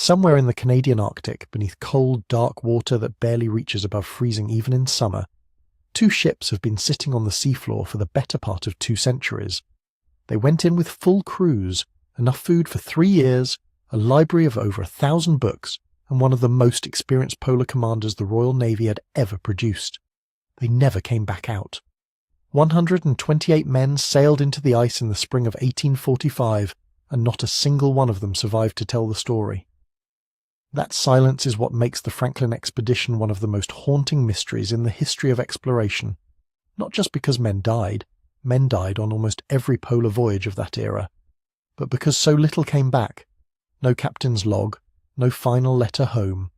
Somewhere in the Canadian Arctic, beneath cold, dark water that barely reaches above freezing even in summer, two ships have been sitting on the seafloor for the better part of 2 centuries. They went in with full crews, enough food for 3 years, a library of over 1,000 books, and one of the most experienced polar commanders the Royal Navy had ever produced. They never came back out. 128 men sailed into the ice in the spring of 1845, and not a single one of them survived to tell the story. That silence is what makes the Franklin expedition one of the most haunting mysteries in the history of exploration. Not just because men died on almost every polar voyage of that era, but because so little came back. No captain's log, no final letter home.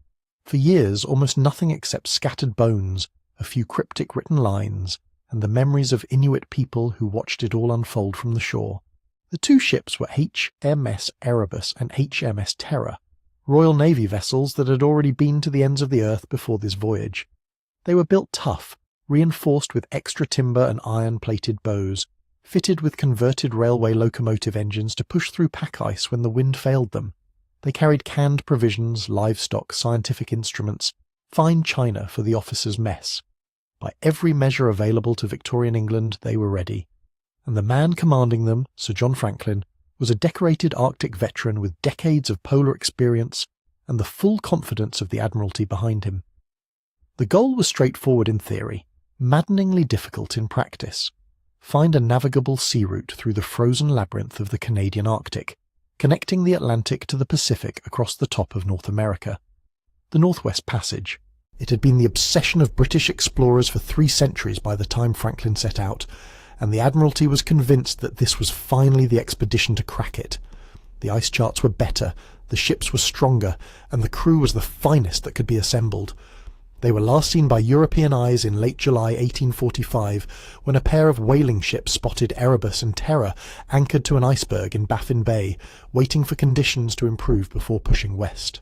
For years, almost nothing except scattered bones, a few cryptic written lines, and the memories of Inuit people who watched it all unfold from the shore. The two ships were HMS Erebus and HMS Terror, Royal Navy vessels that had already been to the ends of the earth before this voyage. They were built tough, reinforced with extra timber and iron-plated bows, fitted with converted railway locomotive engines to push through pack ice when the wind failed them. They carried canned provisions, livestock, scientific instruments, fine china for the officers' mess. By every measure available to Victorian England, they were ready. And the man commanding them, Sir John Franklin, was a decorated Arctic veteran with decades of polar experience and the full confidence of the Admiralty behind him. The goal was straightforward in theory, maddeningly difficult in practice. Find a navigable sea route through the frozen labyrinth of the Canadian Arctic, connecting the Atlantic to the Pacific across the top of North America. The Northwest Passage. It had been the obsession of British explorers for 3 centuries by the time Franklin set out, and the Admiralty was convinced that this was finally the expedition to crack it. The ice charts were better, the ships were stronger, and the crew was the finest that could be assembled. They were last seen by European eyes in late July 1845, when a pair of whaling ships spotted Erebus and Terror anchored to an iceberg in Baffin Bay, waiting for conditions to improve before pushing west.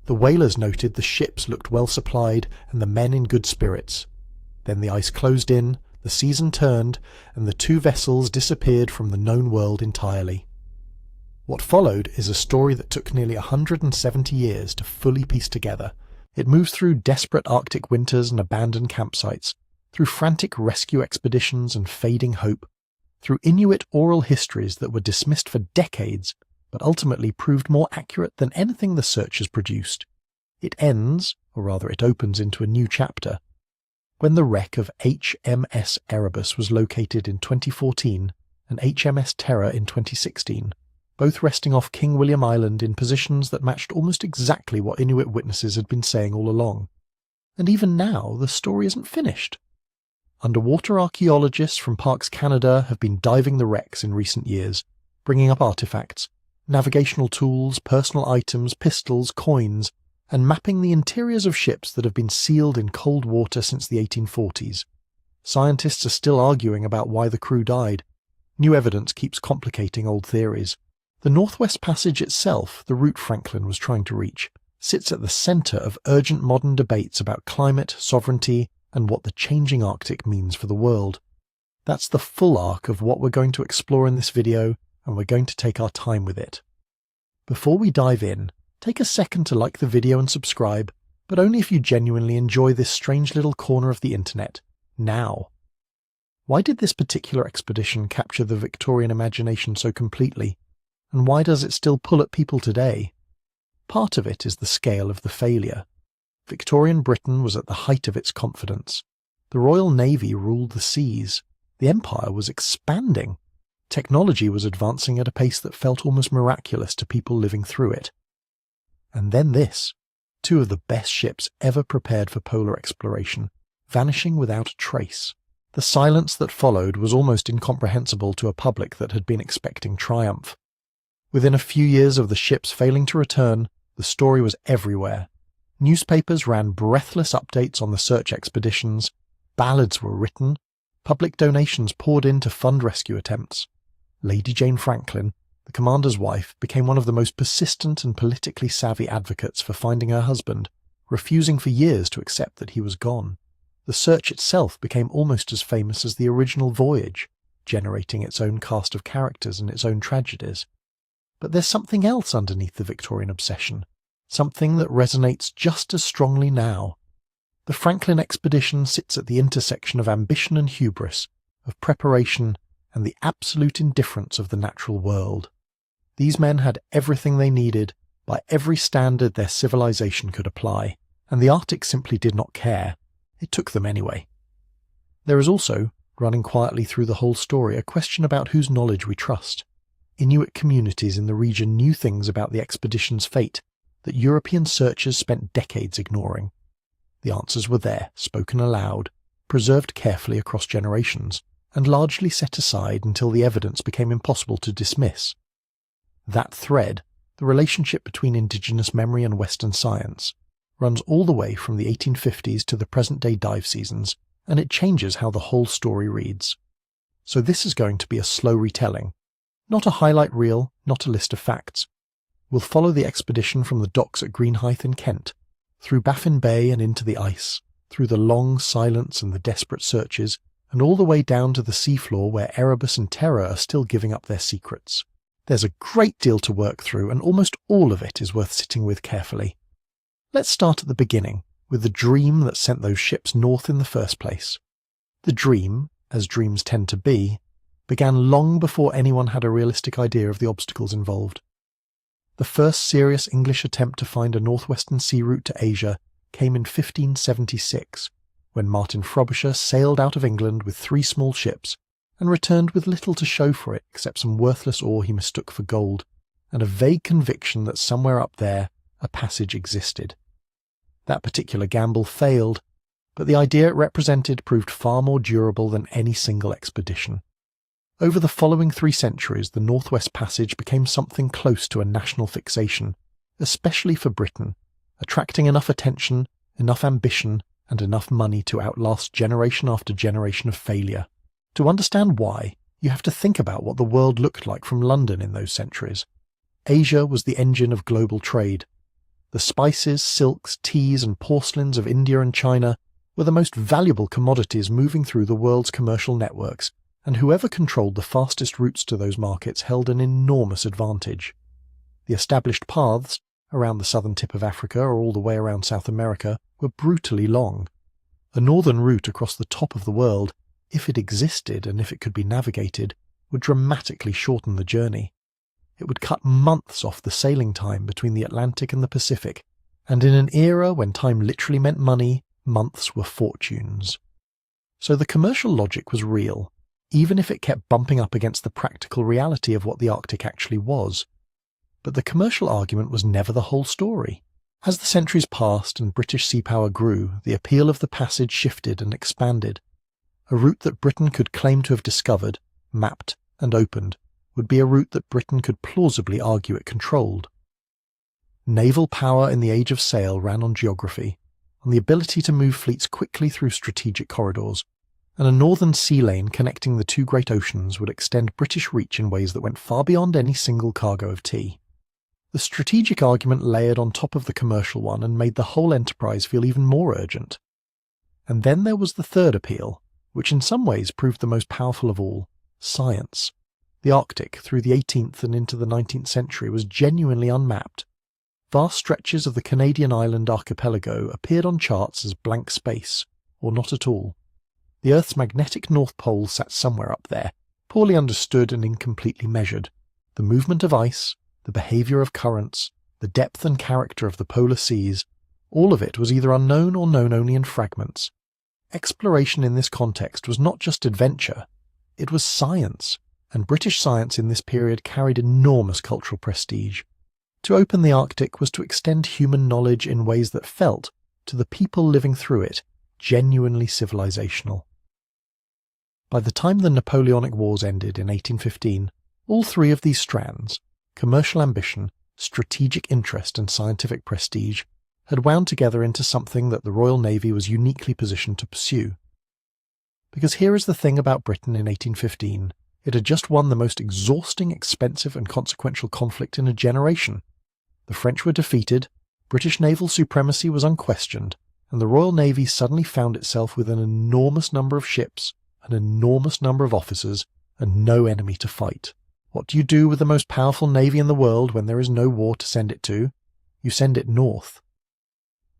The whalers noted the ships looked well supplied and the men in good spirits. Then the ice closed in, the season turned, and the 2 vessels disappeared from the known world entirely. What followed is a story that took nearly 170 years to fully piece together. It moves through desperate Arctic winters and abandoned campsites, through frantic rescue expeditions and fading hope, through Inuit oral histories that were dismissed for decades, but ultimately proved more accurate than anything the searchers produced. It ends, or rather it opens into a new chapter, when the wreck of HMS Erebus was located in 2014 and HMS Terror in 2016, both resting off King William Island in positions that matched almost exactly what Inuit witnesses had been saying all along. And even now, the story isn't finished. Underwater archaeologists from Parks Canada have been diving the wrecks in recent years, bringing up artifacts, navigational tools, personal items, pistols, coins, and mapping the interiors of ships that have been sealed in cold water since the 1840s. Scientists are still arguing about why the crew died. New evidence keeps complicating old theories. The Northwest Passage itself, the route Franklin was trying to reach, sits at the centre of urgent modern debates about climate, sovereignty, and what the changing Arctic means for the world. That's the full arc of what we're going to explore in this video, and we're going to take our time with it. Before we dive in, take a second to like the video and subscribe, but only if you genuinely enjoy this strange little corner of the internet, now. Why did this particular expedition capture the Victorian imagination so completely? And why does it still pull at people today? Part of it is the scale of the failure. Victorian Britain was at the height of its confidence. The Royal Navy ruled the seas. The empire was expanding. Technology was advancing at a pace that felt almost miraculous to people living through it. And then this, 2 of the best ships ever prepared for polar exploration, vanishing without a trace. The silence that followed was almost incomprehensible to a public that had been expecting triumph. Within a few years of the ships failing to return, the story was everywhere. Newspapers ran breathless updates on the search expeditions, ballads were written, public donations poured in to fund rescue attempts. Lady Jane Franklin, the commander's wife, became one of the most persistent and politically savvy advocates for finding her husband, refusing for years to accept that he was gone. The search itself became almost as famous as the original voyage, generating its own cast of characters and its own tragedies. But there's something else underneath the Victorian obsession, something that resonates just as strongly now. The Franklin expedition sits at the intersection of ambition and hubris, of preparation and the absolute indifference of the natural world. These men had everything they needed by every standard their civilization could apply, and the Arctic simply did not care. It took them anyway. There is also, running quietly through the whole story, a question about whose knowledge we trust. Inuit communities in the region knew things about the expedition's fate that European searchers spent decades ignoring. The answers were there, spoken aloud, preserved carefully across generations, and largely set aside until the evidence became impossible to dismiss. That thread, the relationship between indigenous memory and Western science, runs all the way from the 1850s to the present-day dive seasons, and it changes how the whole story reads. So this is going to be a slow retelling. Not a highlight reel, not a list of facts. We'll follow the expedition from the docks at Greenhithe in Kent, through Baffin Bay and into the ice, through the long silence and the desperate searches, and all the way down to the seafloor where Erebus and Terror are still giving up their secrets. There's a great deal to work through, and almost all of it is worth sitting with carefully. Let's start at the beginning, with the dream that sent those ships north in the first place. The dream, as dreams tend to be, began long before anyone had a realistic idea of the obstacles involved. The first serious English attempt to find a northwestern sea route to Asia came in 1576, when Martin Frobisher sailed out of England with 3 small ships and returned with little to show for it except some worthless ore he mistook for gold, and a vague conviction that somewhere up there a passage existed. That particular gamble failed, but the idea it represented proved far more durable than any single expedition. Over the following 3 centuries, the Northwest Passage became something close to a national fixation, especially for Britain, attracting enough attention, enough ambition, and enough money to outlast generation after generation of failure. To understand why, you have to think about what the world looked like from London in those centuries. Asia was the engine of global trade. The spices, silks, teas, and porcelains of India and China were the most valuable commodities moving through the world's commercial networks, and whoever controlled the fastest routes to those markets held an enormous advantage. The established paths, around the southern tip of Africa or all the way around South America, were brutally long. A northern route across the top of the world, if it existed and if it could be navigated, would dramatically shorten the journey. It would cut months off the sailing time between the Atlantic and the Pacific, and in an era when time literally meant money, months were fortunes. So the commercial logic was real, even if it kept bumping up against the practical reality of what the Arctic actually was. But the commercial argument was never the whole story. As the centuries passed and British sea power grew, the appeal of the passage shifted and expanded. A route that Britain could claim to have discovered, mapped, and opened would be a route that Britain could plausibly argue it controlled. Naval power in the age of sail ran on geography, on the ability to move fleets quickly through strategic corridors, and a northern sea lane connecting the 2 great oceans would extend British reach in ways that went far beyond any single cargo of tea. The strategic argument layered on top of the commercial one and made the whole enterprise feel even more urgent. And then there was the third appeal, which in some ways proved the most powerful of all, science. The Arctic, through the 18th and into the 19th century, was genuinely unmapped. Vast stretches of the Canadian island archipelago appeared on charts as blank space, or not at all. The Earth's magnetic North Pole sat somewhere up there, poorly understood and incompletely measured. The movement of ice, the behaviour of currents, the depth and character of the polar seas, all of it was either unknown or known only in fragments. Exploration in this context was not just adventure, it was science, and British science in this period carried enormous cultural prestige. To open the Arctic was to extend human knowledge in ways that felt, to the people living through it, genuinely civilizational. By the time the Napoleonic Wars ended in 1815, all 3 of these strands, commercial ambition, strategic interest and scientific prestige, had wound together into something that the Royal Navy was uniquely positioned to pursue. Because here is the thing about Britain in 1815, it had just won the most exhausting, expensive and consequential conflict in a generation. The French were defeated, British naval supremacy was unquestioned, and the Royal Navy suddenly found itself with an enormous number of ships, an enormous number of officers, and no enemy to fight. What do you do with the most powerful navy in the world when there is no war to send it to? You send it north.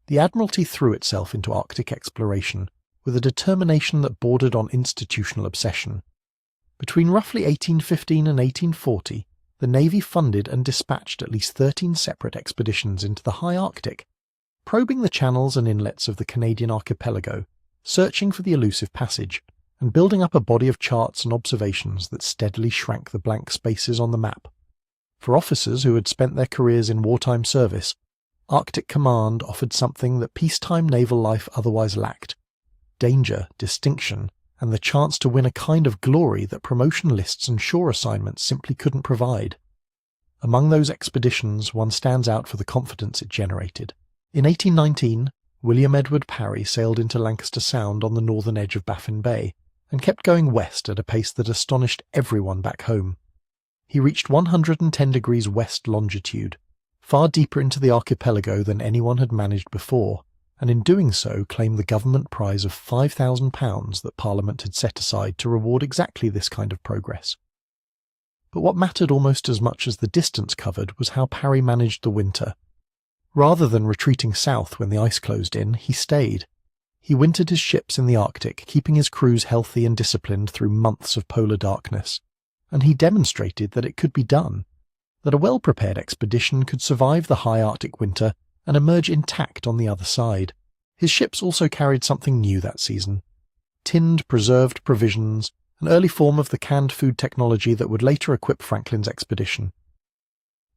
The Admiralty threw itself into Arctic exploration with a determination that bordered on institutional obsession. Between roughly 1815 and 1840, the Navy funded and dispatched at least 13 separate expeditions into the high Arctic, probing the channels and inlets of the Canadian archipelago, searching for the elusive passage, and building up a body of charts and observations that steadily shrank the blank spaces on the map. For officers who had spent their careers in wartime service, Arctic Command offered something that peacetime naval life otherwise lacked: danger, distinction, and the chance to win a kind of glory that promotion lists and shore assignments simply couldn't provide. Among those expeditions, one stands out for the confidence it generated. In 1819, William Edward Parry sailed into Lancaster Sound on the northern edge of Baffin Bay, and kept going west at a pace that astonished everyone back home. He reached 110 degrees west longitude, far deeper into the archipelago than anyone had managed before, and in doing so claimed the government prize of £5,000 that Parliament had set aside to reward exactly this kind of progress. But what mattered almost as much as the distance covered was how Parry managed the winter. Rather than retreating south when the ice closed in, he stayed. He wintered his ships in the Arctic, keeping his crews healthy and disciplined through months of polar darkness. And he demonstrated that it could be done, that a well-prepared expedition could survive the high Arctic winter and emerge intact on the other side. His ships also carried something new that season: tinned, preserved provisions, an early form of the canned food technology that would later equip Franklin's expedition.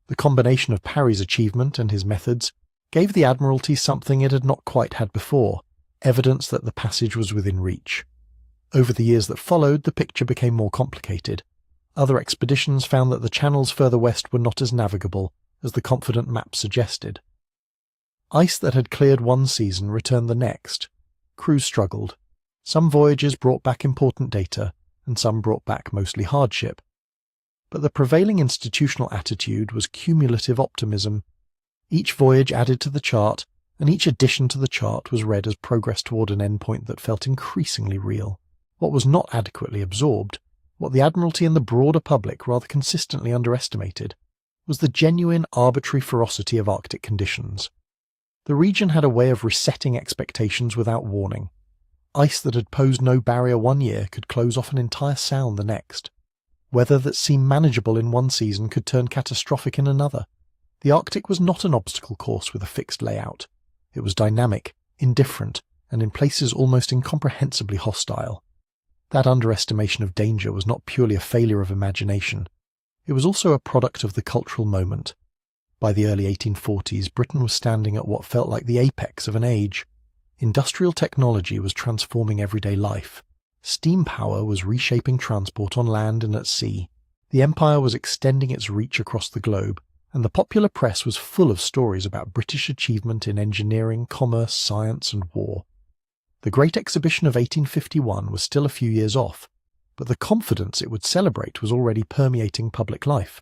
The combination of Parry's achievement and his methods gave the Admiralty something it had not quite had before: evidence that the passage was within reach. Over the years that followed, the picture became more complicated. Other expeditions found that the channels further west were not as navigable as the confident map suggested. Ice that had cleared one season returned the next. Crews struggled. Some voyages brought back important data, and some brought back mostly hardship. But the prevailing institutional attitude was cumulative optimism. Each voyage added to the chart, and each addition to the chart was read as progress toward an endpoint that felt increasingly real. What was not adequately absorbed, what the Admiralty and the broader public rather consistently underestimated, was the genuine arbitrary ferocity of Arctic conditions. The region had a way of resetting expectations without warning. Ice that had posed no barrier one year could close off an entire sound the next. Weather that seemed manageable in one season could turn catastrophic in another. The Arctic was not an obstacle course with a fixed layout. It was dynamic, indifferent, and in places almost incomprehensibly hostile. That underestimation of danger was not purely a failure of imagination. It was also a product of the cultural moment. By the early 1840s, Britain was standing at what felt like the apex of an age. Industrial technology was transforming everyday life. Steam power was reshaping transport on land and at sea. The empire was extending its reach across the globe, and the popular press was full of stories about British achievement in engineering, commerce, science, and war. The Great Exhibition of 1851 was still a few years off, but the confidence it would celebrate was already permeating public life.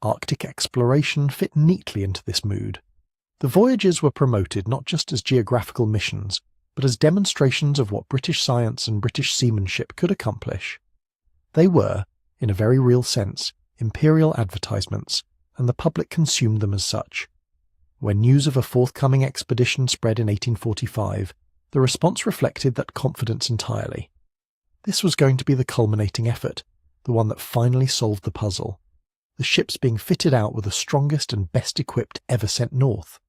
Arctic exploration fit neatly into this mood. The voyages were promoted not just as geographical missions, but as demonstrations of what British science and British seamanship could accomplish. They were, in a very real sense, imperial advertisements, and the public consumed them as such. When news of a forthcoming expedition spread in 1845, the response reflected that confidence entirely. This was going to be the culminating effort, the one that finally solved the puzzle. The ships being fitted out were the strongest and best equipped ever sent north.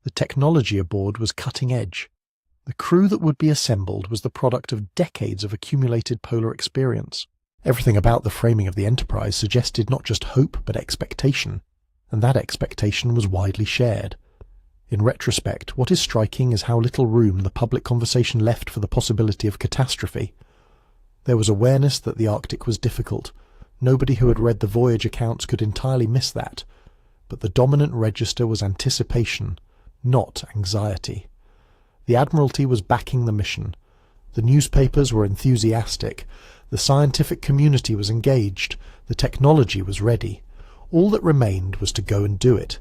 The technology aboard was cutting edge. The crew that would be assembled was the product of decades of accumulated polar experience. Everything about the framing of the enterprise suggested not just hope but expectation, and that expectation was widely shared. In retrospect, what is striking is how little room the public conversation left for the possibility of catastrophe. There was awareness that the Arctic was difficult. Nobody who had read the voyage accounts could entirely miss that. But the dominant register was anticipation, not anxiety. The Admiralty was backing the mission. The newspapers were enthusiastic. The scientific community was engaged. The technology was ready. All that remained was to go and do it.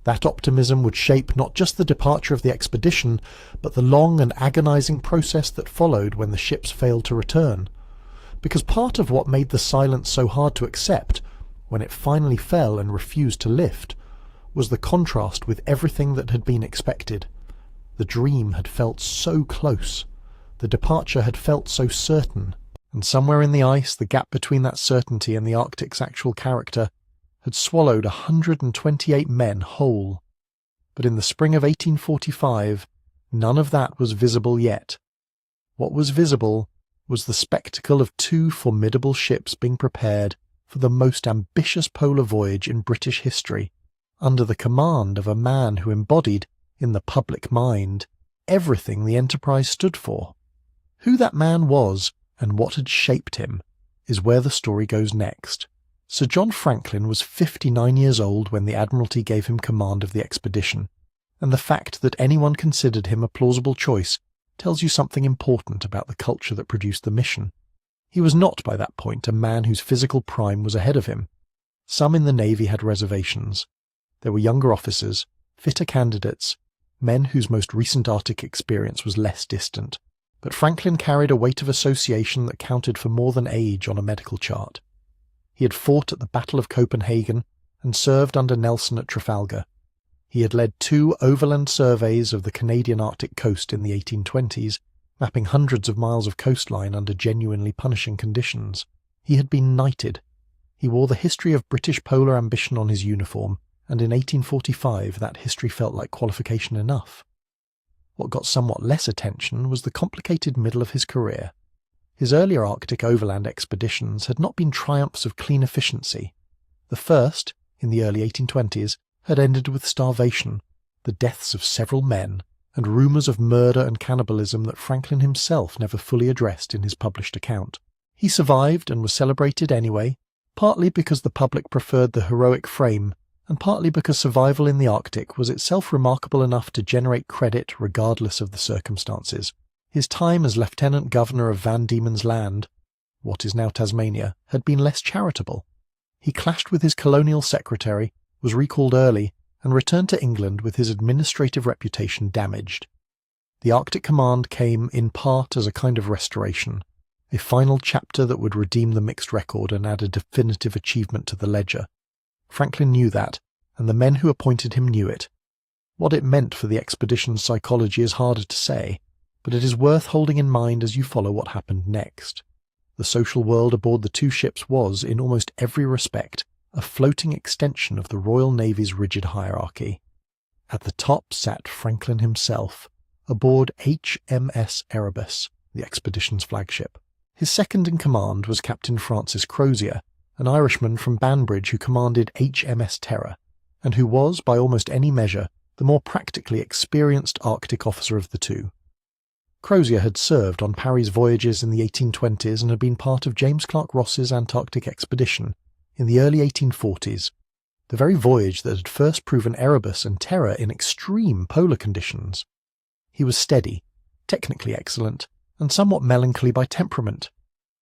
That optimism would shape not just the departure of the expedition, but the long and agonizing process that followed when the ships failed to return. Because part of what made the silence so hard to accept when it finally fell and refused to lift, was the contrast with everything that had been expected. The dream had felt so close. The departure had felt so certain. And somewhere in the ice, the gap between that certainty and the Arctic's actual character had swallowed 128 men whole. But in the spring of 1845, none of that was visible yet. What was visible was the spectacle of two formidable ships being prepared for the most ambitious polar voyage in British history, under the command of a man who embodied, in the public mind, everything the enterprise stood for. Who that man was, and what had shaped him, is where the story goes next. Sir John Franklin was 59 years old when the Admiralty gave him command of the expedition, and the fact that anyone considered him a plausible choice tells you something important about the culture that produced the mission. He was not by that point a man whose physical prime was ahead of him. Some in the Navy had reservations. There were younger officers, fitter candidates, men whose most recent Arctic experience was less distant. But Franklin carried a weight of association that counted for more than age on a medical chart. He had fought at the Battle of Copenhagen and served under Nelson at Trafalgar. He had led 2 overland surveys of the Canadian Arctic coast in the 1820s, mapping hundreds of miles of coastline under genuinely punishing conditions. He had been knighted. He wore the history of British polar ambition on his uniform, and in 1845 that history felt like qualification enough. What got somewhat less attention was the complicated middle of his career. His earlier Arctic overland expeditions had not been triumphs of clean efficiency. The first, in the early 1820s, had ended with starvation, the deaths of several men, and rumours of murder and cannibalism that Franklin himself never fully addressed in his published account. He survived and was celebrated anyway, partly because the public preferred the heroic frame, and partly because survival in the Arctic was itself remarkable enough to generate credit regardless of the circumstances. His time as Lieutenant Governor of Van Diemen's Land, what is now Tasmania, had been less charitable. He clashed with his colonial secretary, was recalled early, and returned to England with his administrative reputation damaged. The Arctic Command came in part as a kind of restoration, a final chapter that would redeem the mixed record and add a definitive achievement to the ledger. Franklin knew that, and the men who appointed him knew it. What it meant for the expedition's psychology is harder to say, but it is worth holding in mind as you follow what happened next. The social world aboard the 2 ships was, in almost every respect, a floating extension of the Royal Navy's rigid hierarchy. At the top sat Franklin himself, aboard HMS Erebus, the expedition's flagship. His second in command was Captain Francis Crozier, an Irishman from Banbridge who commanded HMS Terror, and who was, by almost any measure, the more practically experienced Arctic officer of the 2. Crozier had served on Parry's voyages in the 1820s and had been part of James Clark Ross's Antarctic expedition in the early 1840s, the very voyage that had first proven Erebus and Terror in extreme polar conditions. He was steady, technically excellent, and somewhat melancholy by temperament.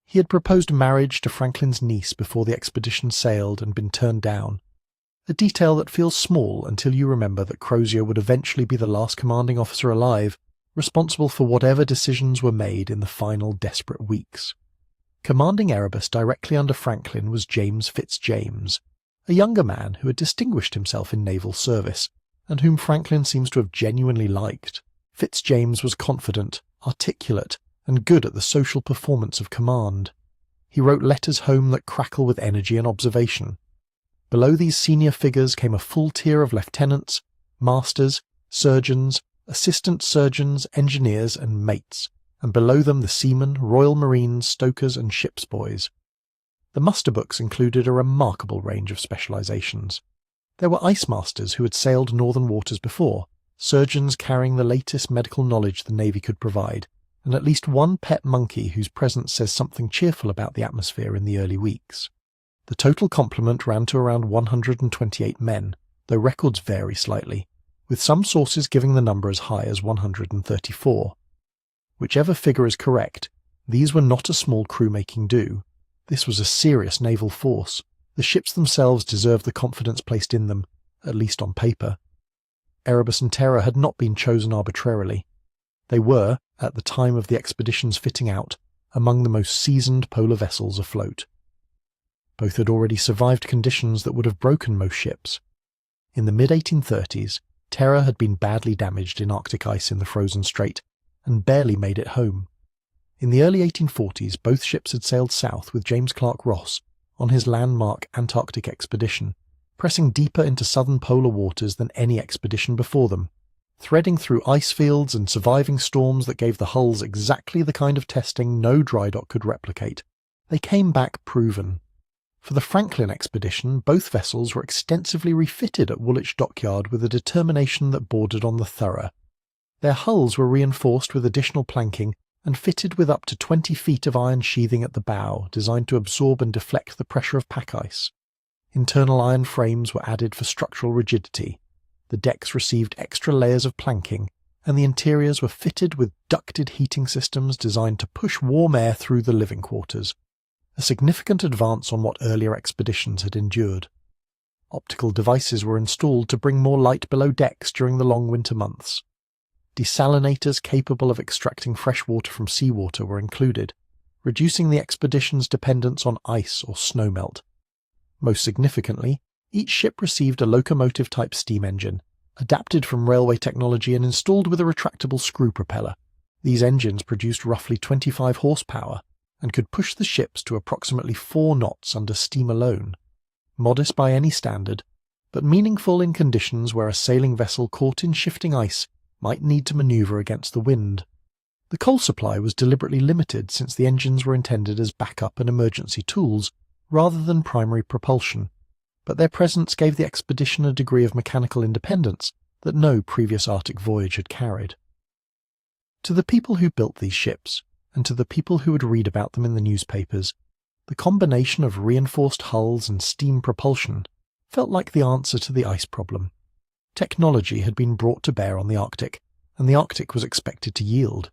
He had proposed marriage to Franklin's niece before the expedition sailed and been turned down, a detail that feels small until you remember that Crozier would eventually be the last commanding officer alive, responsible for whatever decisions were made in the final desperate weeks. Commanding Erebus directly under Franklin was James Fitzjames, a younger man who had distinguished himself in naval service, and whom Franklin seems to have genuinely liked. Fitzjames was confident, articulate, and good at the social performance of command. He wrote letters home that crackle with energy and observation. Below these senior figures came a full tier of lieutenants, masters, surgeons, assistant surgeons, engineers, and mates, and below them the seamen, Royal Marines, stokers, and ship's boys. The muster books included a remarkable range of specializations. There were ice masters who had sailed northern waters before, surgeons carrying the latest medical knowledge the Navy could provide, and at least one pet monkey whose presence says something cheerful about the atmosphere in the early weeks. The total complement ran to around 128 men, though records vary slightly, with some sources giving the number as high as 134. Whichever figure is correct, these were not a small crew making do. This was a serious naval force. The ships themselves deserved the confidence placed in them, at least on paper. Erebus and Terror had not been chosen arbitrarily. They were, at the time of the expedition's fitting out, among the most seasoned polar vessels afloat. Both had already survived conditions that would have broken most ships. In the mid-1830s, Terror had been badly damaged in Arctic ice in the frozen strait, and barely made it home. In the early 1840s, both ships had sailed south with James Clark Ross on his landmark Antarctic expedition, pressing deeper into southern polar waters than any expedition before them, threading through ice fields and surviving storms that gave the hulls exactly the kind of testing no dry dock could replicate. They came back proven. For the Franklin expedition, both vessels were extensively refitted at Woolwich Dockyard with a determination that bordered on the thorough. Their hulls were reinforced with additional planking and fitted with up to 20 feet of iron sheathing at the bow, designed to absorb and deflect the pressure of pack ice. Internal iron frames were added for structural rigidity. The decks received extra layers of planking, and the interiors were fitted with ducted heating systems designed to push warm air through the living quarters, a significant advance on what earlier expeditions had endured. Optical devices were installed to bring more light below decks during the long winter months. Desalinators capable of extracting fresh water from seawater were included, reducing the expedition's dependence on ice or snowmelt. Most significantly, each ship received a locomotive-type steam engine, adapted from railway technology and installed with a retractable screw propeller. These engines produced roughly 25 horsepower and could push the ships to approximately 4 knots under steam alone. Modest by any standard, but meaningful in conditions where a sailing vessel caught in shifting ice might need to manoeuvre against the wind. The coal supply was deliberately limited since the engines were intended as backup and emergency tools rather than primary propulsion, but their presence gave the expedition a degree of mechanical independence that no previous Arctic voyage had carried. To the people who built these ships, and to the people who would read about them in the newspapers, the combination of reinforced hulls and steam propulsion felt like the answer to the ice problem. Technology had been brought to bear on the Arctic, and the Arctic was expected to yield.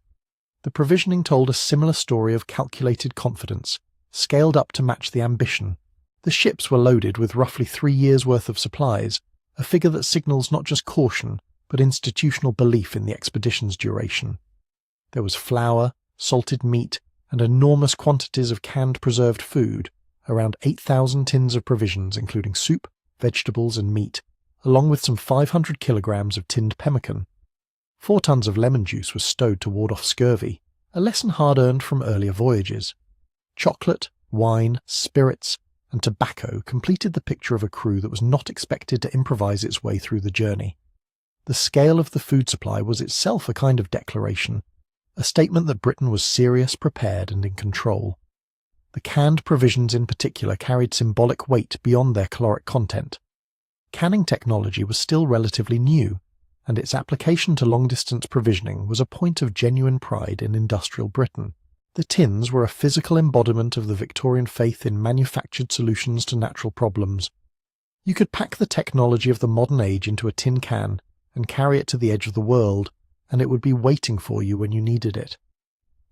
The provisioning told a similar story of calculated confidence, scaled up to match the ambition. The ships were loaded with roughly 3 years' worth of supplies, a figure that signals not just caution, but institutional belief in the expedition's duration. There was flour, salted meat, and enormous quantities of canned preserved food, around 8,000 tins of provisions including soup, vegetables and meat, along with some 500 kilograms of tinned pemmican. 4 tons of lemon juice was stowed to ward off scurvy, a lesson hard-earned from earlier voyages. Chocolate, wine, spirits, and tobacco completed the picture of a crew that was not expected to improvise its way through the journey. The scale of the food supply was itself a kind of declaration, a statement that Britain was serious, prepared, and in control. The canned provisions in particular carried symbolic weight beyond their caloric content. Canning technology was still relatively new, and its application to long-distance provisioning was a point of genuine pride in industrial Britain. The tins were a physical embodiment of the Victorian faith in manufactured solutions to natural problems. You could pack the technology of the modern age into a tin can and carry it to the edge of the world, and it would be waiting for you when you needed it.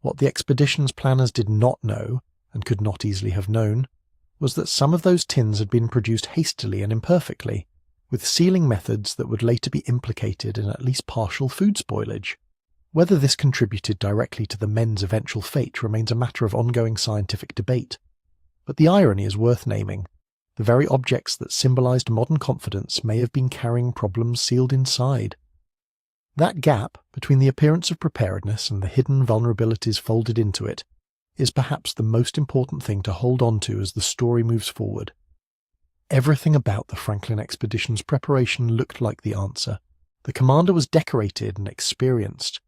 What the expedition's planners did not know, and could not easily have known, was that some of those tins had been produced hastily and imperfectly, with sealing methods that would later be implicated in at least partial food spoilage. Whether this contributed directly to the men's eventual fate remains a matter of ongoing scientific debate. But the irony is worth naming. The very objects that symbolized modern confidence may have been carrying problems sealed inside. That gap between the appearance of preparedness and the hidden vulnerabilities folded into it is perhaps the most important thing to hold on to as the story moves forward. Everything about the Franklin expedition's preparation looked like the answer. The commander was decorated and experienced.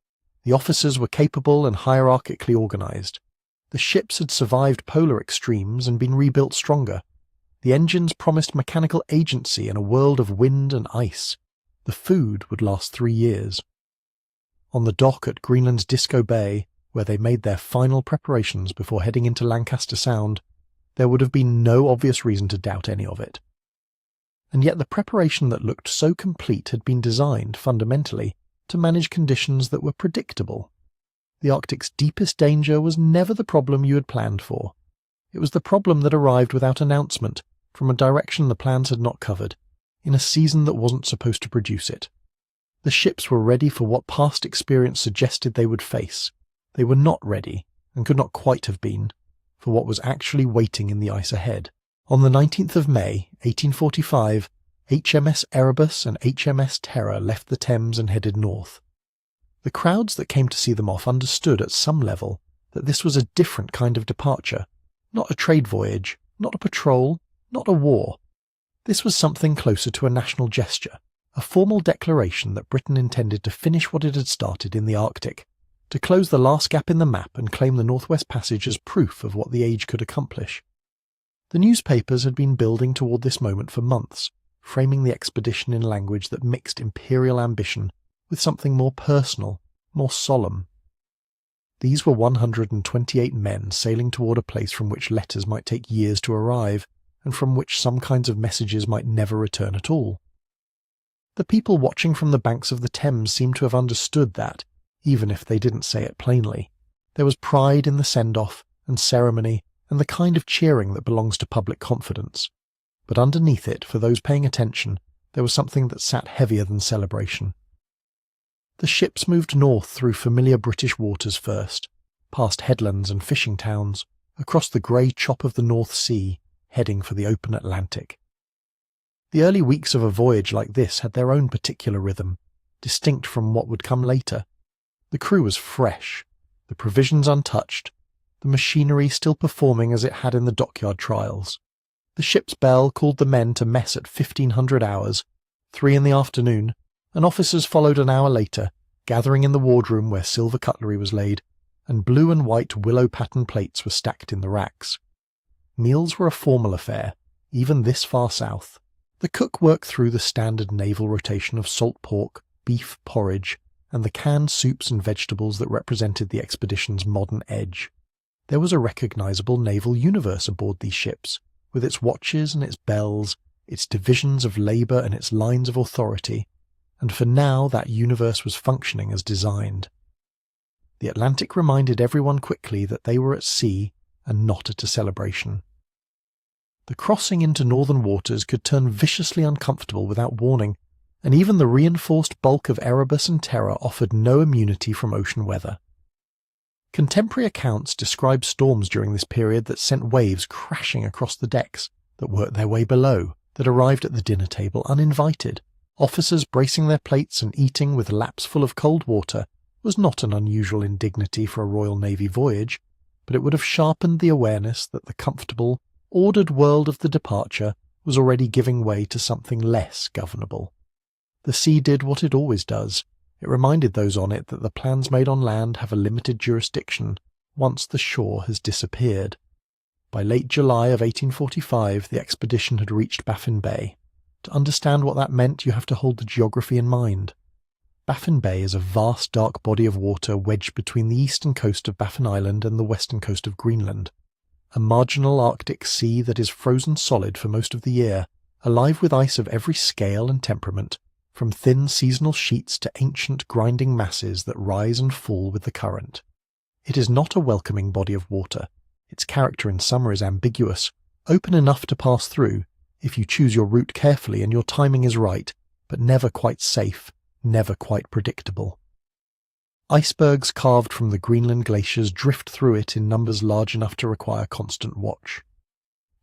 The officers were capable and hierarchically organized. The ships had survived polar extremes and been rebuilt stronger. The engines promised mechanical agency in a world of wind and ice. The food would last 3 years. On the dock at Greenland's Disco Bay, where they made their final preparations before heading into Lancaster Sound, there would have been no obvious reason to doubt any of it. And yet the preparation that looked so complete had been designed, fundamentally, to manage conditions that were predictable. The Arctic's deepest danger was never the problem you had planned for. It was the problem that arrived without announcement, from a direction the plans had not covered, in a season that wasn't supposed to produce it. The ships were ready for what past experience suggested they would face. They were not ready, and could not quite have been, for what was actually waiting in the ice ahead. On the 19th of May, 1845, HMS Erebus and HMS Terror left the Thames and headed north. The crowds that came to see them off understood at some level that this was a different kind of departure, not a trade voyage, not a patrol, not a war. This was something closer to a national gesture, a formal declaration that Britain intended to finish what it had started in the Arctic, to close the last gap in the map and claim the Northwest Passage as proof of what the age could accomplish. The newspapers had been building toward this moment for months, framing the expedition in language that mixed imperial ambition with something more personal, more solemn. These were 128 men sailing toward a place from which letters might take years to arrive, and from which some kinds of messages might never return at all. The people watching from the banks of the Thames seemed to have understood that, even if they didn't say it plainly. There was pride in the send-off and ceremony and the kind of cheering that belongs to public confidence. But underneath it, for those paying attention, there was something that sat heavier than celebration. The ships moved north through familiar British waters first, past headlands and fishing towns, across the grey chop of the North Sea, heading for the open Atlantic. The early weeks of a voyage like this had their own particular rhythm, distinct from what would come later. The crew was fresh, the provisions untouched, the machinery still performing as it had in the dockyard trials. The ship's bell called the men to mess at 1500 hours, 3 in the afternoon, and officers followed an hour later, gathering in the wardroom where silver cutlery was laid, and blue and white willow-patterned plates were stacked in the racks. Meals were a formal affair, even this far south. The cook worked through the standard naval rotation of salt pork, beef, porridge, and the canned soups and vegetables that represented the expedition's modern edge. There was a recognisable naval universe aboard these ships, with its watches and its bells, its divisions of labour and its lines of authority, and for now that universe was functioning as designed. The Atlantic reminded everyone quickly that they were at sea and not at a celebration. The crossing into northern waters could turn viciously uncomfortable without warning, and even the reinforced bulk of Erebus and Terror offered no immunity from ocean weather. Contemporary accounts describe storms during this period that sent waves crashing across the decks, that worked their way below, that arrived at the dinner table uninvited. Officers bracing their plates and eating with laps full of cold water was not an unusual indignity for a Royal Navy voyage, but it would have sharpened the awareness that the comfortable, ordered world of the departure was already giving way to something less governable. The sea did what it always does. It reminded those on it that the plans made on land have a limited jurisdiction once the shore has disappeared. By late July of 1845, the expedition had reached Baffin Bay. To understand what that meant, you have to hold the geography in mind. Baffin Bay is a vast dark body of water wedged between the eastern coast of Baffin Island and the western coast of Greenland. A marginal Arctic sea that is frozen solid for most of the year, alive with ice of every scale and temperament, from thin seasonal sheets to ancient grinding masses that rise and fall with the current. It is not a welcoming body of water. Its character in summer is ambiguous, open enough to pass through, if you choose your route carefully and your timing is right, but never quite safe, never quite predictable. Icebergs carved from the Greenland glaciers drift through it in numbers large enough to require constant watch.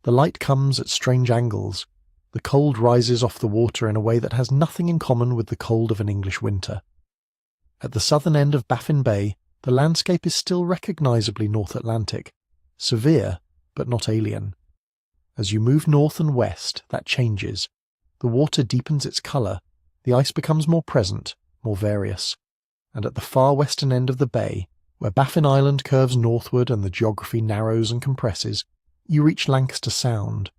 The light comes at strange angles. The cold rises off the water in a way that has nothing in common with the cold of an English winter. At the southern end of Baffin Bay, the landscape is still recognisably North Atlantic, severe but not alien. As you move north and west, that changes. The water deepens its colour, the ice becomes more present, more various. And at the far western end of the bay, where Baffin Island curves northward and the geography narrows and compresses, you reach Lancaster Sound,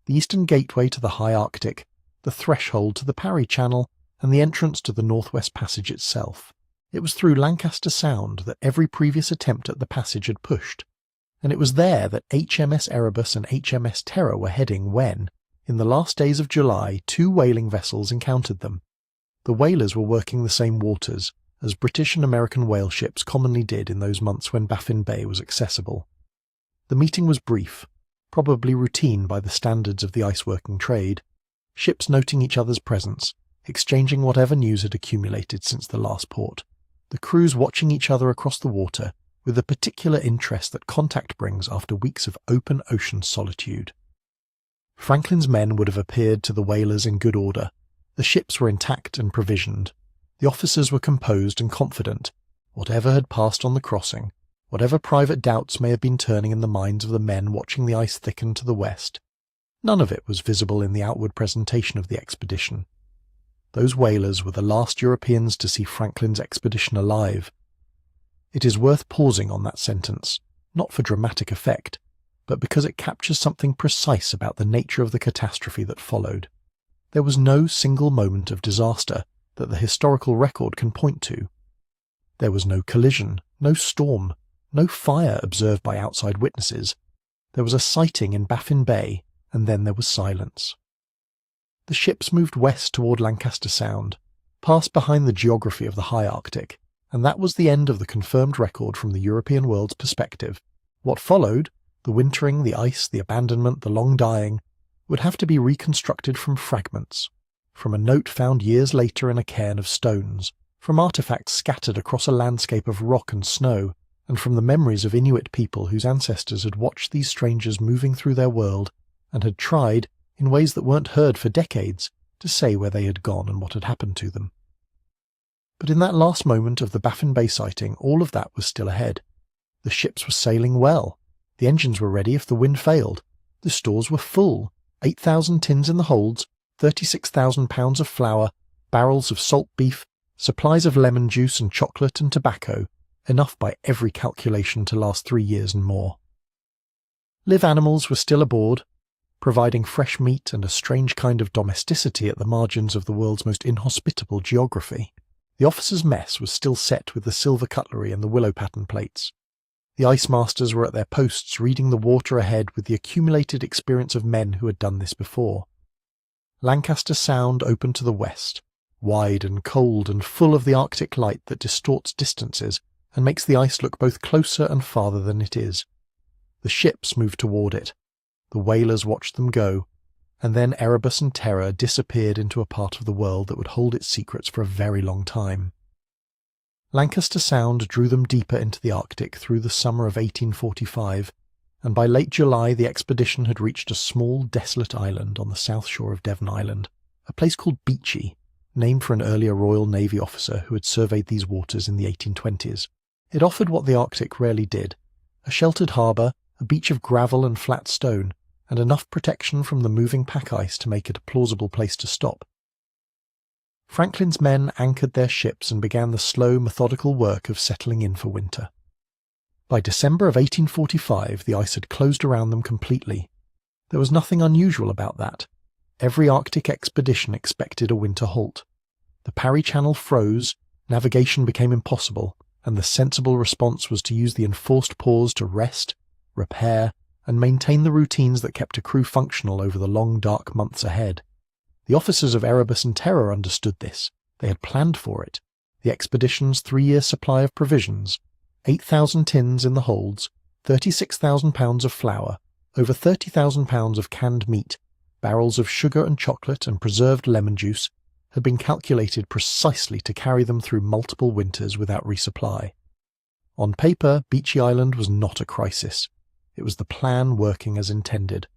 the eastern gateway to the high Arctic, the threshold to the Parry Channel, and the entrance to the Northwest Passage itself. It was through Lancaster Sound that every previous attempt at the passage had pushed, and it was there that HMS Erebus and HMS Terror were heading when, in the last days of July, 2 whaling vessels encountered them. The whalers were working the same waters, as British and American whale ships commonly did in those months when Baffin Bay was accessible. The meeting was brief, probably routine by the standards of the ice-working trade, ships noting each other's presence, exchanging whatever news had accumulated since the last port, the crews watching each other across the water with the particular interest that contact brings after weeks of open ocean solitude. Franklin's men would have appeared to the whalers in good order. The ships were intact and provisioned. The officers were composed and confident. Whatever had passed on the crossing, whatever private doubts may have been turning in the minds of the men watching the ice thicken to the west, none of it was visible in the outward presentation of the expedition. Those whalers were the last Europeans to see Franklin's expedition alive. It is worth pausing on that sentence, not for dramatic effect, but because it captures something precise about the nature of the catastrophe that followed. There was no single moment of disaster that the historical record can point to. There was no collision, no storm, no fire observed by outside witnesses. There was a sighting in Baffin Bay, and then there was silence. The ships moved west toward Lancaster Sound, passed behind the geography of the high Arctic, and that was the end of the confirmed record from the European world's perspective. What followed, the wintering, the ice, the abandonment, the long dying, would have to be reconstructed from fragments, from a note found years later in a cairn of stones, from artifacts scattered across a landscape of rock and snow, and from the memories of Inuit people whose ancestors had watched these strangers moving through their world and had tried, in ways that weren't heard for decades, to say where they had gone and what had happened to them. But in that last moment of the Baffin Bay sighting, all of that was still ahead. The ships were sailing well. The engines were ready if the wind failed. The stores were full. 8,000 tins in the holds, 36,000 pounds of flour, barrels of salt beef, supplies of lemon juice and chocolate and tobacco, enough by every calculation to last 3 years and more. Live animals were still aboard, providing fresh meat and a strange kind of domesticity at the margins of the world's most inhospitable geography. The officers' mess was still set with the silver cutlery and the willow pattern plates. The ice masters were at their posts reading the water ahead with the accumulated experience of men who had done this before. Lancaster Sound opened to the west, wide and cold and full of the Arctic light that distorts distances and makes the ice look both closer and farther than it is. The ships moved toward it. The whalers watched them go, and then Erebus and Terror disappeared into a part of the world that would hold its secrets for a very long time. Lancaster Sound drew them deeper into the Arctic through the summer of 1845, and by late July the expedition had reached a small, desolate island on the south shore of Devon Island, a place called Beechey, named for an earlier Royal Navy officer who had surveyed these waters in the 1820s. It offered what the Arctic rarely did: a sheltered harbour, a beach of gravel and flat stone, and enough protection from the moving pack ice to make it a plausible place to stop. Franklin's men anchored their ships and began the slow, methodical work of settling in for winter. By December of 1845, the ice had closed around them completely. There was nothing unusual about that. Every Arctic expedition expected a winter halt. The Parry Channel froze, navigation became impossible, and the sensible response was to use the enforced pause to rest, repair, and maintain the routines that kept a crew functional over the long, dark months ahead. The officers of Erebus and Terror understood this. They had planned for it. The expedition's 3-year supply of provisions, 8,000 tins in the holds, 36,000 pounds of flour, over 30,000 pounds of canned meat, barrels of sugar and chocolate and preserved lemon juice, had been calculated precisely to carry them through multiple winters without resupply. On paper, Beechey Island was not a crisis. It was the plan working as intended.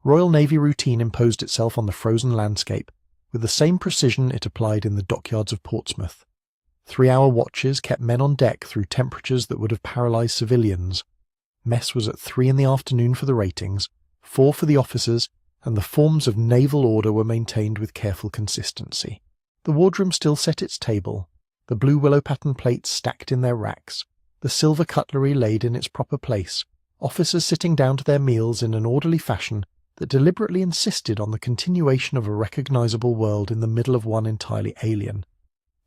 Royal Navy routine imposed itself on the frozen landscape, with the same precision it applied in the dockyards of Portsmouth. 3-hour watches kept men on deck through temperatures that would have paralysed civilians. Mess was at 3 in the afternoon for the ratings, 4 for the officers, and the forms of naval order were maintained with careful consistency. The wardroom still set its table, the blue willow pattern plates stacked in their racks, the silver cutlery laid in its proper place, officers sitting down to their meals in an orderly fashion that deliberately insisted on the continuation of a recognisable world in the middle of one entirely alien.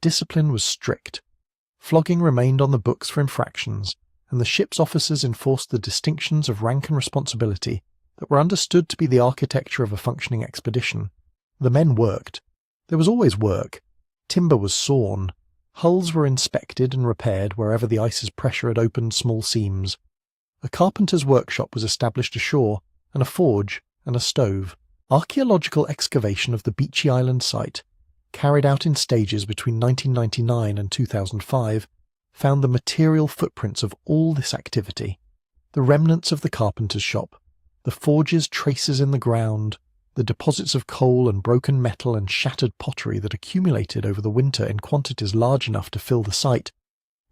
Discipline was strict. Flogging remained on the books for infractions, and the ship's officers enforced the distinctions of rank and responsibility that were understood to be the architecture of a functioning expedition. The men worked. There was always work. Timber was sawn. Hulls were inspected and repaired wherever the ice's pressure had opened small seams. A carpenter's workshop was established ashore, and a forge, and a stove. Archaeological excavation of the Beechey Island site, carried out in stages between 1999 and 2005, found the material footprints of all this activity: the remnants of the carpenter's shop, the forge's traces in the ground, the deposits of coal and broken metal and shattered pottery that accumulated over the winter in quantities large enough to fill the site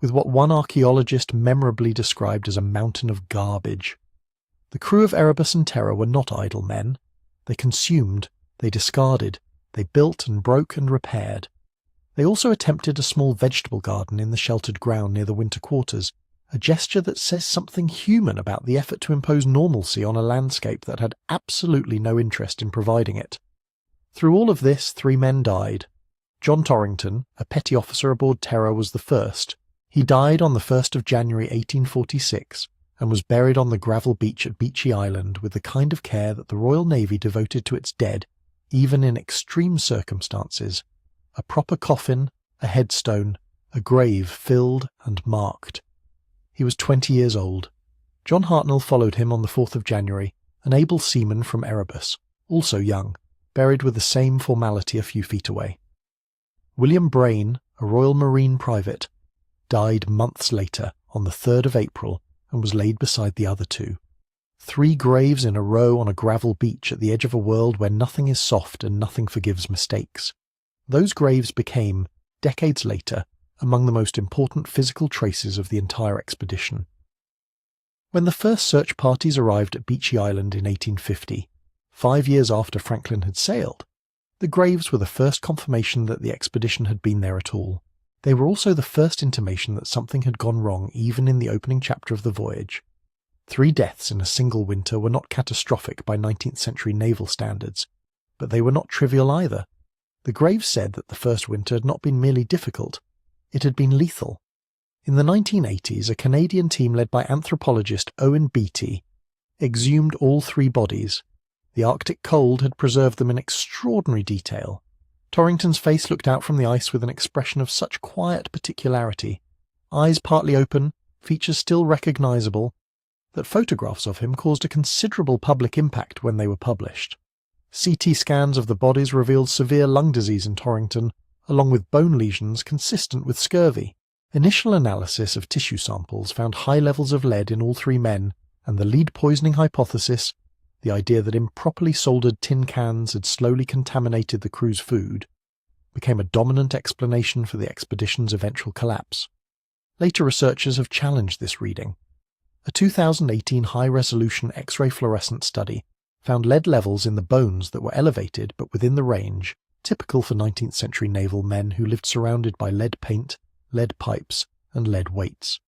with what one archaeologist memorably described as a mountain of garbage. The crew of Erebus and Terror were not idle men. They consumed, they discarded, they built and broke and repaired. They also attempted a small vegetable garden in the sheltered ground near the winter quarters, a gesture that says something human about the effort to impose normalcy on a landscape that had absolutely no interest in providing it. Through all of this, 3 men died. John Torrington, a petty officer aboard Terror, was the first. He died on the 1st of January 1846 and was buried on the gravel beach at Beechey Island with the kind of care that the Royal Navy devoted to its dead, even in extreme circumstances. A proper coffin, a headstone, a grave filled and marked. He was 20 years old. John Hartnell followed him on the 4th of January, an able seaman from Erebus, also young, buried with the same formality a few feet away. William Brain, a Royal Marine private, died months later on the 3rd of April and was laid beside the other 2. 3 graves in a row on a gravel beach at the edge of a world where nothing is soft and nothing forgives mistakes. Those graves became, decades later, among the most important physical traces of the entire expedition. When the first search parties arrived at Beechey Island in 1850, 5 years after Franklin had sailed, the graves were the first confirmation that the expedition had been there at all. They were also the first intimation that something had gone wrong even in the opening chapter of the voyage. 3 deaths in a single winter were not catastrophic by 19th century naval standards, but they were not trivial either. The graves said that the first winter had not been merely difficult, it had been lethal. In the 1980s, a Canadian team led by anthropologist Owen Beattie exhumed all 3 bodies. The Arctic cold had preserved them in extraordinary detail. Torrington's face looked out from the ice with an expression of such quiet particularity, eyes partly open, features still recognizable, that photographs of him caused a considerable public impact when they were published. CT scans of the bodies revealed severe lung disease in Torrington, along with bone lesions consistent with scurvy. Initial analysis of tissue samples found high levels of lead in all 3 men, and the lead poisoning hypothesis, the idea that improperly soldered tin cans had slowly contaminated the crew's food, became a dominant explanation for the expedition's eventual collapse. Later researchers have challenged this reading. A 2018 high-resolution X-ray fluorescence study found lead levels in the bones that were elevated but within the range, typical for 19th century naval men who lived surrounded by lead paint, lead pipes, and lead weights.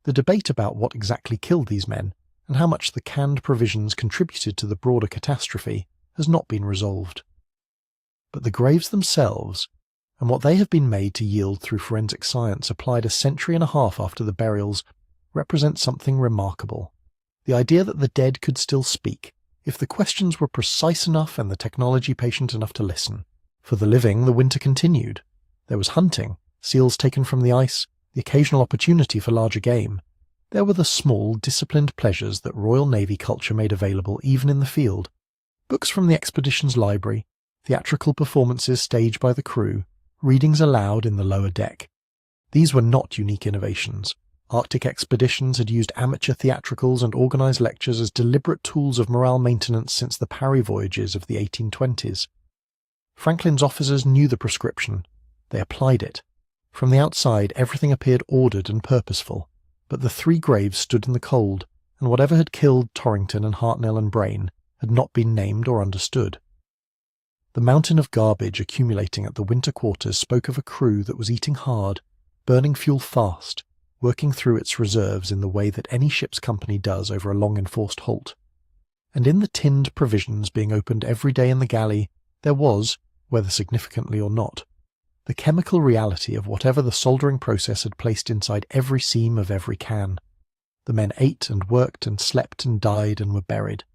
The debate about what exactly killed these men, and how much the canned provisions contributed to the broader catastrophe, has not been resolved. But the graves themselves, and what they have been made to yield through forensic science applied a century and a half after the burials, represent something remarkable. The idea that the dead could still speak, if the questions were precise enough and the technology patient enough to listen. For the living, the winter continued. There was hunting, seals taken from the ice, the occasional opportunity for larger game. There were the small, disciplined pleasures that Royal Navy culture made available even in the field. Books from the expedition's library, theatrical performances staged by the crew, readings aloud in the lower deck. These were not unique innovations. Arctic expeditions had used amateur theatricals and organised lectures as deliberate tools of morale maintenance since the Parry voyages of the 1820s. Franklin's officers knew the prescription. They applied it. From the outside, everything appeared ordered and purposeful, but the 3 graves stood in the cold, and whatever had killed Torrington and Hartnell and Brain had not been named or understood. The mountain of garbage accumulating at the winter quarters spoke of a crew that was eating hard, burning fuel fast, working through its reserves in the way that any ship's company does over a long enforced halt. And in the tinned provisions being opened every day in the galley, there was, whether significantly or not, the chemical reality of whatever the soldering process had placed inside every seam of every can. The men ate and worked and slept and died and were buried.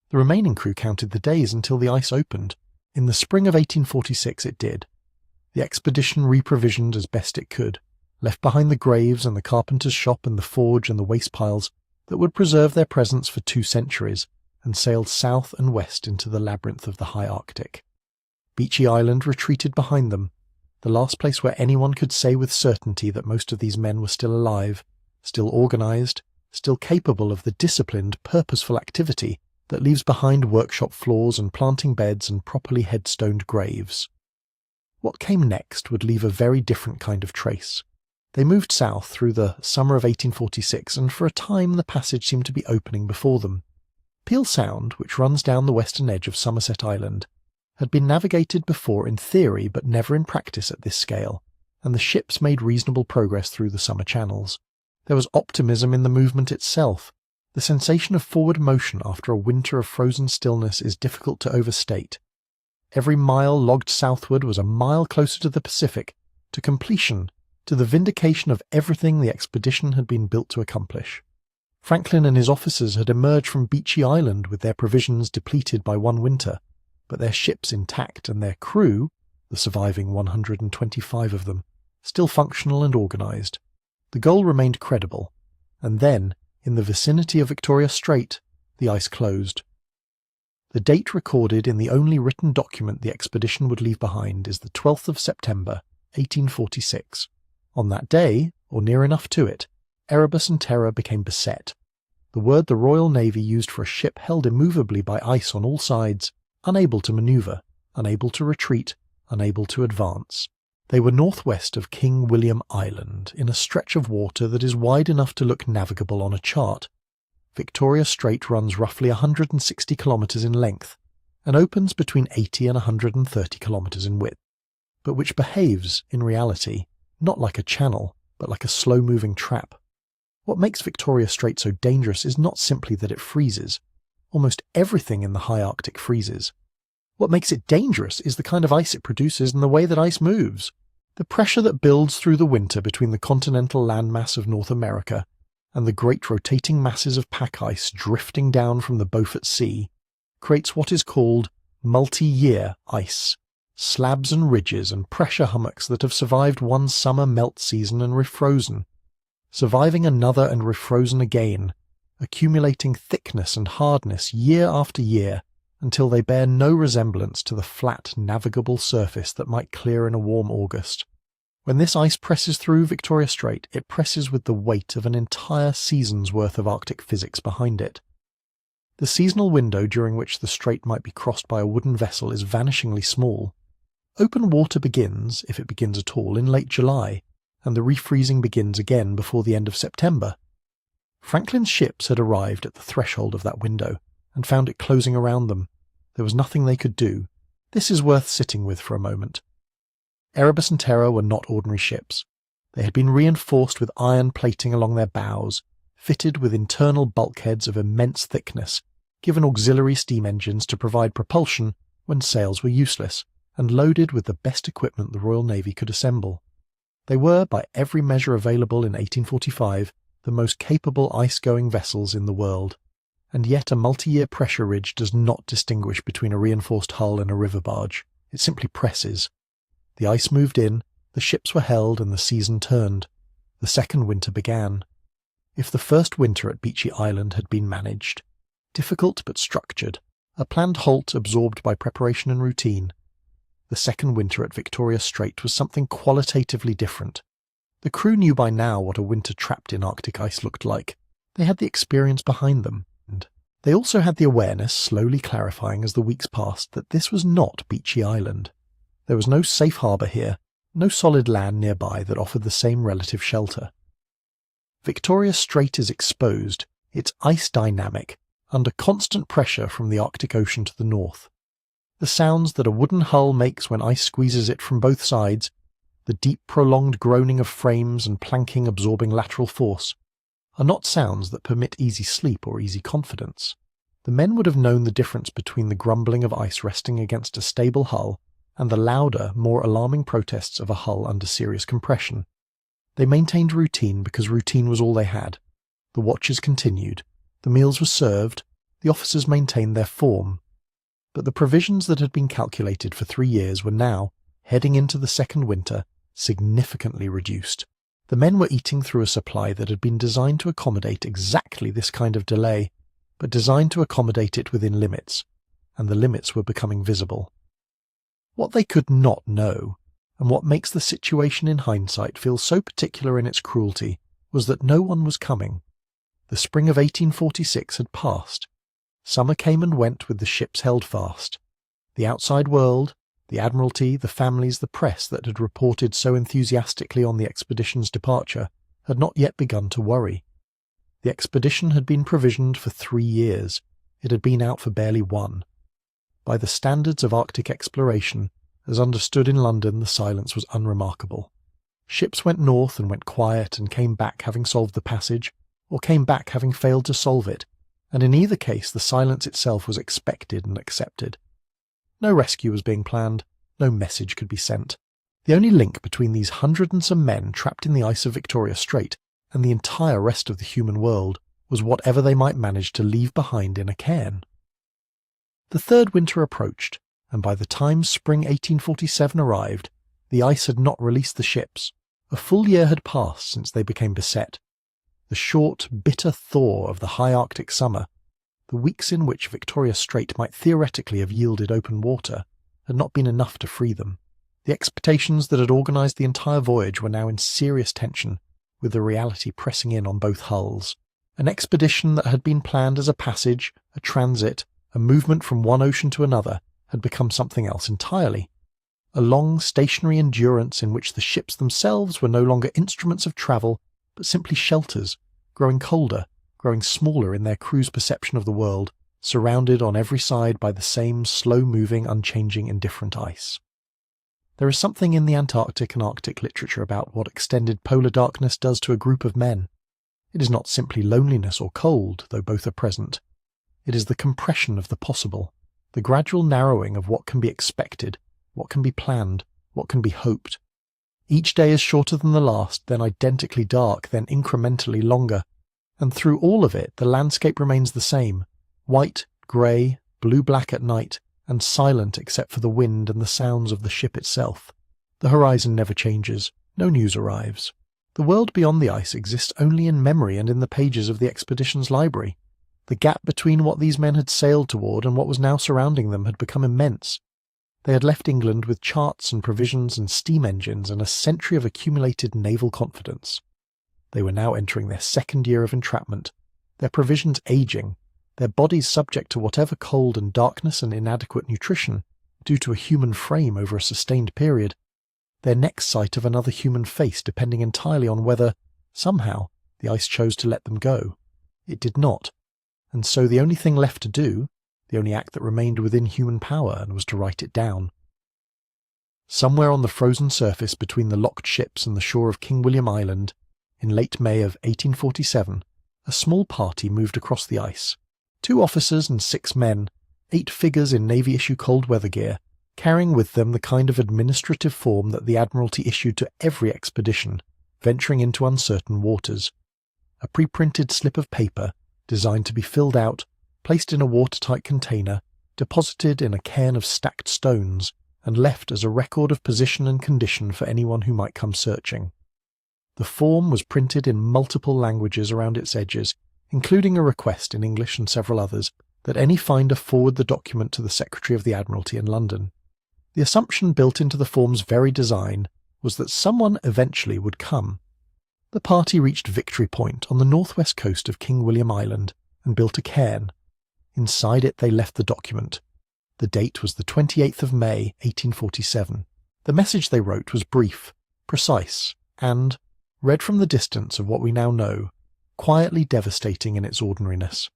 The remaining crew counted the days until the ice opened. In the spring of 1846 it did. The expedition reprovisioned as best it could, left behind the graves and the carpenter's shop and the forge and the waste piles that would preserve their presence for 2 centuries, and sailed south and west into the labyrinth of the high Arctic. Beechey Island retreated behind them, the last place where anyone could say with certainty that most of these men were still alive, still organised, still capable of the disciplined, purposeful activity that leaves behind workshop floors and planting beds and properly headstoned graves. What came next would leave a very different kind of trace. They moved south through the summer of 1846, and for a time the passage seemed to be opening before them. Peel Sound, which runs down the western edge of Somerset Island, had been navigated before in theory but never in practice at this scale, and the ships made reasonable progress through the summer channels. There was optimism in the movement itself. The sensation of forward motion after a winter of frozen stillness is difficult to overstate. Every mile logged southward was a mile closer to the Pacific, to completion, to the vindication of everything the expedition had been built to accomplish. Franklin and his officers had emerged from Beechey Island with their provisions depleted by one winter, but their ships intact and their crew, the surviving 125 of them, still functional and organised. The goal remained credible, and then, in the vicinity of Victoria Strait, the ice closed. The date recorded in the only written document the expedition would leave behind is the 12th of September, 1846. On that day, or near enough to it, Erebus and Terror became beset. The word the Royal Navy used for a ship held immovably by ice on all sides, unable to manoeuvre, unable to retreat, unable to advance. They were northwest of King William Island, in a stretch of water that is wide enough to look navigable on a chart. Victoria Strait runs roughly 160 kilometres in length, and opens between 80 and 130 kilometres in width, but which behaves, in reality, not like a channel, but like a slow-moving trap. What makes Victoria Strait so dangerous is not simply that it freezes. Almost everything in the high Arctic freezes. What makes it dangerous is the kind of ice it produces and the way that ice moves. The pressure that builds through the winter between the continental landmass of North America and the great rotating masses of pack ice drifting down from the Beaufort Sea creates what is called multi-year ice, slabs and ridges and pressure hummocks that have survived one summer melt season and refrozen, surviving another and refrozen again, accumulating thickness and hardness year after year until they bear no resemblance to the flat, navigable surface that might clear in a warm August. When this ice presses through Victoria Strait, it presses with the weight of an entire season's worth of Arctic physics behind it. The seasonal window during which the strait might be crossed by a wooden vessel is vanishingly small. Open water begins, if it begins at all, in late July, and the refreezing begins again before the end of September. Franklin's ships had arrived at the threshold of that window, and found it closing around them. There was nothing they could do. This is worth sitting with for a moment. Erebus and Terror were not ordinary ships. They had been reinforced with iron plating along their bows, fitted with internal bulkheads of immense thickness, given auxiliary steam engines to provide propulsion when sails were useless, and loaded with the best equipment the Royal Navy could assemble. They were, by every measure available in 1845, the most capable ice-going vessels in the world. And yet a multi-year pressure ridge does not distinguish between a reinforced hull and a river barge. It simply presses. The ice moved in, the ships were held, and the season turned. The second winter began. If the first winter at Beechey Island had been managed, difficult but structured, a planned halt absorbed by preparation and routine, the second winter at Victoria Strait was something qualitatively different. The crew knew by now what a winter trapped in Arctic ice looked like. They had the experience behind them. They also had the awareness, slowly clarifying as the weeks passed, that this was not Beechey Island. There was no safe harbour here, no solid land nearby that offered the same relative shelter. Victoria Strait is exposed, its ice dynamic, under constant pressure from the Arctic Ocean to the north. The sounds that a wooden hull makes when ice squeezes it from both sides, the deep prolonged groaning of frames and planking absorbing lateral force, are not sounds that permit easy sleep or easy confidence. The men would have known the difference between the grumbling of ice resting against a stable hull and the louder, more alarming protests of a hull under serious compression. They maintained routine because routine was all they had. The watches continued, the meals were served, the officers maintained their form. But the provisions that had been calculated for 3 years were now, heading into the second winter, significantly reduced. The men were eating through a supply that had been designed to accommodate exactly this kind of delay, but designed to accommodate it within limits, and the limits were becoming visible. What they could not know, and what makes the situation in hindsight feel so particular in its cruelty, was that no one was coming. The spring of 1846 had passed. Summer came and went with the ships held fast. The outside world, the Admiralty, the families, the press that had reported so enthusiastically on the expedition's departure had not yet begun to worry. The expedition had been provisioned for 3 years. It had been out for barely 1. By the standards of Arctic exploration, as understood in London, the silence was unremarkable. Ships went north and went quiet and came back having solved the passage, or came back having failed to solve it, and in either case the silence itself was expected and accepted. No rescue was being planned, no message could be sent. The only link between these 100 and some men trapped in the ice of Victoria Strait and the entire rest of the human world was whatever they might manage to leave behind in a cairn. The third winter approached, and by the time spring 1847 arrived, the ice had not released the ships. A full year had passed since they became beset. The short, bitter thaw of the high Arctic summer, the weeks in which Victoria Strait might theoretically have yielded open water, had not been enough to free them. The expectations that had organised the entire voyage were now in serious tension, with the reality pressing in on both hulls. An expedition that had been planned as a passage, a transit, a movement from one ocean to another, had become something else entirely. A long, stationary endurance in which the ships themselves were no longer instruments of travel, but simply shelters, growing colder, growing smaller in their crew's perception of the world, surrounded on every side by the same slow-moving, unchanging, indifferent ice. There is something in the Antarctic and Arctic literature about what extended polar darkness does to a group of men. It is not simply loneliness or cold, though both are present. It is the compression of the possible, the gradual narrowing of what can be expected, what can be planned, what can be hoped. Each day is shorter than the last, then identically dark, then incrementally longer. And through all of it, the landscape remains the same, white, grey, blue-black at night, and silent except for the wind and the sounds of the ship itself. The horizon never changes, no news arrives. The world beyond the ice exists only in memory and in the pages of the expedition's library. The gap between what these men had sailed toward and what was now surrounding them had become immense. They had left England with charts and provisions and steam engines and a century of accumulated naval confidence. They were now entering their 2nd year of entrapment, their provisions aging, their bodies subject to whatever cold and darkness and inadequate nutrition due to a human frame over a sustained period, their next sight of another human face depending entirely on whether, somehow, the ice chose to let them go. It did not, and so the only thing left to do, the only act that remained within human power, was to write it down. Somewhere on the frozen surface between the locked ships and the shore of King William Island, in late May of 1847, a small party moved across the ice. 2 officers and 6 men, 8 figures in Navy-issue cold weather gear, carrying with them the kind of administrative form that the Admiralty issued to every expedition, venturing into uncertain waters. A pre-printed slip of paper, designed to be filled out, placed in a watertight container, deposited in a cairn of stacked stones, and left as a record of position and condition for anyone who might come searching. The form was printed in multiple languages around its edges, including a request in English and several others that any finder forward the document to the Secretary of the Admiralty in London. The assumption built into the form's very design was that someone eventually would come. The party reached Victory Point on the northwest coast of King William Island and built a cairn. Inside it they left the document. The date was the 28th of May, 1847. The message they wrote was brief, precise, and, read from the distance of what we now know, quietly devastating in its ordinariness.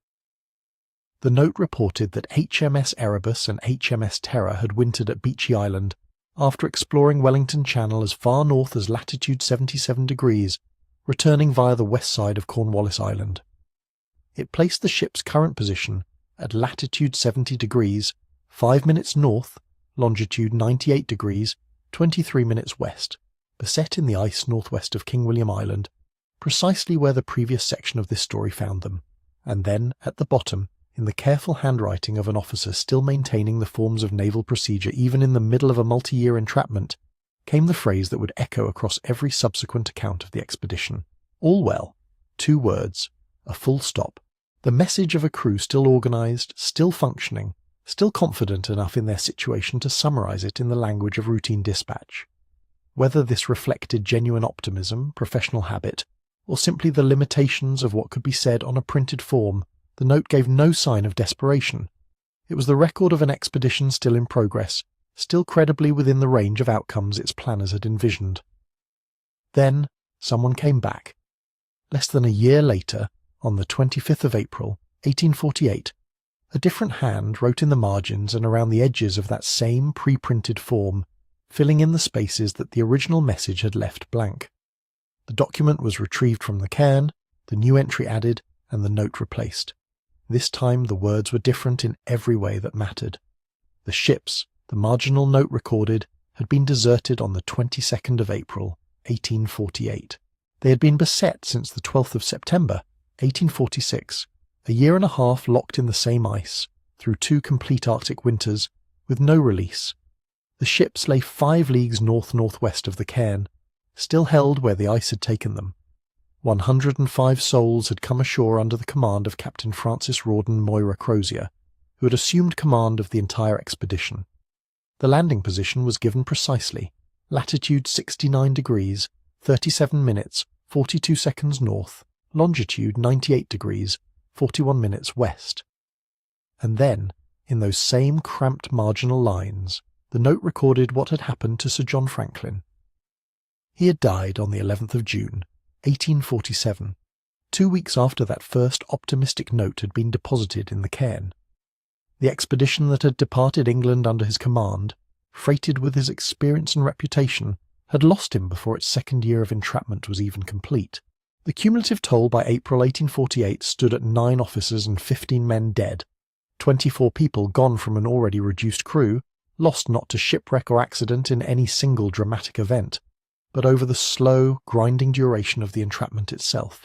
The note reported that HMS Erebus and HMS Terror had wintered at Beechey Island after exploring Wellington Channel as far north as latitude 77 degrees, returning via the west side of Cornwallis Island. It placed the ship's current position at latitude 70 degrees, 5 minutes north, longitude 98 degrees, 23 minutes west, beset in the ice northwest of King William Island, precisely where the previous section of this story found them, and then, at the bottom, in the careful handwriting of an officer still maintaining the forms of naval procedure even in the middle of a multi-year entrapment, came the phrase that would echo across every subsequent account of the expedition. All well. 2 words. A full stop. The message of a crew still organised, still functioning, still confident enough in their situation to summarise it in the language of routine dispatch. Whether this reflected genuine optimism, professional habit, or simply the limitations of what could be said on a printed form, The note gave no sign of desperation. It was the record of an expedition still in progress, still credibly within the range of outcomes its planners had envisioned. Then someone came back. Less than a year later, on the 25th of April, 1848, a different hand wrote in the margins and around the edges of that same pre-printed form, filling in the spaces that the original message had left blank. The document was retrieved from the cairn, the new entry added, and the note replaced. This time the words were different in every way that mattered. The ships, the marginal note recorded, had been deserted on the 22nd of April, 1848. They had been beset since the 12th of September, 1846, a year and a half locked in the same ice, through 2 complete Arctic winters, with no release. The ships lay 5 leagues north-northwest of the cairn, still held where the ice had taken them. 105 souls had come ashore under the command of Captain Francis Rawdon Moira Crozier, who had assumed command of the entire expedition. The landing position was given precisely, latitude 69 degrees, 37 minutes, 42 seconds north, longitude 98 degrees, 41 minutes west. And then, in those same cramped marginal lines, the note recorded what had happened to Sir John Franklin. He had died on the 11th of June, 1847, 2 weeks after that first optimistic note had been deposited in the cairn. The expedition that had departed England under his command, freighted with his experience and reputation, had lost him before its second year of entrapment was even complete. The cumulative toll by April 1848 stood at 9 officers and 15 men dead, 24 people gone from an already reduced crew, lost not to shipwreck or accident in any single dramatic event, but over the slow, grinding duration of the entrapment itself.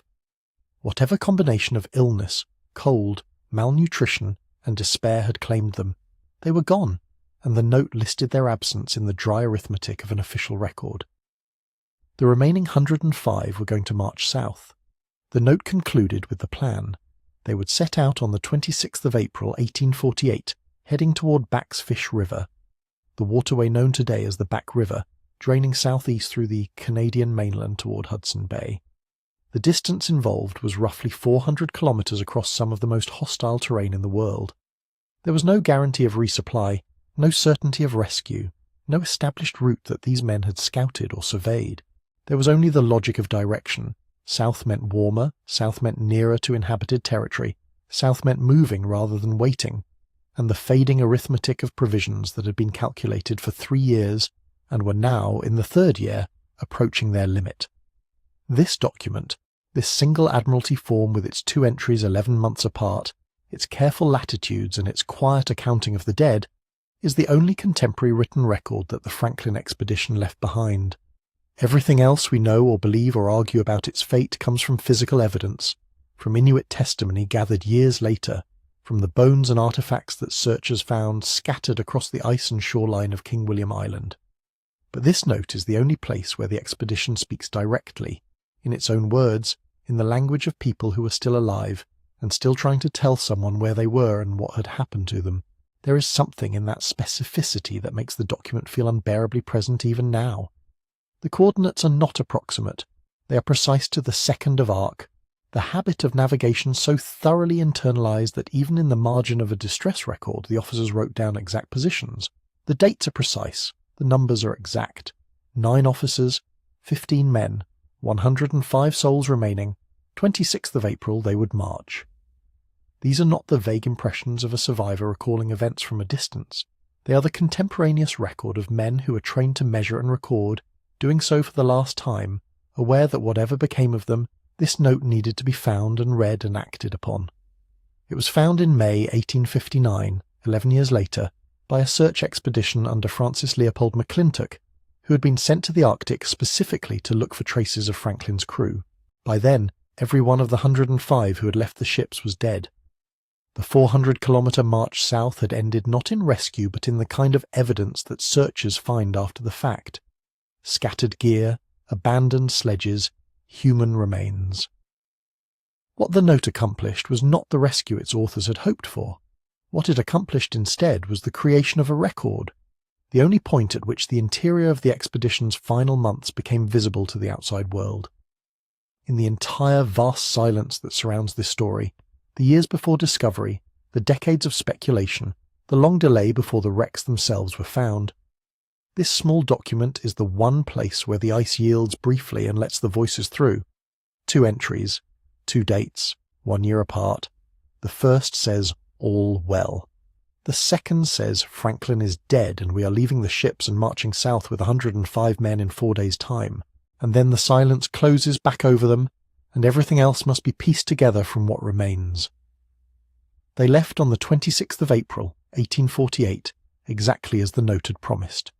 Whatever combination of illness, cold, malnutrition, and despair had claimed them, they were gone, and the note listed their absence in the dry arithmetic of an official record. The remaining 105 were going to march south. The note concluded with the plan. They would set out on the 26th of April 1848, heading toward Back's Fish River, the waterway known today as the Back River, draining southeast through the Canadian mainland toward Hudson Bay. The distance involved was roughly 400 kilometres across some of the most hostile terrain in the world. There was no guarantee of resupply, no certainty of rescue, no established route that these men had scouted or surveyed. There was only the logic of direction. South meant warmer, south meant nearer to inhabited territory, south meant moving rather than waiting, and the fading arithmetic of provisions that had been calculated for 3 years and were now, in the 3rd year, approaching their limit. This document, this single Admiralty form with its 2 entries 11 months apart, its careful latitudes and its quiet accounting of the dead, is the only contemporary written record that the Franklin expedition left behind. Everything else we know or believe or argue about its fate comes from physical evidence, from Inuit testimony gathered years later, from the bones and artefacts that searchers found scattered across the ice and shoreline of King William Island. But this note is the only place where the expedition speaks directly, in its own words, in the language of people who were still alive, and still trying to tell someone where they were and what had happened to them. There is something in that specificity that makes the document feel unbearably present even now. The coordinates are not approximate. They are precise to the second of arc, the habit of navigation so thoroughly internalized that even in the margin of a distress record the officers wrote down exact positions. The dates are precise, the numbers are exact. 9 officers, 15 men, 105 souls remaining, 26th of April they would march. These are not the vague impressions of a survivor recalling events from a distance. They are the contemporaneous record of men who are trained to measure and record, doing so for the last time, aware that whatever became of them, this note needed to be found and read and acted upon. It was found in May 1859, 11 years later, by a search expedition under Francis Leopold McClintock, who had been sent to the Arctic specifically to look for traces of Franklin's crew. By then, every one of the 105 who had left the ships was dead. The 400-kilometre march south had ended not in rescue but in the kind of evidence that searchers find after the fact. Scattered gear, abandoned sledges, human remains. What the note accomplished was not the rescue its authors had hoped for. What it accomplished instead was the creation of a record, the only point at which the interior of the expedition's final months became visible to the outside world. In the entire vast silence that surrounds this story, The years before discovery, the decades of speculation, the long delay before the wrecks themselves were found. This small document is the one place where the ice yields briefly and lets the voices through. 2 entries, 2 dates, 1 year apart. The first says, "All well." The second says, "Franklin is dead and we are leaving the ships and marching south with 105 men in 4 days' time." And then the silence closes back over them, and everything else must be pieced together from what remains. They left on the 26th of April, 1848, exactly as the note had promised.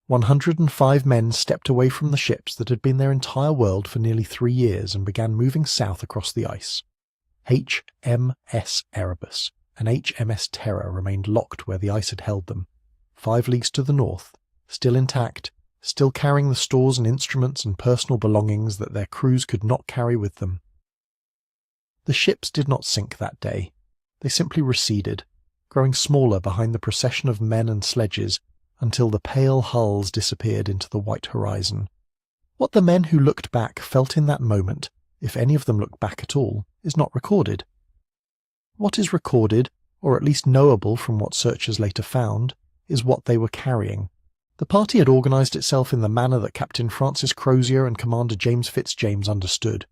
105 men stepped away from the ships that had been their entire world for nearly 3 years and began moving south across the ice. HMS Erebus and HMS Terror remained locked where the ice had held them, 5 leagues to the north, still intact, still carrying the stores and instruments and personal belongings that their crews could not carry with them. The ships did not sink that day. They simply receded, growing smaller behind the procession of men and sledges until the pale hulls disappeared into the white horizon. What the men who looked back felt in that moment, if any of them looked back at all, is not recorded. What is recorded, or at least knowable from what searchers later found, is what they were carrying. The party had organised itself in the manner that Captain Francis Crozier and Commander James Fitzjames understood.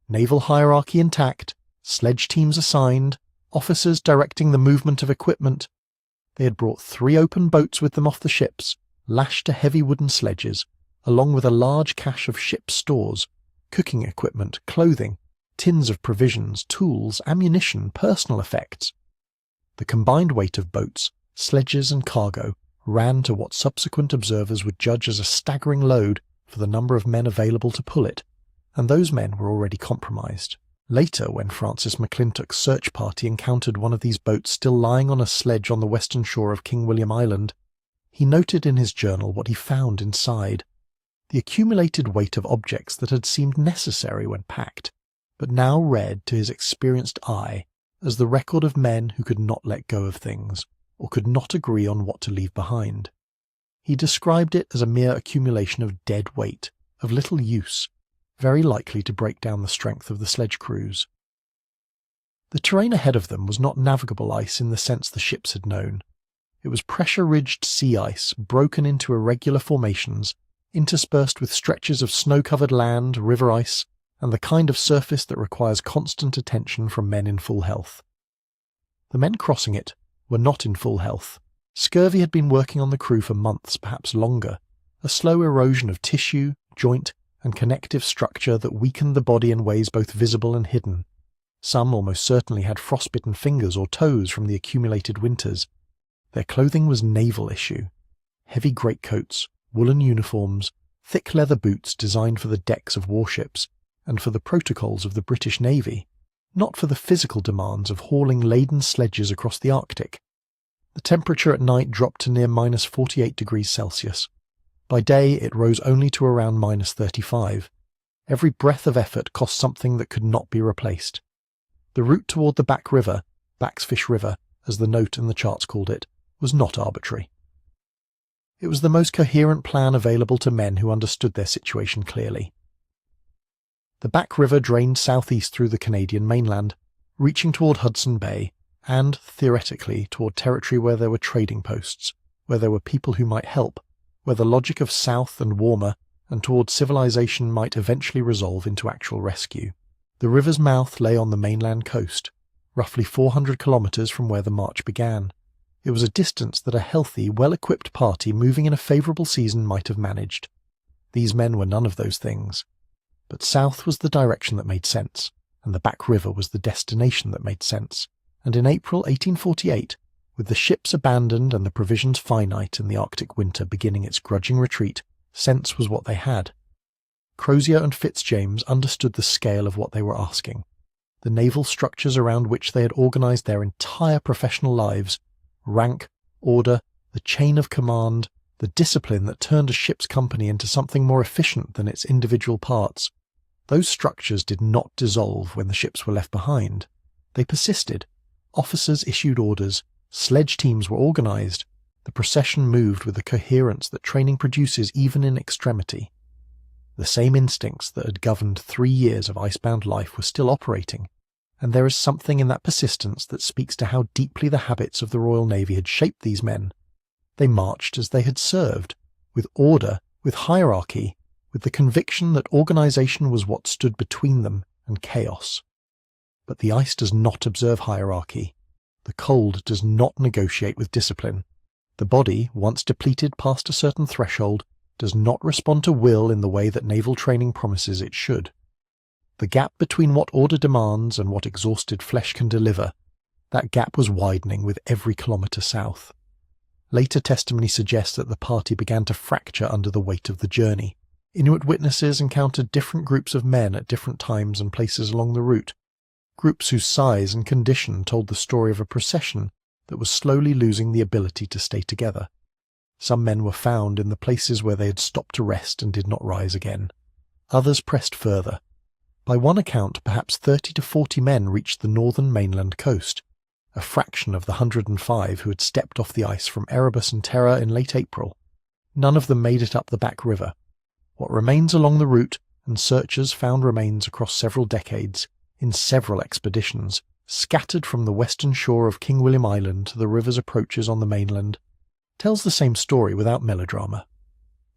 Naval hierarchy intact, sledge teams assigned, officers directing the movement of equipment. They had brought 3 open boats with them off the ships, lashed to heavy wooden sledges, along with a large cache of ship stores, cooking equipment, clothing, tins of provisions, tools, ammunition, personal effects. The combined weight of boats, sledges and cargo ran to what subsequent observers would judge as a staggering load for the number of men available to pull it, and those men were already compromised. Later, when Francis McClintock's search party encountered one of these boats still lying on a sledge on the western shore of King William Island, he noted in his journal what he found inside: the accumulated weight of objects that had seemed necessary when packed, but now read to his experienced eye as the record of men who could not let go of things, or could not agree on what to leave behind. He described it as a mere accumulation of dead weight, of little use, very likely to break down the strength of the sledge crews. The terrain ahead of them was not navigable ice in the sense the ships had known. It was pressure-ridged sea ice, broken into irregular formations, interspersed with stretches of snow-covered land, river ice, and the kind of surface that requires constant attention from men in full health. The men crossing it were not in full health. Scurvy had been working on the crew for months, perhaps longer, a slow erosion of tissue, joint, and connective structure that weakened the body in ways both visible and hidden. Some almost certainly had frostbitten fingers or toes from the accumulated winters. Their clothing was naval issue. Heavy greatcoats, woolen uniforms, thick leather boots designed for the decks of warships and for the protocols of the British Navy, not for the physical demands of hauling laden sledges across the Arctic. The temperature at night dropped to near -48 degrees Celsius. By day it rose only to around -35. Every breath of effort cost something that could not be replaced. The route toward the Back River, Backsfish River, as the note and the charts called it, was not arbitrary. It was the most coherent plan available to men who understood their situation clearly. The Back River drained southeast through the Canadian mainland, reaching toward Hudson Bay, and, theoretically, toward territory where there were trading posts, where there were people who might help, where the logic of south and warmer and toward civilization might eventually resolve into actual rescue. The river's mouth lay on the mainland coast, roughly 400 kilometers from where the march began. It was a distance that a healthy, well-equipped party moving in a favorable season might have managed. These men were none of those things. But south was the direction that made sense, and the Back River was the destination that made sense. And in April 1848, with the ships abandoned and the provisions finite and the Arctic winter beginning its grudging retreat, sense was what they had. Crozier and Fitzjames understood the scale of what they were asking. The naval structures around which they had organised their entire professional lives, rank, order, the chain of command, the discipline that turned a ship's company into something more efficient than its individual parts, those structures did not dissolve when the ships were left behind. They persisted. Officers issued orders. Sledge teams were organised. The procession moved with the coherence that training produces even in extremity. The same instincts that had governed 3 years of icebound life were still operating, and there is something in that persistence that speaks to how deeply the habits of the Royal Navy had shaped these men. They marched as they had served, with order, with hierarchy, with the conviction that organisation was what stood between them and chaos. But the ice does not observe hierarchy. The cold does not negotiate with discipline. The body, once depleted past a certain threshold, does not respond to will in the way that naval training promises it should. The gap between what order demands and what exhausted flesh can deliver, that gap was widening with every kilometre south. Later testimony suggests that the party began to fracture under the weight of the journey. Inuit witnesses encountered different groups of men at different times and places along the route, groups whose size and condition told the story of a procession that was slowly losing the ability to stay together. Some men were found in the places where they had stopped to rest and did not rise again. Others pressed further. By one account, perhaps 30 to 40 men reached the northern mainland coast, a fraction of the 105 who had stepped off the ice from Erebus and Terra in late April. None of them made it up the back river. What remains along the route, and searchers found remains across several decades, in several expeditions, scattered from the western shore of King William Island to the river's approaches on the mainland, tells the same story without melodrama.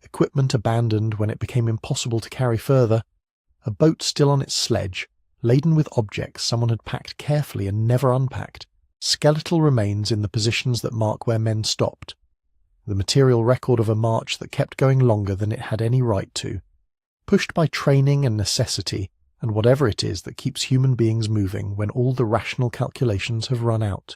Equipment abandoned when it became impossible to carry further, a boat still on its sledge, laden with objects someone had packed carefully and never unpacked, skeletal remains in the positions that mark where men stopped, the material record of a march that kept going longer than it had any right to, pushed by training and necessity and whatever it is that keeps human beings moving when all the rational calculations have run out.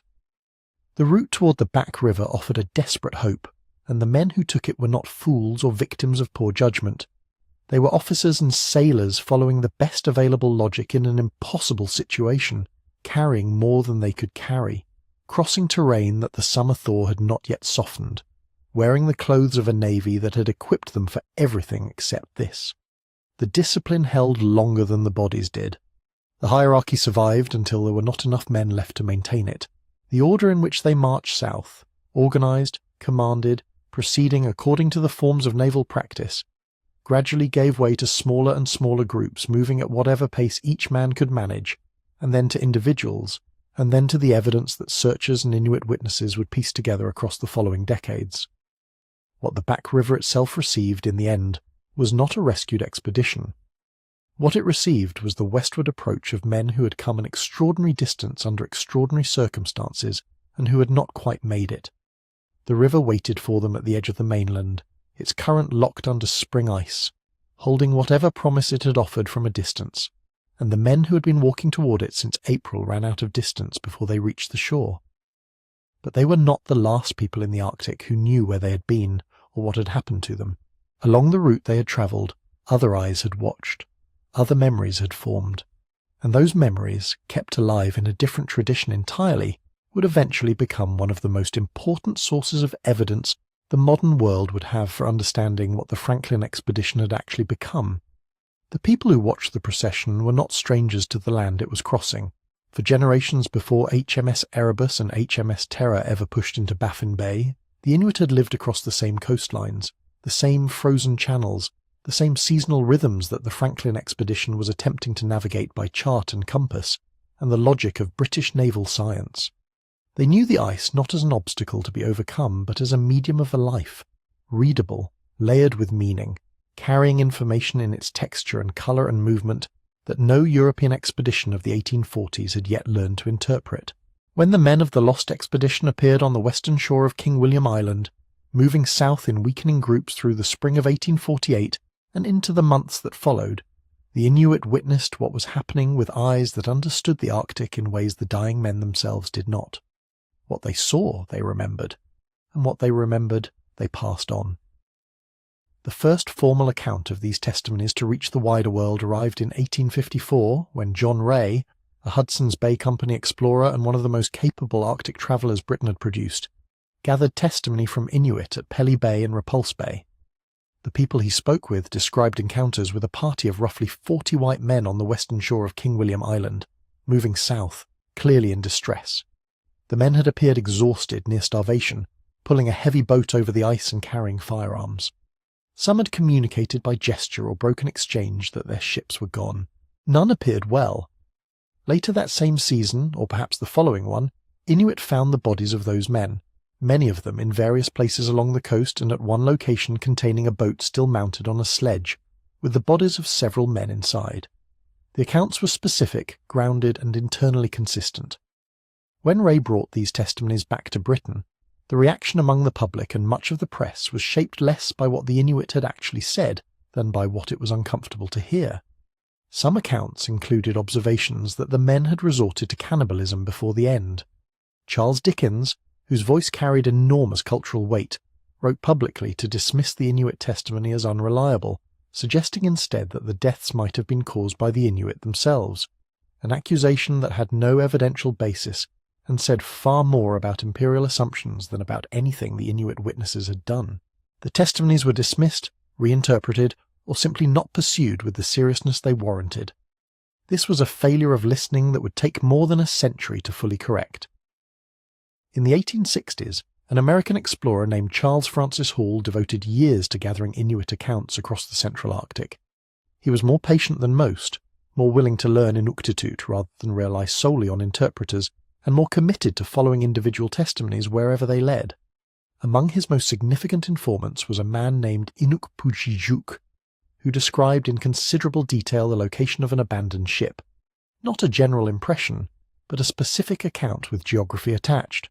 The route toward the back river offered a desperate hope, and the men who took it were not fools or victims of poor judgment. They were officers and sailors following the best available logic in an impossible situation, carrying more than they could carry, crossing terrain that the summer thaw had not yet softened, wearing the clothes of a navy that had equipped them for everything except this. The discipline held longer than the bodies did. The hierarchy survived until there were not enough men left to maintain it. The order in which they marched south, organised, commanded, proceeding according to the forms of naval practice, gradually gave way to smaller and smaller groups moving at whatever pace each man could manage, and then to individuals, and then to the evidence that searchers and Inuit witnesses would piece together across the following decades. What the back river itself received in the end was not a rescued expedition. What it received was the westward approach of men who had come an extraordinary distance under extraordinary circumstances and who had not quite made it. The river waited for them at the edge of the mainland, its current locked under spring ice, holding whatever promise it had offered from a distance, and the men who had been walking toward it since April ran out of distance before they reached the shore. But they were not the last people in the Arctic who knew where they had been or what had happened to them. Along the route they had travelled, other eyes had watched, other memories had formed, and those memories, kept alive in a different tradition entirely, would eventually become one of the most important sources of evidence the modern world would have for understanding what the Franklin expedition had actually become. The people who watched the procession were not strangers to the land it was crossing. For generations before HMS Erebus and HMS Terra ever pushed into Baffin Bay, the Inuit had lived across the same coastlines, the same frozen channels, the same seasonal rhythms that the Franklin expedition was attempting to navigate by chart and compass, and the logic of British naval science. They knew the ice not as an obstacle to be overcome, but as a medium of a life, readable, layered with meaning, carrying information in its texture and colour and movement that no European expedition of the 1840s had yet learned to interpret. When the men of the lost expedition appeared on the western shore of King William Island, moving south in weakening groups through the spring of 1848 and into the months that followed, the Inuit witnessed what was happening with eyes that understood the Arctic in ways the dying men themselves did not. What they saw, they remembered, and what they remembered, they passed on. The first formal account of these testimonies to reach the wider world arrived in 1854, when John Rae, a Hudson's Bay Company explorer and one of the most capable Arctic travellers Britain had produced, gathered testimony from Inuit at Pelly Bay and Repulse Bay. The people he spoke with described encounters with a party of roughly 40 white men on the western shore of King William Island, moving south, clearly in distress. The men had appeared exhausted, near starvation, pulling a heavy boat over the ice and carrying firearms. Some had communicated by gesture or broken exchange that their ships were gone. None appeared well. Later that same season, or perhaps the following one, Inuit found the bodies of those men, many of them in various places along the coast and at one location containing a boat still mounted on a sledge, with the bodies of several men inside. The accounts were specific, grounded, and internally consistent. When Ray brought these testimonies back to Britain, the reaction among the public and much of the press was shaped less by what the Inuit had actually said than by what it was uncomfortable to hear. Some accounts included observations that the men had resorted to cannibalism before the end. Charles Dickens, whose voice carried enormous cultural weight, wrote publicly to dismiss the Inuit testimony as unreliable, suggesting instead that the deaths might have been caused by the Inuit themselves, an accusation that had no evidential basis and said far more about imperial assumptions than about anything the Inuit witnesses had done. The testimonies were dismissed, reinterpreted, or simply not pursued with the seriousness they warranted. This was a failure of listening that would take more than a century to fully correct. In the 1860s, an American explorer named Charles Francis Hall devoted years to gathering Inuit accounts across the Central Arctic. He was more patient than most, more willing to learn Inuktitut rather than rely solely on interpreters, and more committed to following individual testimonies wherever they led. Among his most significant informants was a man named Inukpujijuk, who described in considerable detail the location of an abandoned ship. Not a general impression, but a specific account with geography attached.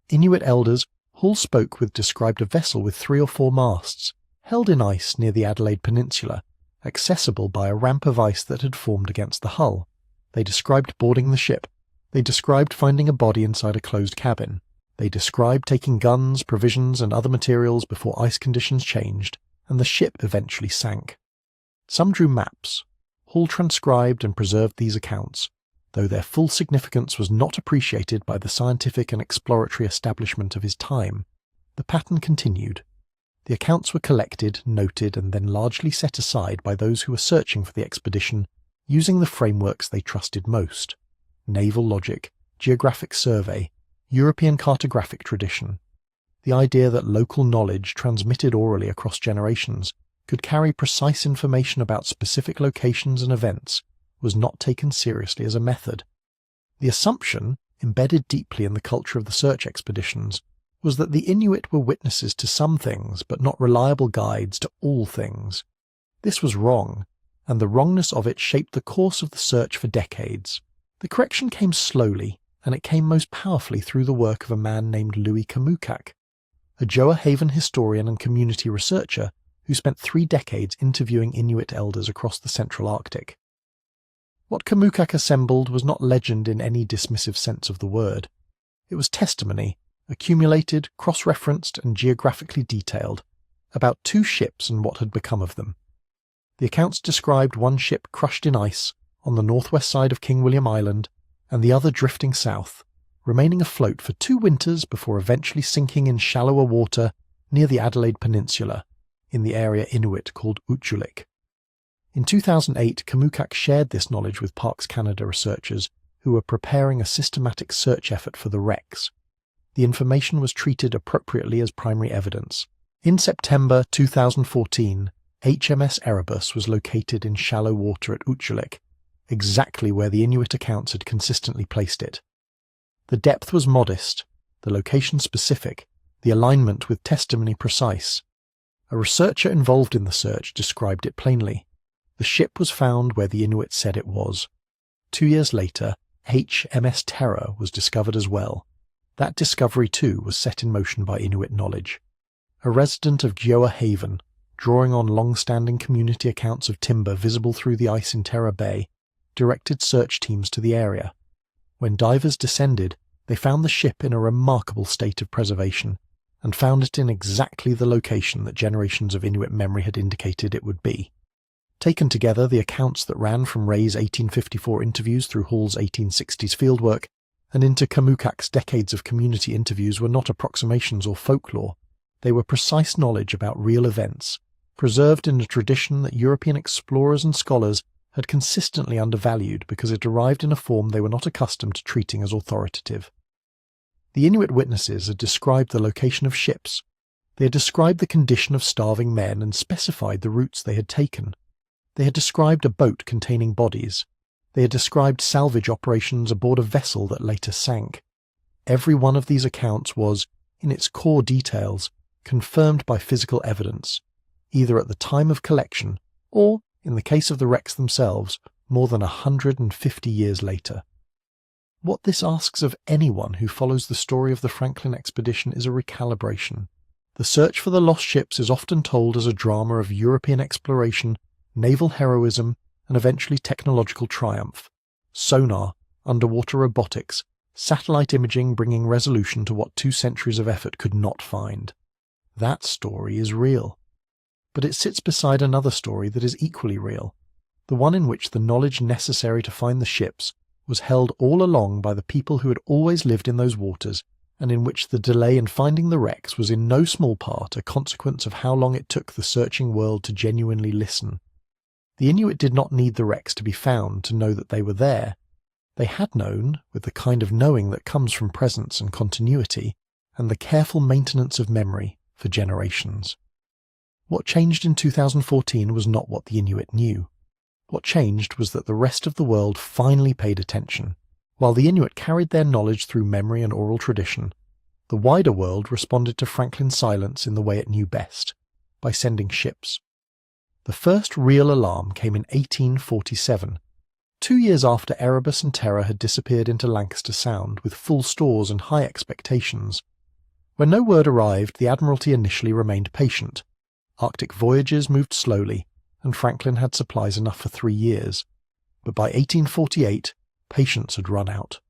Inuit elders, Hall spoke with described a vessel with 3 or 4 masts, held in ice near the Adelaide Peninsula, accessible by a ramp of ice that had formed against the hull. They described boarding the ship. They described finding a body inside a closed cabin. They described taking guns, provisions, and other materials before ice conditions changed, and the ship eventually sank. Some drew maps. Hall transcribed and preserved these accounts, though their full significance was not appreciated by the scientific and exploratory establishment of his time. The pattern continued. The accounts were collected, noted, and then largely set aside by those who were searching for the expedition, using the frameworks they trusted most: naval logic, geographic survey, European cartographic tradition. The idea that local knowledge transmitted orally across generations could carry precise information about specific locations and events was not taken seriously as a method. The assumption, embedded deeply in the culture of the search expeditions, was that the Inuit were witnesses to some things but not reliable guides to all things. This was wrong, and the wrongness of it shaped the course of the search for decades. The correction came slowly, and it came most powerfully through the work of a man named Louis Kamukak, a Joa-Haven historian and community researcher who spent 3 decades interviewing Inuit elders across the Central Arctic. What Kamukak assembled was not legend in any dismissive sense of the word. It was testimony, accumulated, cross-referenced, and geographically detailed, about 2 ships and what had become of them. The accounts described one ship crushed in ice on the northwest side of King William Island, and the other drifting south, remaining afloat for 2 winters before eventually sinking in shallower water near the Adelaide Peninsula, in the area Inuit called Utjulik. In 2008, Kamukak shared this knowledge with Parks Canada researchers who were preparing a systematic search effort for the wrecks. The information was treated appropriately as primary evidence. In September 2014, HMS Erebus was located in shallow water at Utjulik, exactly where the Inuit accounts had consistently placed it. The depth was modest, the location specific, the alignment with testimony precise. A researcher involved in the search described it plainly. The ship was found where the Inuit said it was. 2 years later, HMS Terror was discovered as well. That discovery too was set in motion by Inuit knowledge. A resident of Joa-Haven, drawing on long-standing community accounts of timber visible through the ice in Terror Bay, directed search teams to the area. When divers descended, they found the ship in a remarkable state of preservation, and found it in exactly the location that generations of Inuit memory had indicated it would be. Taken together, the accounts that ran from Ray's 1854 interviews through Hall's 1860s fieldwork and into Kamukak's decades of community interviews were not approximations or folklore. They were precise knowledge about real events, preserved in a tradition that European explorers and scholars had consistently undervalued because it arrived in a form they were not accustomed to treating as authoritative. The Inuit witnesses had described the location of ships. They had described the condition of starving men and specified the routes they had taken. They had described a boat containing bodies. They had described salvage operations aboard a vessel that later sank. Every one of these accounts was, in its core details, confirmed by physical evidence, either at the time of collection or, in the case of the wrecks themselves, more than 150 years later. What this asks of anyone who follows the story of the Franklin expedition is a recalibration. The search for the lost ships is often told as a drama of European exploration, naval heroism, and eventually technological triumph. Sonar, underwater robotics, satellite imaging bringing resolution to what 2 centuries of effort could not find. That story is real. But it sits beside another story that is equally real, the one in which the knowledge necessary to find the ships was held all along by the people who had always lived in those waters, and in which the delay in finding the wrecks was in no small part a consequence of how long it took the searching world to genuinely listen. The Inuit did not need the wrecks to be found to know that they were there. They had known, with the kind of knowing that comes from presence and continuity, and the careful maintenance of memory for generations. What changed in 2014 was not what the Inuit knew. What changed was that the rest of the world finally paid attention. While the Inuit carried their knowledge through memory and oral tradition, the wider world responded to Franklin's silence in the way it knew best, by sending ships. The first real alarm came in 1847, 2 years after Erebus and Terror had disappeared into Lancaster Sound with full stores and high expectations. When no word arrived, the Admiralty initially remained patient. Arctic voyages moved slowly, and Franklin had supplies enough for 3 years. But by 1848, patience had run out.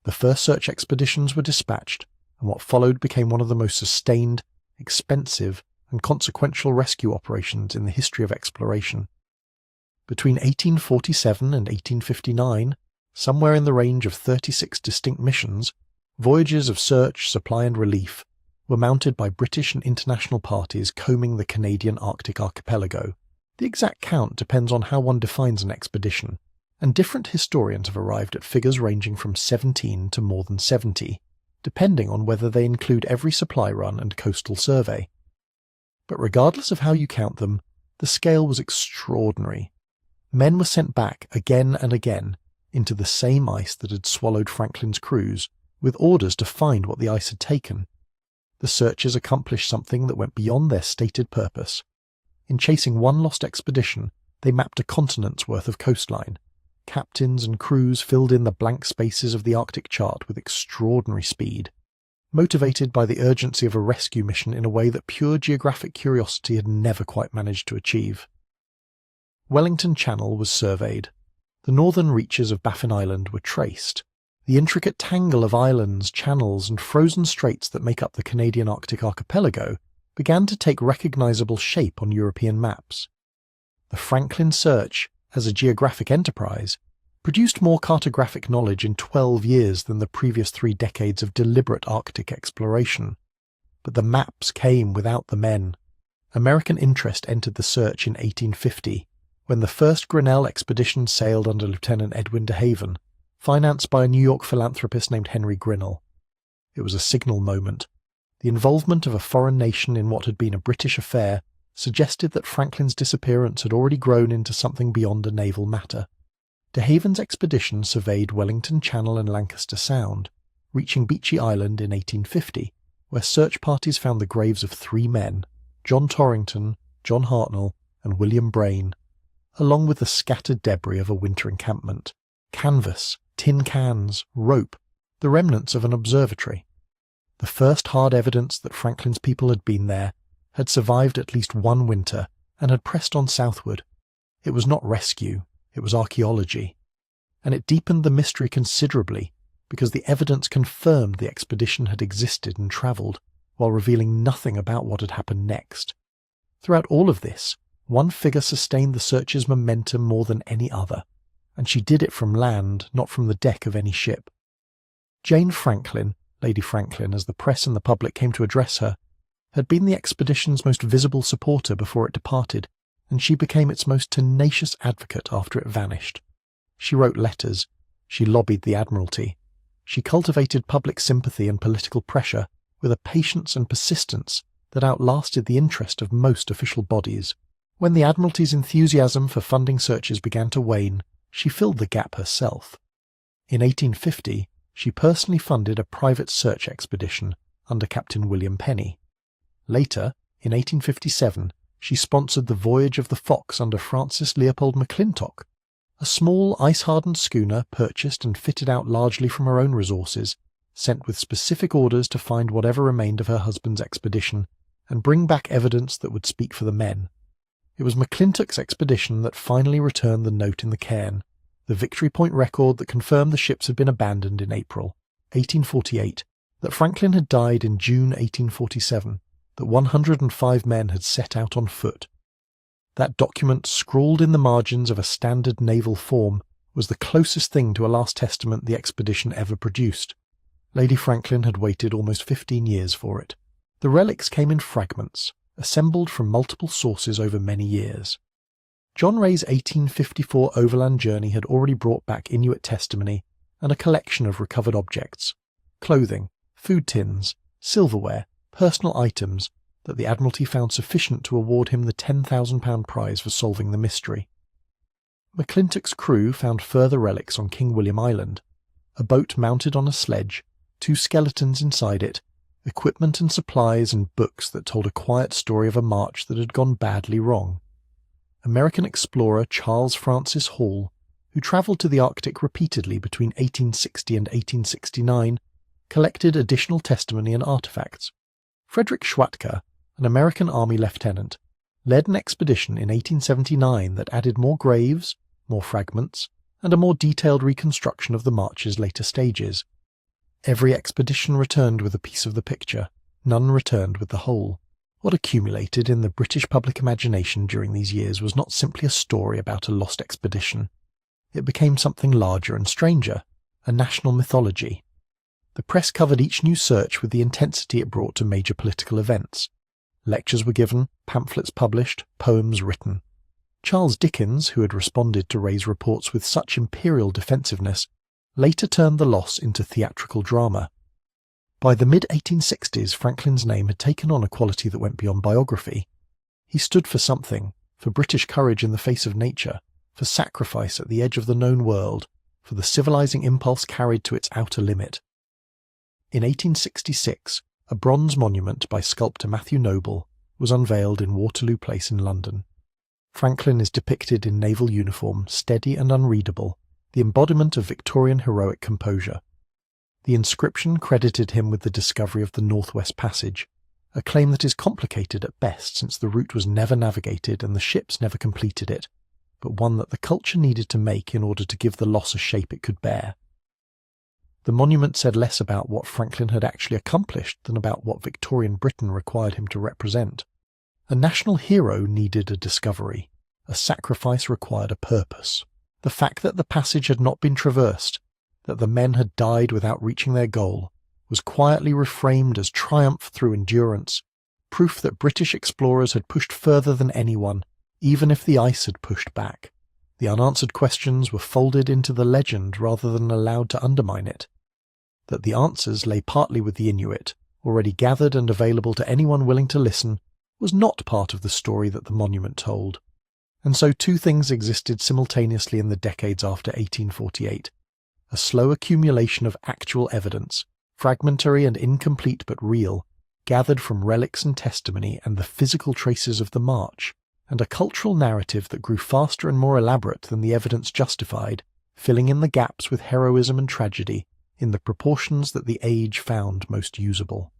The first search expeditions were dispatched, and what followed became one of the most sustained, expensive, and consequential rescue operations in the history of exploration. Between 1847 and 1859, somewhere in the range of 36 distinct missions, voyages of search, supply and relief were mounted by British and international parties combing the Canadian Arctic archipelago. The exact count depends on how one defines an expedition, and different historians have arrived at figures ranging from 17 to more than 70, depending on whether they include every supply run and coastal survey. But regardless of how you count them, the scale was extraordinary. Men were sent back again and again into the same ice that had swallowed Franklin's crews, with orders to find what the ice had taken. The searchers accomplished something that went beyond their stated purpose. In chasing one lost expedition, they mapped a continent's worth of coastline. Captains and crews filled in the blank spaces of the Arctic chart with extraordinary speed, motivated by the urgency of a rescue mission in a way that pure geographic curiosity had never quite managed to achieve. Wellington Channel was surveyed. The northern reaches of Baffin Island were traced. The intricate tangle of islands, channels, and frozen straits that make up the Canadian Arctic archipelago began to take recognizable shape on European maps. The Franklin search, as a geographic enterprise, produced more cartographic knowledge in 12 years than the previous 3 decades of deliberate Arctic exploration. But the maps came without the men. American interest entered the search in 1850, when the first Grinnell expedition sailed under Lieutenant Edwin de Haven, financed by a New York philanthropist named Henry Grinnell. It was a signal moment. The involvement of a foreign nation in what had been a British affair suggested that Franklin's disappearance had already grown into something beyond a naval matter. De Haven's expedition surveyed Wellington Channel and Lancaster Sound, reaching Beechey Island in 1850, where search parties found the graves of 3 men, John Torrington, John Hartnell, and William Brain, along with the scattered debris of a winter encampment, canvas, tin cans, rope, the remnants of an observatory. The first hard evidence that Franklin's people had been there, had survived at least 1 winter, and had pressed on southward. It was not rescue, it was archaeology. And it deepened the mystery considerably, because the evidence confirmed the expedition had existed and travelled, while revealing nothing about what had happened next. Throughout all of this, one figure sustained the search's momentum more than any other, and she did it from land, not from the deck of any ship. Jane Franklin, Lady Franklin, as the press and the public came to address her, had been the expedition's most visible supporter before it departed, and she became its most tenacious advocate after it vanished. She wrote letters, she lobbied the Admiralty, she cultivated public sympathy and political pressure with a patience and persistence that outlasted the interest of most official bodies. When the Admiralty's enthusiasm for funding searches began to wane, she filled the gap herself. In 1850, she personally funded a private search expedition under Captain William Penny. Later, in 1857, she sponsored the voyage of the Fox under Francis Leopold McClintock, a small ice-hardened schooner purchased and fitted out largely from her own resources, sent with specific orders to find whatever remained of her husband's expedition and bring back evidence that would speak for the men. It was McClintock's expedition that finally returned the note in the cairn, the Victory Point record that confirmed the ships had been abandoned in April 1848, that Franklin had died in June 1847, that 105 men had set out on foot. That document, scrawled in the margins of a standard naval form, was the closest thing to a last testament the expedition ever produced. Lady Franklin had waited almost 15 years for it. The relics came in fragments, assembled from multiple sources over many years. John Ray's 1854 overland journey had already brought back Inuit testimony and a collection of recovered objects, clothing, food tins, silverware, personal items that the Admiralty found sufficient to award him the £10,000 prize for solving the mystery. McClintock's crew found further relics on King William Island, a boat mounted on a sledge, 2 skeletons inside it, equipment and supplies and books that told a quiet story of a march that had gone badly wrong. American explorer Charles Francis Hall, who travelled to the Arctic repeatedly between 1860 and 1869, collected additional testimony and artefacts. Frederick Schwatka, an American Army lieutenant, led an expedition in 1879 that added more graves, more fragments, and a more detailed reconstruction of the march's later stages. Every expedition returned with a piece of the picture, none returned with the whole. What accumulated in the British public imagination during these years was not simply a story about a lost expedition. It became something larger and stranger, a national mythology. The press covered each new search with the intensity it brought to major political events. Lectures were given, pamphlets published, poems written. Charles Dickens, who had responded to Ray's reports with such imperial defensiveness, later turned the loss into theatrical drama. By the mid-1860s, Franklin's name had taken on a quality that went beyond biography. He stood for something, for British courage in the face of nature, for sacrifice at the edge of the known world, for the civilizing impulse carried to its outer limit. In 1866, a bronze monument by sculptor Matthew Noble was unveiled in Waterloo Place in London. Franklin is depicted in naval uniform, steady and unreadable, the embodiment of Victorian heroic composure. The inscription credited him with the discovery of the Northwest Passage, a claim that is complicated at best since the route was never navigated and the ships never completed it, but one that the culture needed to make in order to give the loss a shape it could bear. The monument said less about what Franklin had actually accomplished than about what Victorian Britain required him to represent. A national hero needed a discovery. A sacrifice required a purpose. The fact that the passage had not been traversed, that the men had died without reaching their goal, was quietly reframed as triumph through endurance, proof that British explorers had pushed further than anyone, even if the ice had pushed back. The unanswered questions were folded into the legend rather than allowed to undermine it. That the answers lay partly with the Inuit, already gathered and available to anyone willing to listen, was not part of the story that the monument told. And so 2 things existed simultaneously in the decades after 1848. A slow accumulation of actual evidence, fragmentary and incomplete but real, gathered from relics and testimony and the physical traces of the march, and a cultural narrative that grew faster and more elaborate than the evidence justified, filling in the gaps with heroism and tragedy, in the proportions that the age found most usable.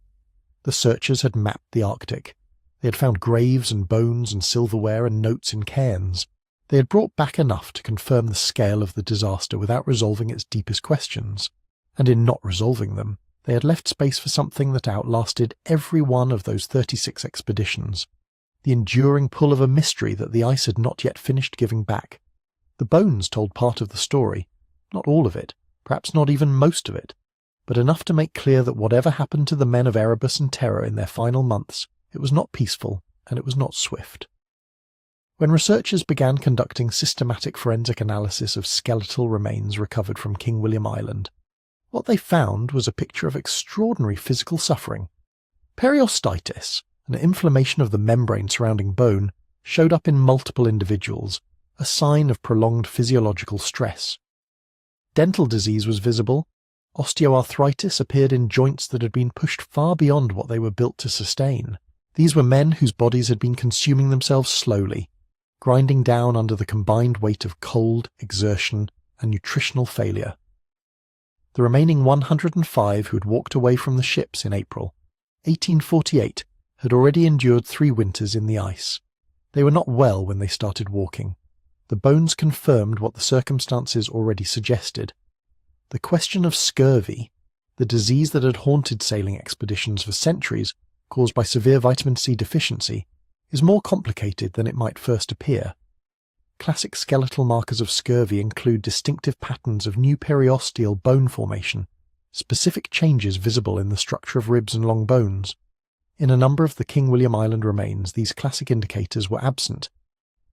The searchers had mapped the Arctic. They had found graves and bones and silverware and notes in cairns. They had brought back enough to confirm the scale of the disaster without resolving its deepest questions, and in not resolving them, they had left space for something that outlasted every one of those 36 expeditions, the enduring pull of a mystery that the ice had not yet finished giving back. The bones told part of the story, not all of it, perhaps not even most of it, but enough to make clear that whatever happened to the men of Erebus and Terror in their final months, it was not peaceful and it was not swift. When researchers began conducting systematic forensic analysis of skeletal remains recovered from King William Island, what they found was a picture of extraordinary physical suffering. Periostitis, an inflammation of the membrane surrounding bone, showed up in multiple individuals, a sign of prolonged physiological stress. Dental disease was visible. Osteoarthritis appeared in joints that had been pushed far beyond what they were built to sustain. These were men whose bodies had been consuming themselves slowly, grinding down under the combined weight of cold, exertion, and nutritional failure. The remaining 105 who had walked away from the ships in April 1848 had already endured 3 winters in the ice. They were not well when they started walking. The bones confirmed what the circumstances already suggested. The question of scurvy, the disease that had haunted sailing expeditions for centuries, caused by severe vitamin C deficiency, is more complicated than it might first appear. Classic skeletal markers of scurvy include distinctive patterns of new periosteal bone formation, specific changes visible in the structure of ribs and long bones. In a number of the King William Island remains, these classic indicators were absent,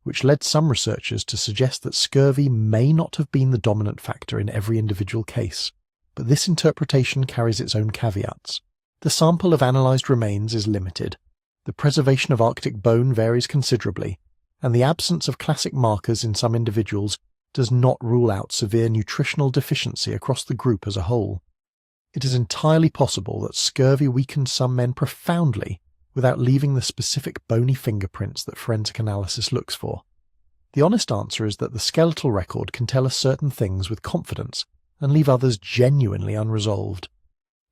which led some researchers to suggest that scurvy may not have been the dominant factor in every individual case, but this interpretation carries its own caveats. The sample of analysed remains is limited, the preservation of Arctic bone varies considerably, and the absence of classic markers in some individuals does not rule out severe nutritional deficiency across the group as a whole. It is entirely possible that scurvy weakened some men profoundly without leaving the specific bony fingerprints that forensic analysis looks for. The honest answer is that the skeletal record can tell us certain things with confidence and leave others genuinely unresolved.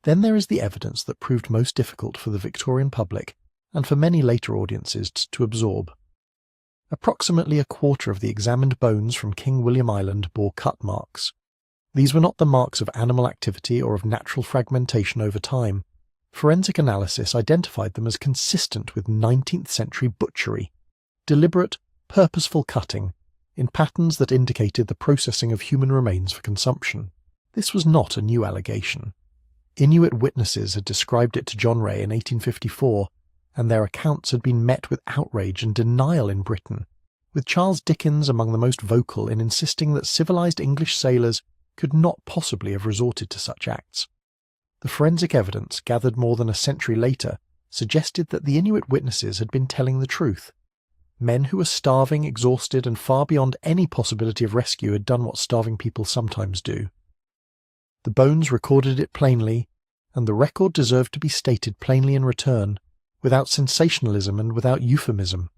Then there is the evidence that proved most difficult for the Victorian public and for many later audiences to absorb. Approximately a quarter of the examined bones from King William Island bore cut marks. These were not the marks of animal activity or of natural fragmentation over time. Forensic analysis identified them as consistent with 19th century butchery, deliberate, purposeful cutting, in patterns that indicated the processing of human remains for consumption. This was not a new allegation. Inuit witnesses had described it to John Ray in 1854, and their accounts had been met with outrage and denial in Britain, with Charles Dickens among the most vocal in insisting that civilized English sailors could not possibly have resorted to such acts. The forensic evidence, gathered more than a century later, suggested that the Inuit witnesses had been telling the truth. Men who were starving, exhausted, and far beyond any possibility of rescue had done what starving people sometimes do. The bones recorded it plainly, and the record deserved to be stated plainly in return, without sensationalism and without euphemism.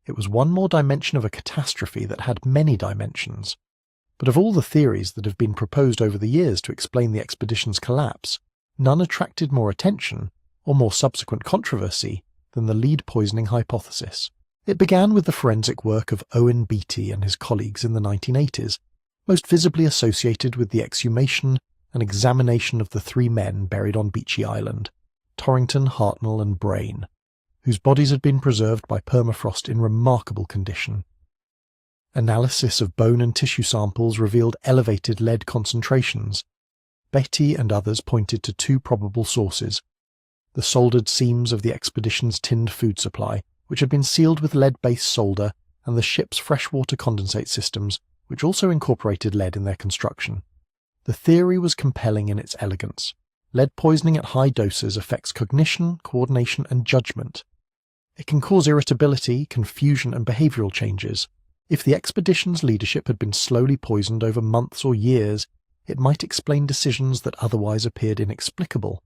It was one more dimension of a catastrophe that had many dimensions. But of all the theories that have been proposed over the years to explain the expedition's collapse, none attracted more attention, or more subsequent controversy, than the lead poisoning hypothesis. It began with the forensic work of Owen Beatty and his colleagues in the 1980s, most visibly associated with the exhumation and examination of the 3 men buried on Beechey Island, Torrington, Hartnell and Brain, whose bodies had been preserved by permafrost in remarkable condition. Analysis of bone and tissue samples revealed elevated lead concentrations. Beatty and others pointed to 2 probable sources: the soldered seams of the expedition's tinned food supply, which had been sealed with lead-based solder, and the ship's freshwater condensate systems, which also incorporated lead in their construction. The theory was compelling in its elegance. Lead poisoning at high doses affects cognition, coordination, and judgment. It can cause irritability, confusion, and behavioral changes. If the expedition's leadership had been slowly poisoned over months or years, it might explain decisions that otherwise appeared inexplicable.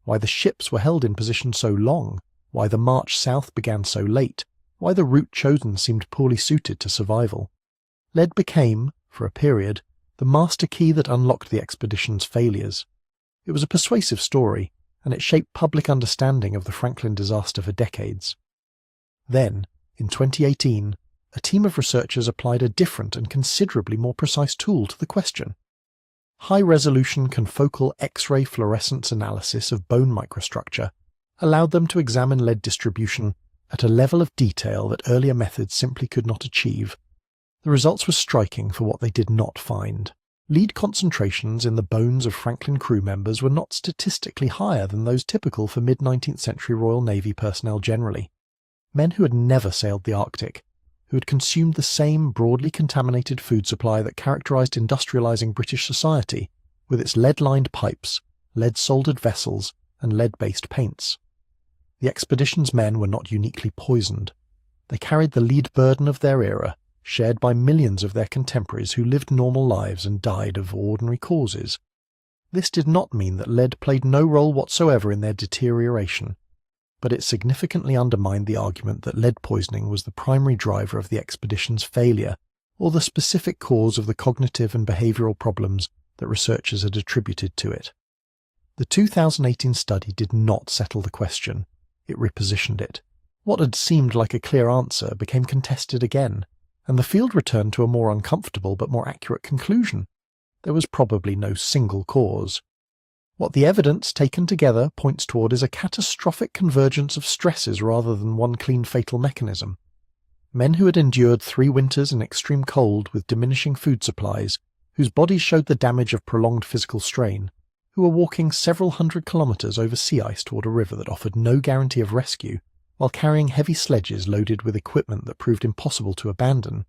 Why the ships were held in position so long, why the march south began so late, why the route chosen seemed poorly suited to survival. Lead became, for a period, the master key that unlocked the expedition's failures. It was a persuasive story, and it shaped public understanding of the Franklin disaster for decades. Then, in 2018, a team of researchers applied a different and considerably more precise tool to the question. High-resolution confocal X-ray fluorescence analysis of bone microstructure allowed them to examine lead distribution at a level of detail that earlier methods simply could not achieve. The results were striking for what they did not find. Lead concentrations in the bones of Franklin crew members were not statistically higher than those typical for mid-19th century Royal Navy personnel generally. Men who had never sailed the Arctic, who had consumed the same broadly contaminated food supply that characterized industrializing British society, with its lead-lined pipes, lead-soldered vessels, and lead-based paints. The expedition's men were not uniquely poisoned. They carried the lead burden of their era, shared by millions of their contemporaries who lived normal lives and died of ordinary causes. This did not mean that lead played no role whatsoever in their deterioration, but it significantly undermined the argument that lead poisoning was the primary driver of the expedition's failure, or the specific cause of the cognitive and behavioural problems that researchers had attributed to it. The 2018 study did not settle the question, it repositioned it. What had seemed like a clear answer became contested again, and the field returned to a more uncomfortable but more accurate conclusion. There was probably no single cause. What the evidence taken together points toward is a catastrophic convergence of stresses rather than one clean fatal mechanism. Men who had endured 3 winters in extreme cold with diminishing food supplies, whose bodies showed the damage of prolonged physical strain, who were walking several hundred kilometres over sea ice toward a river that offered no guarantee of rescue, while carrying heavy sledges loaded with equipment that proved impossible to abandon.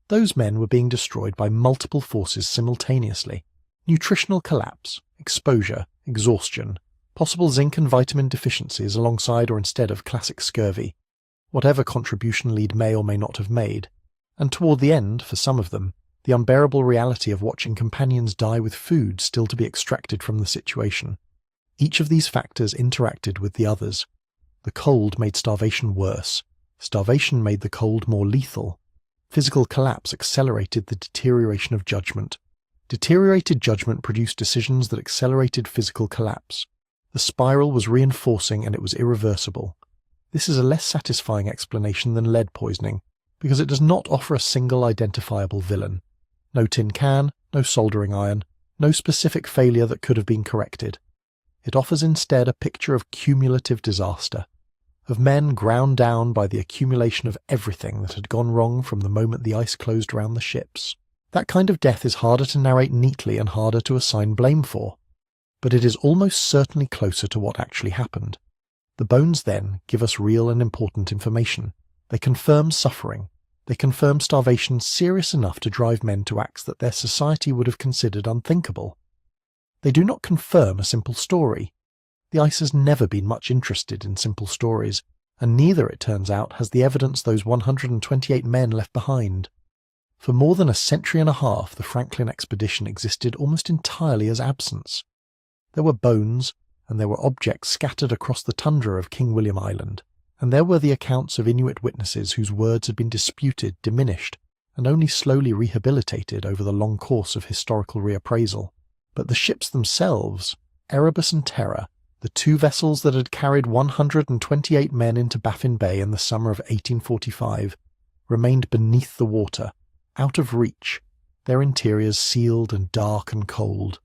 Those men were being destroyed by multiple forces simultaneously: nutritional collapse, exposure, exhaustion, possible zinc and vitamin deficiencies alongside or instead of classic scurvy, whatever contribution lead may or may not have made, and toward the end, for some of them, the unbearable reality of watching companions die with food still to be extracted from the situation. Each of these factors interacted with the others. The cold made starvation worse. Starvation made the cold more lethal. Physical collapse accelerated the deterioration of judgment. Deteriorated judgment produced decisions that accelerated physical collapse. The spiral was reinforcing and it was irreversible. This is a less satisfying explanation than lead poisoning, because it does not offer a single identifiable villain. No tin can, no soldering iron, no specific failure that could have been corrected. It offers instead a picture of cumulative disaster, of men ground down by the accumulation of everything that had gone wrong from the moment the ice closed around the ships. That kind of death is harder to narrate neatly and harder to assign blame for, but it is almost certainly closer to what actually happened. The bones then give us real and important information. They confirm suffering. They confirm starvation serious enough to drive men to acts that their society would have considered unthinkable. They do not confirm a simple story. The ice has never been much interested in simple stories, and neither, it turns out, has the evidence those 128 men left behind. For more than a century and a half, the Franklin expedition existed almost entirely as absence. There were bones, and there were objects scattered across the tundra of King William Island, and there were the accounts of Inuit witnesses whose words had been disputed, diminished, and only slowly rehabilitated over the long course of historical reappraisal. But the ships themselves, Erebus and Terror, the 2 vessels that had carried 128 men into Baffin Bay in the summer of 1845, remained beneath the water, out of reach, their interiors sealed and dark and cold.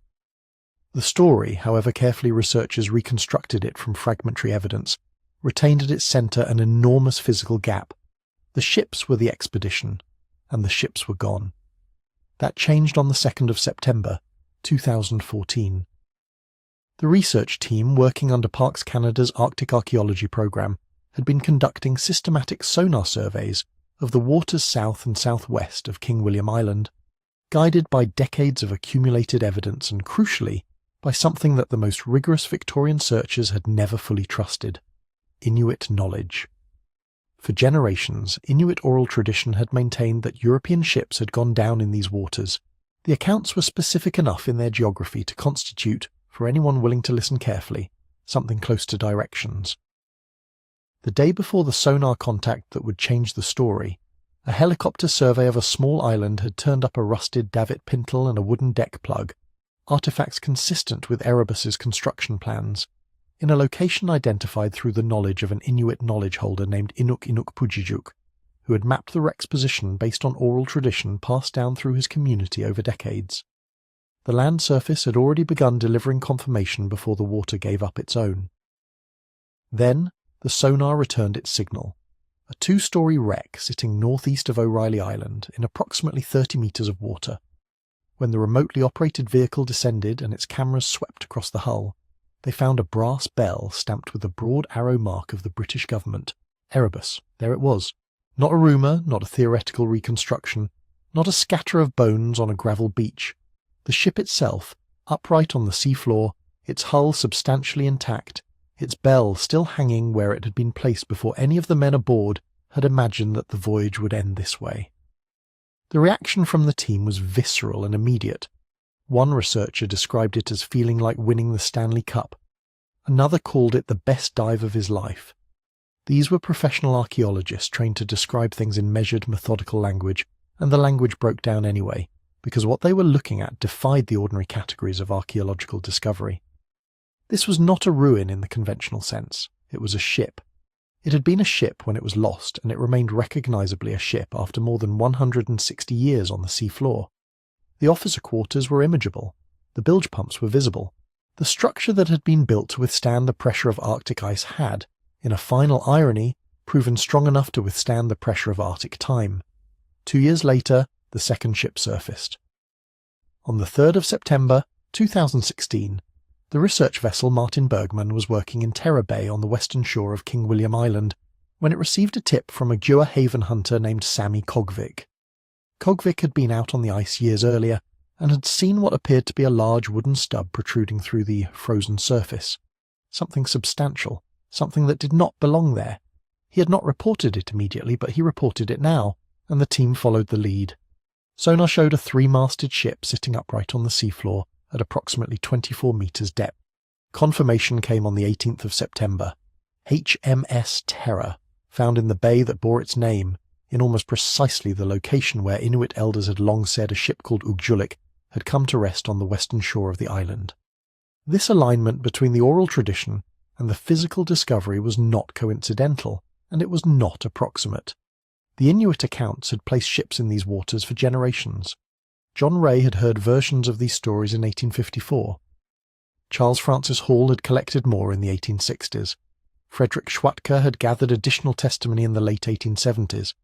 The story, however carefully researchers reconstructed it from fragmentary evidence, retained at its centre an enormous physical gap. The ships were the expedition, and the ships were gone. That changed on the 2nd of September, 2014. The research team working under Parks Canada's Arctic Archaeology program had been conducting systematic sonar surveys of the waters south and southwest of King William Island, guided by decades of accumulated evidence and, crucially, by something that the most rigorous Victorian searchers had never fully trusted: Inuit knowledge. For generations, Inuit oral tradition had maintained that European ships had gone down in these waters. The accounts were specific enough in their geography to constitute, for anyone willing to listen carefully, something close to directions. The day before the sonar contact that would change the story, a helicopter survey of a small island had turned up a rusted davit pintle and a wooden deck plug, artifacts consistent with Erebus's construction plans, in a location identified through the knowledge of an Inuit knowledge holder named Inuk Pujijuk, who had mapped the wreck's position based on oral tradition passed down through his community over decades. The land surface had already begun delivering confirmation before the water gave up its own. Then, the sonar returned its signal: a 2-story wreck sitting northeast of O'Reilly Island in approximately 30 metres of water. When the remotely operated vehicle descended and its cameras swept across the hull, they found a brass bell stamped with the broad arrow mark of the British government. Erebus. There it was. Not a rumour, not a theoretical reconstruction, not a scatter of bones on a gravel beach. The ship itself, upright on the seafloor, its hull substantially intact, its bell still hanging where it had been placed before any of the men aboard had imagined that the voyage would end this way. The reaction from the team was visceral and immediate. One researcher described it as feeling like winning the Stanley Cup. Another called it the best dive of his life. These were professional archaeologists trained to describe things in measured, methodical language, and the language broke down anyway, because what they were looking at defied the ordinary categories of archaeological discovery. This was not a ruin in the conventional sense. It was a ship. It had been a ship when it was lost, and it remained recognisably a ship after more than 160 years on the sea floor. The officer quarters were imageable. The bilge pumps were visible. The structure that had been built to withstand the pressure of Arctic ice had, in a final irony, proven strong enough to withstand the pressure of Arctic time. 2 years later, the second ship surfaced. On the 3rd of September 2016, the research vessel Martin Bergman was working in Terror Bay on the western shore of King William Island when it received a tip from a Gua Haven hunter named Sammy Kogvik. Kogvik had been out on the ice years earlier and had seen what appeared to be a large wooden stub protruding through the frozen surface. Something substantial, something that did not belong there. He had not reported it immediately, but he reported it now, and the team followed the lead. Sonar showed a 3-masted ship sitting upright on the seafloor at approximately 24 metres depth. Confirmation came on the 18th of September. HMS Terror, found in the bay that bore its name, in almost precisely the location where Inuit elders had long said a ship called Ugjulik had come to rest on the western shore of the island. This alignment between the oral tradition and the physical discovery was not coincidental, and it was not approximate. The Inuit accounts had placed ships in these waters for generations. John Ray had heard versions of these stories in 1854. Charles Francis Hall had collected more in the 1860s. Frederick Schwatka had gathered additional testimony in the late 1870s.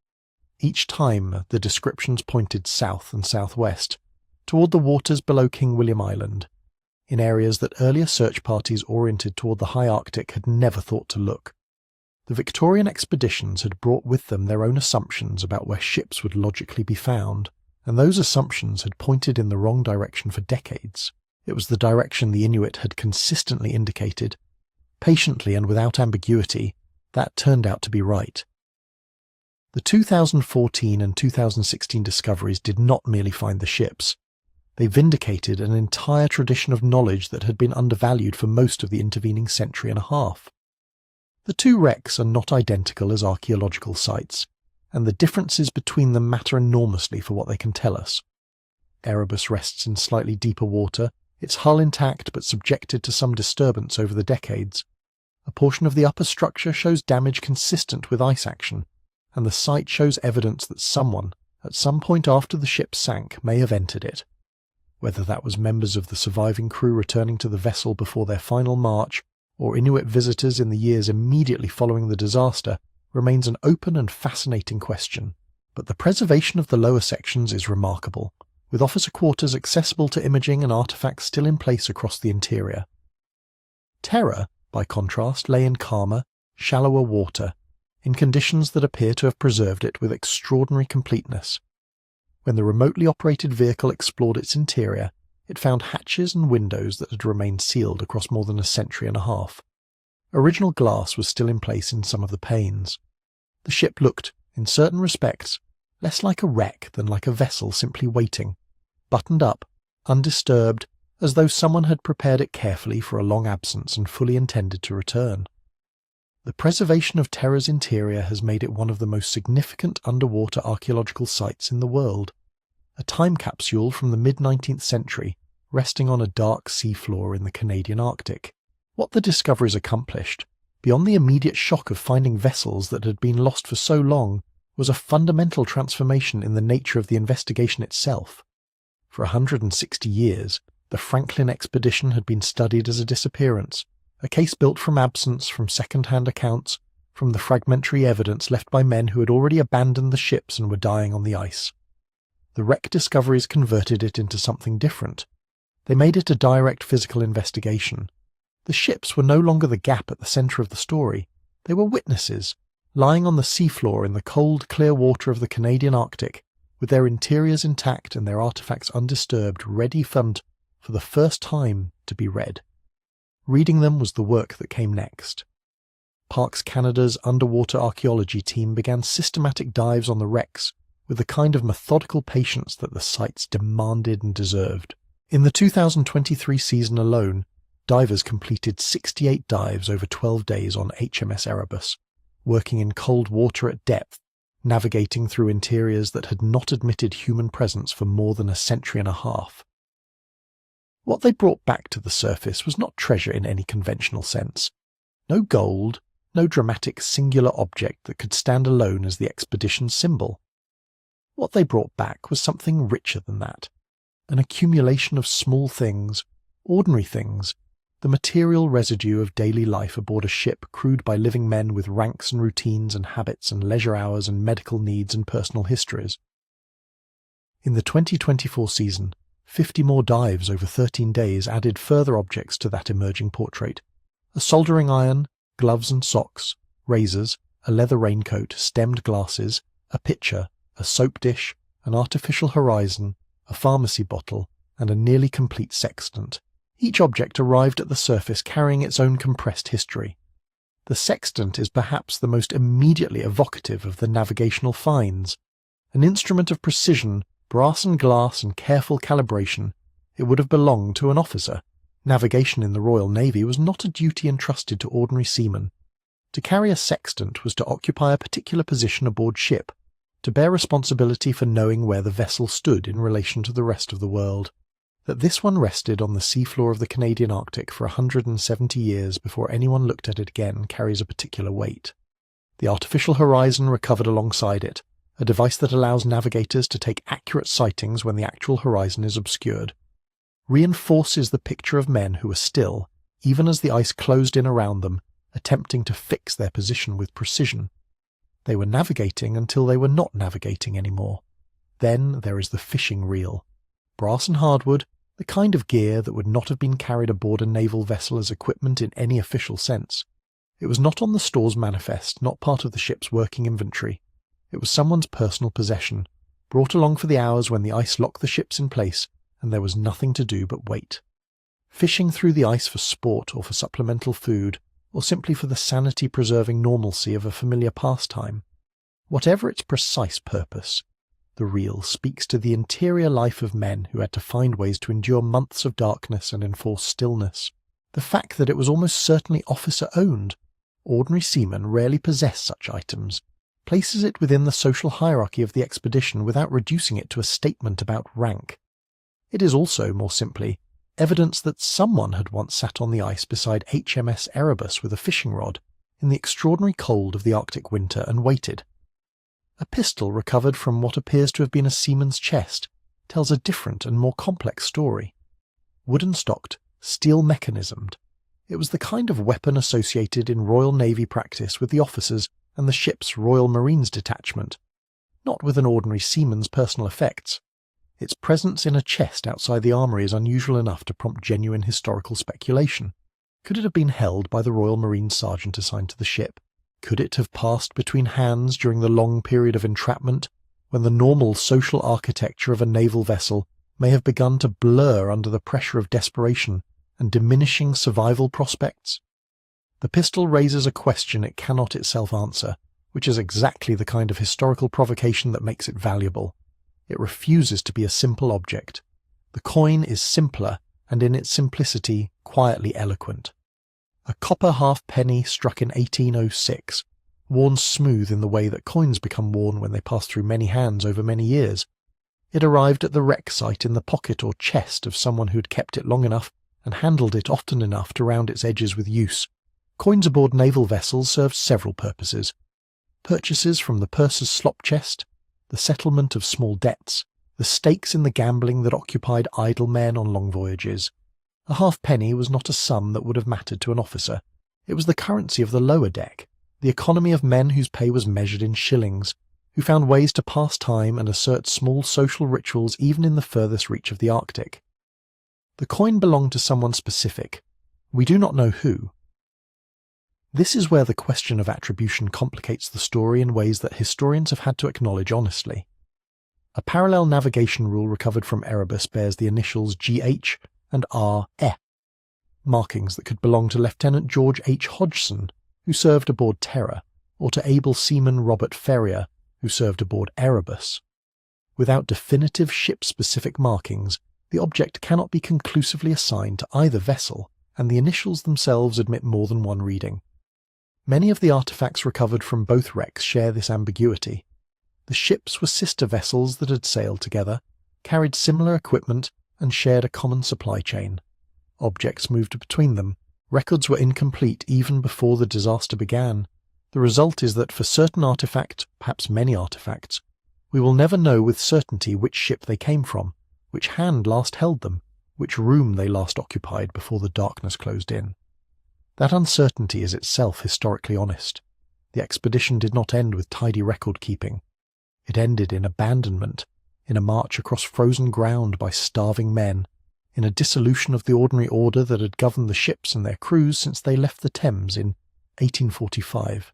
Each time, the descriptions pointed south and southwest, toward the waters below King William Island, in areas that earlier search parties oriented toward the high Arctic had never thought to look. The Victorian expeditions had brought with them their own assumptions about where ships would logically be found, and those assumptions had pointed in the wrong direction for decades. It was the direction the Inuit had consistently indicated. Patiently and without ambiguity, that turned out to be right. The 2014 and 2016 discoveries did not merely find the ships. They vindicated an entire tradition of knowledge that had been undervalued for most of the intervening century and a half. The two wrecks are not identical as archaeological sites, and the differences between them matter enormously for what they can tell us. Erebus rests in slightly deeper water, its hull intact but subjected to some disturbance over the decades. A portion of the upper structure shows damage consistent with ice action, and the site shows evidence that someone, at some point after the ship sank, may have entered it. Whether that was members of the surviving crew returning to the vessel before their final march, or Inuit visitors in the years immediately following the disaster, remains an open and fascinating question. But the preservation of the lower sections is remarkable, with officer quarters accessible to imaging and artefacts still in place across the interior. Terror, by contrast, lay in calmer, shallower water, in conditions that appear to have preserved it with extraordinary completeness. When the remotely operated vehicle explored its interior, it found hatches and windows that had remained sealed across more than a century and a half. Original glass was still in place in some of the panes. The ship looked, in certain respects, less like a wreck than like a vessel simply waiting, buttoned up, undisturbed, as though someone had prepared it carefully for a long absence and fully intended to return. The preservation of Terror's interior has made it one of the most significant underwater archaeological sites in the world. A time capsule from the mid-19th century, resting on a dark seafloor in the Canadian Arctic. What the discoveries accomplished, beyond the immediate shock of finding vessels that had been lost for so long, was a fundamental transformation in the nature of the investigation itself. For 160 years, the Franklin expedition had been studied as a disappearance, a case built from absence, from second-hand accounts, from the fragmentary evidence left by men who had already abandoned the ships and were dying on the ice. The wreck discoveries converted it into something different. They made it a direct physical investigation. The ships were no longer the gap at the centre of the story. They were witnesses, lying on the seafloor in the cold, clear water of the Canadian Arctic, with their interiors intact and their artefacts undisturbed, ready for the first time to be read. Reading them was the work that came next. Parks Canada's underwater archaeology team began systematic dives on the wrecks, with the kind of methodical patience that the sites demanded and deserved. In the 2023 season alone, divers completed 68 dives over 12 days on HMS Erebus, working in cold water at depth, navigating through interiors that had not admitted human presence for more than a century and a half. What they brought back to the surface was not treasure in any conventional sense. No gold, no dramatic singular object that could stand alone as the expedition's symbol. What they brought back was something richer than that. An accumulation of small things, ordinary things, the material residue of daily life aboard a ship crewed by living men with ranks and routines and habits and leisure hours and medical needs and personal histories. In the 2024 season, 50 more dives over 13 days added further objects to that emerging portrait. A soldering iron, gloves and socks, razors, a leather raincoat, stemmed glasses, a pitcher, a soap dish, an artificial horizon, a pharmacy bottle, and a nearly complete sextant. Each object arrived at the surface carrying its own compressed history. The sextant is perhaps the most immediately evocative of the navigational finds. An instrument of precision, brass and glass and careful calibration, it would have belonged to an officer. Navigation in the Royal Navy was not a duty entrusted to ordinary seamen. To carry a sextant was to occupy a particular position aboard ship, to bear responsibility for knowing where the vessel stood in relation to the rest of the world. That this one rested on the seafloor of the Canadian Arctic for 170 years before anyone looked at it again carries a particular weight. The artificial horizon recovered alongside it, a device that allows navigators to take accurate sightings when the actual horizon is obscured, reinforces the picture of men who are still, even as the ice closed in around them, attempting to fix their position with precision. They were navigating until they were not navigating anymore. Then there is the fishing reel. Brass and hardwood, the kind of gear that would not have been carried aboard a naval vessel as equipment in any official sense. It was not on the store's manifest, not part of the ship's working inventory. It was someone's personal possession, brought along for the hours when the ice locked the ships in place and there was nothing to do but wait. Fishing through the ice for sport or for supplemental food, or simply for the sanity-preserving normalcy of a familiar pastime. Whatever its precise purpose, the reel speaks to the interior life of men who had to find ways to endure months of darkness and enforce stillness. The fact that it was almost certainly officer-owned, ordinary seamen rarely possess such items, places it within the social hierarchy of the expedition without reducing it to a statement about rank. It is also, more simply, evidence that someone had once sat on the ice beside HMS Erebus with a fishing rod in the extraordinary cold of the Arctic winter and waited. A pistol recovered from what appears to have been a seaman's chest tells a different and more complex story. Wooden-stocked, steel-mechanismed, it was the kind of weapon associated in Royal Navy practice with the officers and the ship's Royal Marines detachment, not with an ordinary seaman's personal effects. Its presence in a chest outside the armoury is unusual enough to prompt genuine historical speculation. Could it have been held by the Royal Marine sergeant assigned to the ship? Could it have passed between hands during the long period of entrapment, when the normal social architecture of a naval vessel may have begun to blur under the pressure of desperation and diminishing survival prospects? The pistol raises a question it cannot itself answer, which is exactly the kind of historical provocation that makes it valuable. It refuses to be a simple object. The coin is simpler and in its simplicity quietly eloquent. A copper halfpenny struck in 1806, worn smooth in the way that coins become worn when they pass through many hands over many years. It arrived at the wreck site in the pocket or chest of someone who had kept it long enough and handled it often enough to round its edges with use. Coins aboard naval vessels served several purposes. Purchases from the purser's slop chest, the settlement of small debts, the stakes in the gambling that occupied idle men on long voyages. A halfpenny was not a sum that would have mattered to an officer. It was the currency of the lower deck, the economy of men whose pay was measured in shillings, who found ways to pass time and assert small social rituals even in the furthest reach of the Arctic. The coin belonged to someone specific. We do not know who. This is where the question of attribution complicates the story in ways that historians have had to acknowledge honestly. A parallel navigation rule recovered from Erebus bears the initials GH and RF, markings that could belong to Lieutenant George H. Hodgson, who served aboard Terror, or to able seaman Robert Ferrier, who served aboard Erebus. Without definitive ship-specific markings, the object cannot be conclusively assigned to either vessel, and the initials themselves admit more than one reading. Many of the artifacts recovered from both wrecks share this ambiguity. The ships were sister vessels that had sailed together, carried similar equipment, and shared a common supply chain. Objects moved between them. Records were incomplete even before the disaster began. The result is that for certain artifacts, perhaps many artifacts, we will never know with certainty which ship they came from, which hand last held them, which room they last occupied before the darkness closed in. That uncertainty is itself historically honest. The expedition did not end with tidy record-keeping. It ended in abandonment, in a march across frozen ground by starving men, in a dissolution of the ordinary order that had governed the ships and their crews since they left the Thames in 1845.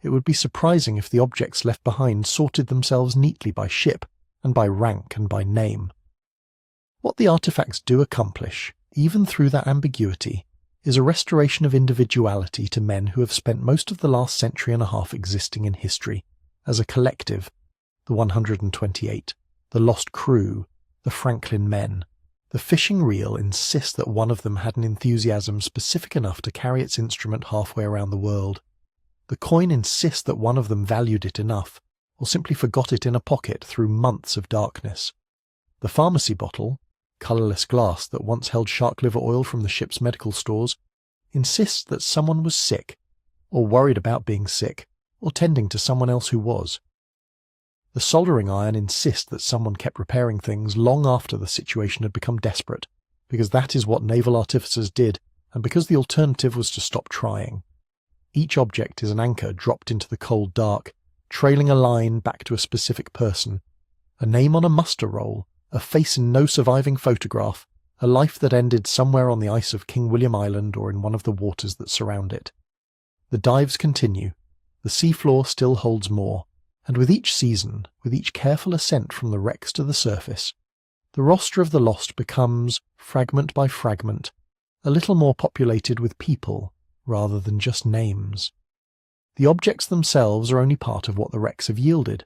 It would be surprising if the objects left behind sorted themselves neatly by ship and by rank and by name. What the artifacts do accomplish, even through that ambiguity, is a restoration of individuality to men who have spent most of the last century and a half existing in history, as a collective, the 128, the lost crew, the Franklin men. The fishing reel insists that one of them had an enthusiasm specific enough to carry its instrument halfway around the world. The coin insists that one of them valued it enough, or simply forgot it in a pocket through months of darkness. The pharmacy bottle, colourless glass that once held shark liver oil from the ship's medical stores, insists that someone was sick, or worried about being sick, or tending to someone else who was. The soldering iron insists that someone kept repairing things long after the situation had become desperate, because that is what naval artificers did, and because the alternative was to stop trying. Each object is an anchor dropped into the cold dark, trailing a line back to a specific person, a name on a muster roll, a face in no surviving photograph, a life that ended somewhere on the ice of King William Island or in one of the waters that surround it. The dives continue. The seafloor still holds more, and with each season, with each careful ascent from the wrecks to the surface, the roster of the lost becomes, fragment by fragment, a little more populated with people rather than just names. The objects themselves are only part of what the wrecks have yielded.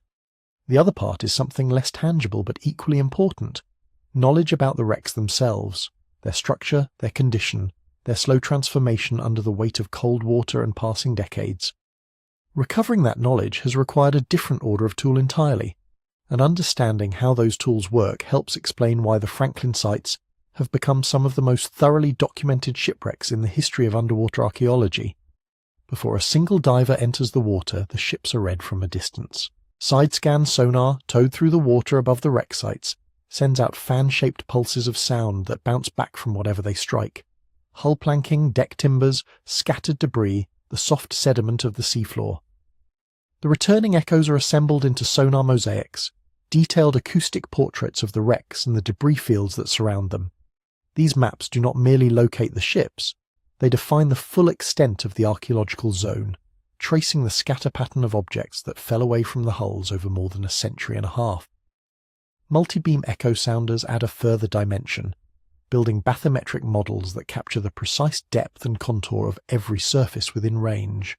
The other part is something less tangible but equally important, knowledge about the wrecks themselves, their structure, their condition, their slow transformation under the weight of cold water and passing decades. Recovering that knowledge has required a different order of tool entirely, and understanding how those tools work helps explain why the Franklin sites have become some of the most thoroughly documented shipwrecks in the history of underwater archaeology. Before a single diver enters the water, the ships are read from a distance. Side-scan sonar, towed through the water above the wreck sites, sends out fan-shaped pulses of sound that bounce back from whatever they strike. Hull planking, deck timbers, scattered debris, the soft sediment of the seafloor. The returning echoes are assembled into sonar mosaics, detailed acoustic portraits of the wrecks and the debris fields that surround them. These maps do not merely locate the ships, they define the full extent of the archaeological zone, tracing the scatter pattern of objects that fell away from the hulls over more than a century and a half. Multi-beam echo sounders add a further dimension, building bathymetric models that capture the precise depth and contour of every surface within range.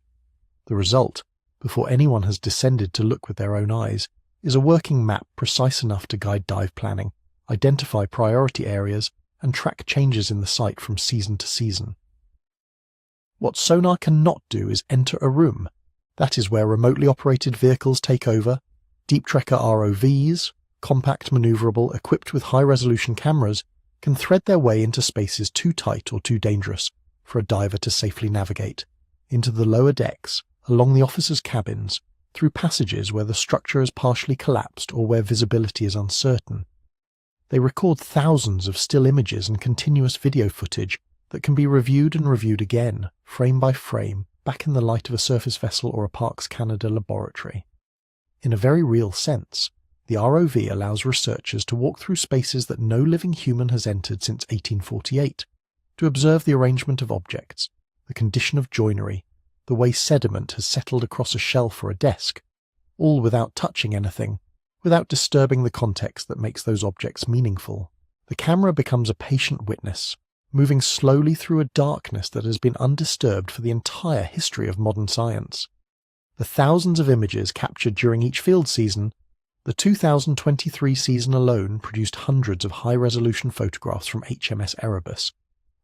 The result, before anyone has descended to look with their own eyes, is a working map precise enough to guide dive planning, identify priority areas, and track changes in the site from season to season. What sonar cannot do is enter a room. That is where remotely operated vehicles take over. Deep Trekker ROVs, compact maneuverable, equipped with high-resolution cameras, can thread their way into spaces too tight or too dangerous for a diver to safely navigate, into the lower decks, along the officers' cabins, through passages where the structure has partially collapsed or where visibility is uncertain. They record thousands of still images and continuous video footage that can be reviewed and reviewed again, frame by frame, back in the light of a surface vessel or a Parks Canada laboratory. In a very real sense, the ROV allows researchers to walk through spaces that no living human has entered since 1848, to observe the arrangement of objects, the condition of joinery, the way sediment has settled across a shelf or a desk, all without touching anything, without disturbing the context that makes those objects meaningful. The camera becomes a patient witness, moving slowly through a darkness that has been undisturbed for the entire history of modern science. The thousands of images captured during each field season The 2023 season alone produced hundreds of high-resolution photographs from HMS Erebus,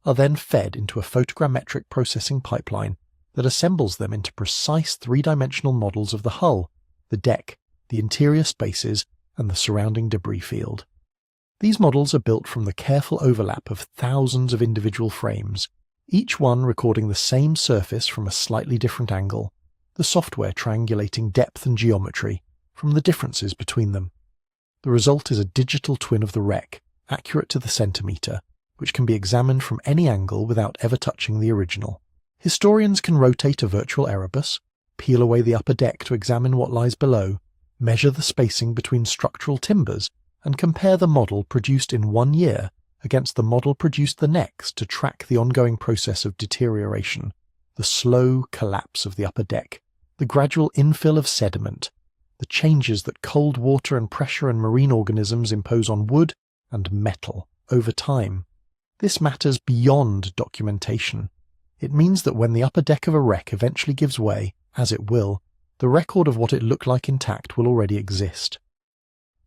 are then fed into a photogrammetric processing pipeline that assembles them into precise three-dimensional models of the hull, the deck, the interior spaces, and the surrounding debris field. These models are built from the careful overlap of thousands of individual frames, each one recording the same surface from a slightly different angle, the software triangulating depth and geometry from the differences between them. The result is a digital twin of the wreck, accurate to the centimetre, which can be examined from any angle without ever touching the original. Historians can rotate a virtual Erebus, peel away the upper deck to examine what lies below, measure the spacing between structural timbers, and compare the model produced in 1 year against the model produced the next to track the ongoing process of deterioration, the slow collapse of the upper deck, the gradual infill of sediment, the changes that cold water and pressure and marine organisms impose on wood and metal over time. This matters beyond documentation. It means that when the upper deck of a wreck eventually gives way, as it will, the record of what it looked like intact will already exist.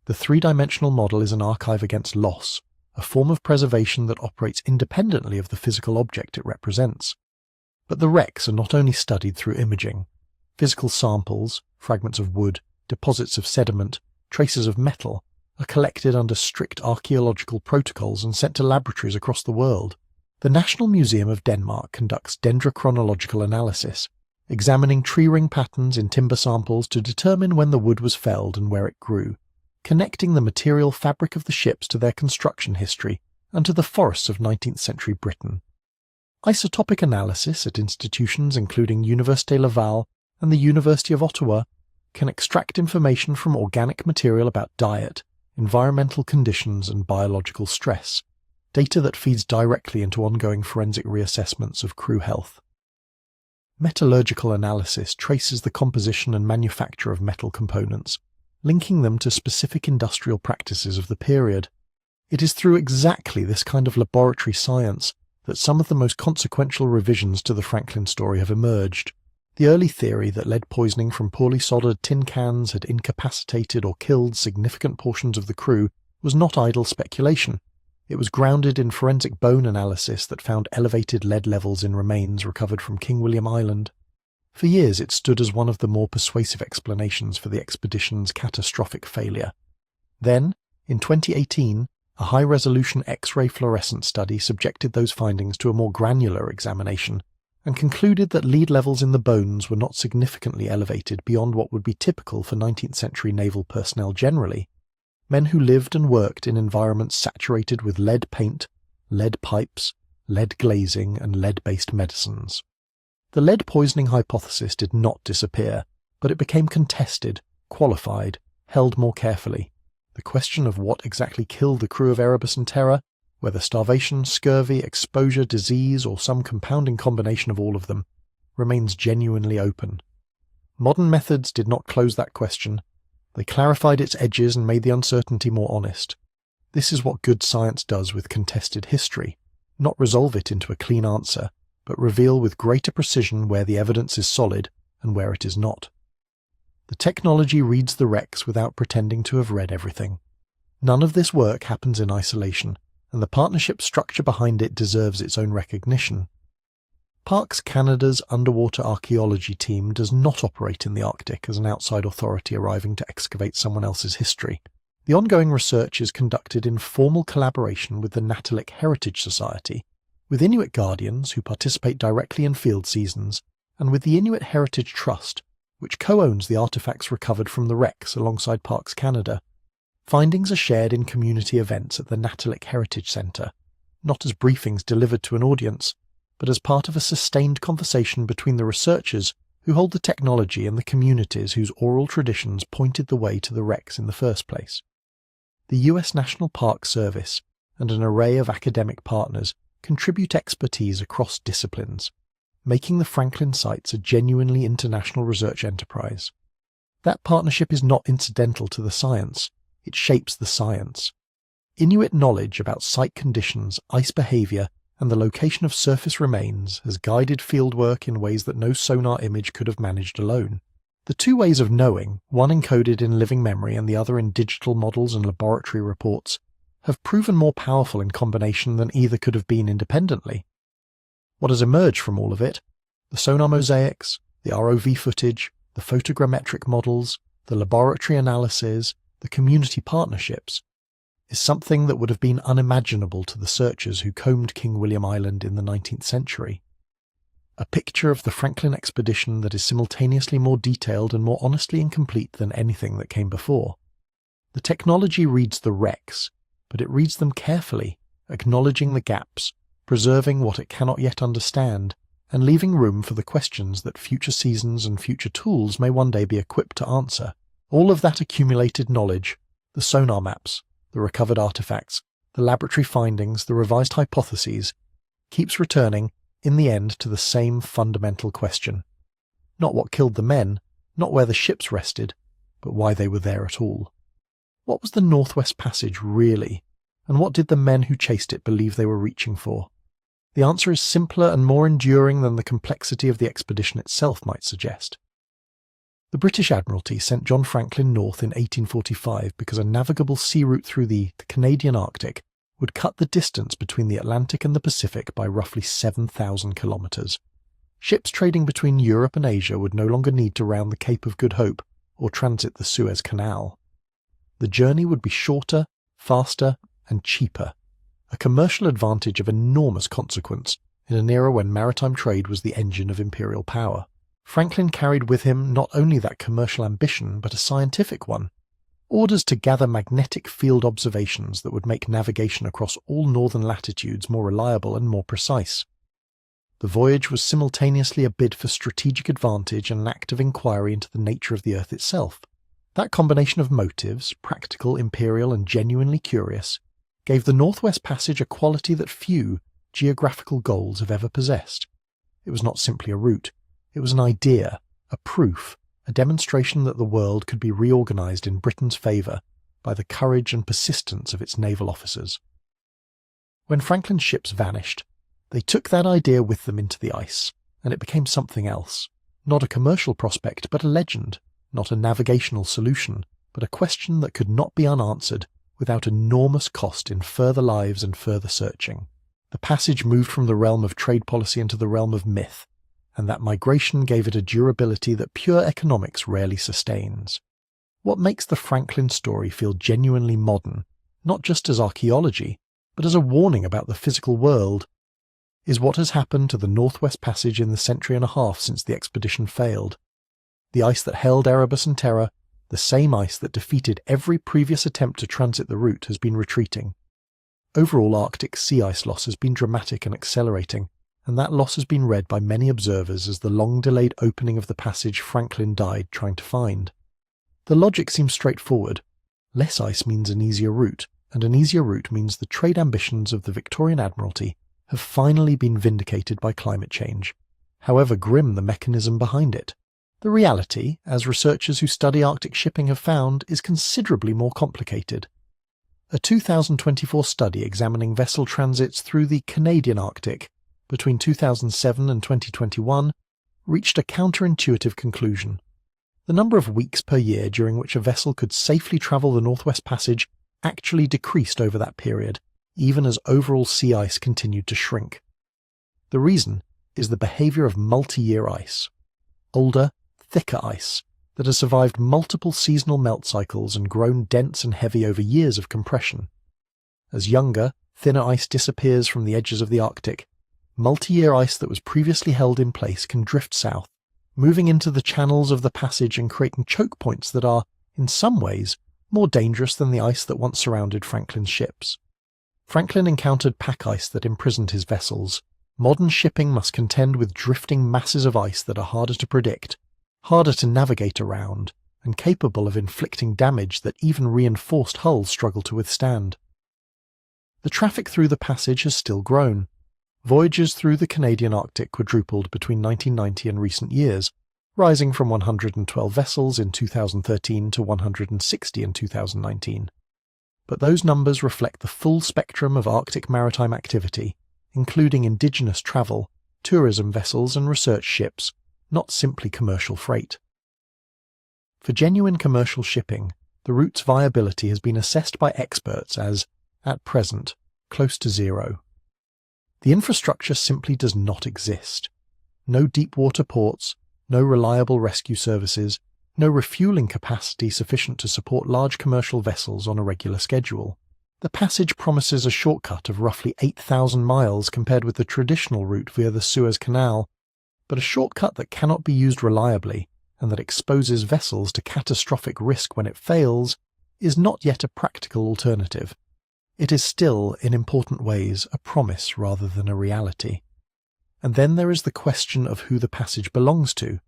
The three-dimensional model is an archive against loss, a form of preservation that operates independently of the physical object it represents. But the wrecks are not only studied through imaging. Physical samples, fragments of wood, deposits of sediment, traces of metal, are collected under strict archaeological protocols and sent to laboratories across the world. The National Museum of Denmark conducts dendrochronological analysis, examining tree ring patterns in timber samples to determine when the wood was felled and where it grew, connecting the material fabric of the ships to their construction history and to the forests of 19th century Britain. Isotopic analysis at institutions including Université Laval and the University of Ottawa can extract information from organic material about diet, environmental conditions and biological stress, data that feeds directly into ongoing forensic reassessments of crew health. Metallurgical analysis traces the composition and manufacture of metal components, linking them to specific industrial practices of the period. It is through exactly this kind of laboratory science that some of the most consequential revisions to the Franklin story have emerged. The early theory that lead poisoning from poorly soldered tin cans had incapacitated or killed significant portions of the crew was not idle speculation. It was grounded in forensic bone analysis that found elevated lead levels in remains recovered from King William Island. For years it stood as one of the more persuasive explanations for the expedition's catastrophic failure. Then, in 2018, a high-resolution X-ray fluorescence study subjected those findings to a more granular examination, and concluded that lead levels in the bones were not significantly elevated beyond what would be typical for 19th century naval personnel generally, men who lived and worked in environments saturated with lead paint, lead pipes, lead glazing, and lead-based medicines. The lead poisoning hypothesis did not disappear, but it became contested, qualified, held more carefully. The question of what exactly killed the crew of Erebus and Terror, whether starvation, scurvy, exposure, disease, or some compounding combination of all of them, remains genuinely open. Modern methods did not close that question. They clarified its edges and made the uncertainty more honest. This is what good science does with contested history, not resolve it into a clean answer, but reveal with greater precision where the evidence is solid and where it is not. The technology reads the wrecks without pretending to have read everything. None of this work happens in isolation, and the partnership structure behind it deserves its own recognition. Parks Canada's underwater archaeology team does not operate in the Arctic as an outside authority arriving to excavate someone else's history. The ongoing research is conducted in formal collaboration with the Natalik Heritage Society, with Inuit guardians who participate directly in field seasons, and with the Inuit Heritage Trust, which co-owns the artefacts recovered from the wrecks alongside Parks Canada. Findings are shared in community events at the Natalik Heritage Centre, not as briefings delivered to an audience, but as part of a sustained conversation between the researchers who hold the technology and the communities whose oral traditions pointed the way to the wrecks in the first place. The US National Park Service and an array of academic partners contribute expertise across disciplines, making the Franklin sites a genuinely international research enterprise. That partnership is not incidental to the science, it shapes the science. Inuit knowledge about site conditions, ice behaviour, and the location of surface remains has guided fieldwork in ways that no sonar image could have managed alone. The two ways of knowing, one encoded in living memory and the other in digital models and laboratory reports, have proven more powerful in combination than either could have been independently. What has emerged from all of it, the sonar mosaics, the ROV footage, the photogrammetric models, the laboratory analyses, the community partnerships, is something that would have been unimaginable to the searchers who combed King William Island in the 19th century. A picture of the Franklin expedition that is simultaneously more detailed and more honestly incomplete than anything that came before. The technology reads the wrecks, but it reads them carefully, acknowledging the gaps, preserving what it cannot yet understand, and leaving room for the questions that future seasons and future tools may one day be equipped to answer. All of that accumulated knowledge, the sonar maps, the recovered artifacts, the laboratory findings, the revised hypotheses, keeps returning, in the end, to the same fundamental question. Not what killed the men, not where the ships rested, but why they were there at all. What was the Northwest Passage really, and what did the men who chased it believe they were reaching for? The answer is simpler and more enduring than the complexity of the expedition itself might suggest. The British Admiralty sent John Franklin north in 1845 because a navigable sea route through the Canadian Arctic would cut the distance between the Atlantic and the Pacific by roughly 7,000 kilometres. Ships trading between Europe and Asia would no longer need to round the Cape of Good Hope or transit the Suez Canal. The journey would be shorter, faster, and cheaper, a commercial advantage of enormous consequence in an era when maritime trade was the engine of imperial power. Franklin carried with him not only that commercial ambition, but a scientific one. Orders to gather magnetic field observations that would make navigation across all northern latitudes more reliable and more precise. The voyage was simultaneously a bid for strategic advantage and an act of inquiry into the nature of the Earth itself. That combination of motives, practical, imperial, and genuinely curious, gave the Northwest Passage a quality that few geographical goals have ever possessed. It was not simply a route, it was an idea, a proof, a demonstration that the world could be reorganized in Britain's favour by the courage and persistence of its naval officers. When Franklin's ships vanished, they took that idea with them into the ice, and it became something else. Not a commercial prospect, but a legend. Not a navigational solution, but a question that could not be unanswered without enormous cost in further lives and further searching. The passage moved from the realm of trade policy into the realm of myth, and that migration gave it a durability that pure economics rarely sustains. What makes the Franklin story feel genuinely modern, not just as archaeology, but as a warning about the physical world, is what has happened to the Northwest Passage in the century and a half since the expedition failed. The ice that held Erebus and Terror, the same ice that defeated every previous attempt to transit the route, has been retreating. Overall Arctic sea ice loss has been dramatic and accelerating, and that loss has been read by many observers as the long-delayed opening of the passage Franklin died trying to find. The logic seems straightforward. Less ice means an easier route, and an easier route means the trade ambitions of the Victorian Admiralty have finally been vindicated by climate change, however grim the mechanism behind it. The reality, as researchers who study Arctic shipping have found, is considerably more complicated. A 2024 study examining vessel transits through the Canadian Arctic between 2007 and 2021 reached a counterintuitive conclusion. The number of weeks per year during which a vessel could safely travel the Northwest Passage actually decreased over that period, even as overall sea ice continued to shrink. The reason is the behaviour of multi-year ice. Older, thicker ice that has survived multiple seasonal melt cycles and grown dense and heavy over years of compression. As younger, thinner ice disappears from the edges of the Arctic, multi-year ice that was previously held in place can drift south, moving into the channels of the passage and creating choke points that are, in some ways, more dangerous than the ice that once surrounded Franklin's ships. Franklin encountered pack ice that imprisoned his vessels. Modern shipping must contend with drifting masses of ice that are harder to predict, harder to navigate around, and capable of inflicting damage that even reinforced hulls struggle to withstand. The traffic through the passage has still grown. Voyages through the Canadian Arctic quadrupled between 1990 and recent years, rising from 112 vessels in 2013 to 160 in 2019. But those numbers reflect the full spectrum of Arctic maritime activity, including indigenous travel, tourism vessels and research ships, not simply commercial freight. For genuine commercial shipping, the route's viability has been assessed by experts as, at present, close to zero. The infrastructure simply does not exist. No deep-water ports, no reliable rescue services, no refueling capacity sufficient to support large commercial vessels on a regular schedule. The passage promises a shortcut of roughly 8,000 miles compared with the traditional route via the Suez Canal, but a shortcut that cannot be used reliably and that exposes vessels to catastrophic risk when it fails is not yet a practical alternative. It is still, in important ways, a promise rather than a reality. And then there is the question of who the passage belongs to,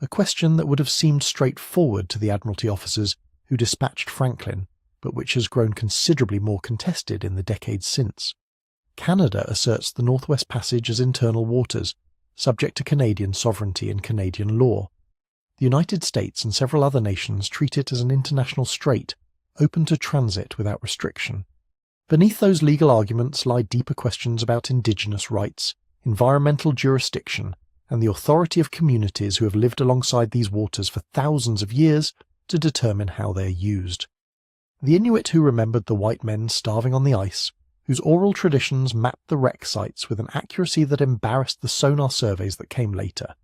a question that would have seemed straightforward to the Admiralty officers who dispatched Franklin, but which has grown considerably more contested in the decades since. Canada asserts the Northwest Passage as internal waters, subject to Canadian sovereignty and Canadian law. The United States and several other nations treat it as an international strait, open to transit without restriction. Beneath those legal arguments lie deeper questions about indigenous rights, environmental jurisdiction, and the authority of communities who have lived alongside these waters for thousands of years to determine how they are used. The Inuit who remembered the white men starving on the ice, whose oral traditions mapped the wreck sites with an accuracy that embarrassed the sonar surveys that came later.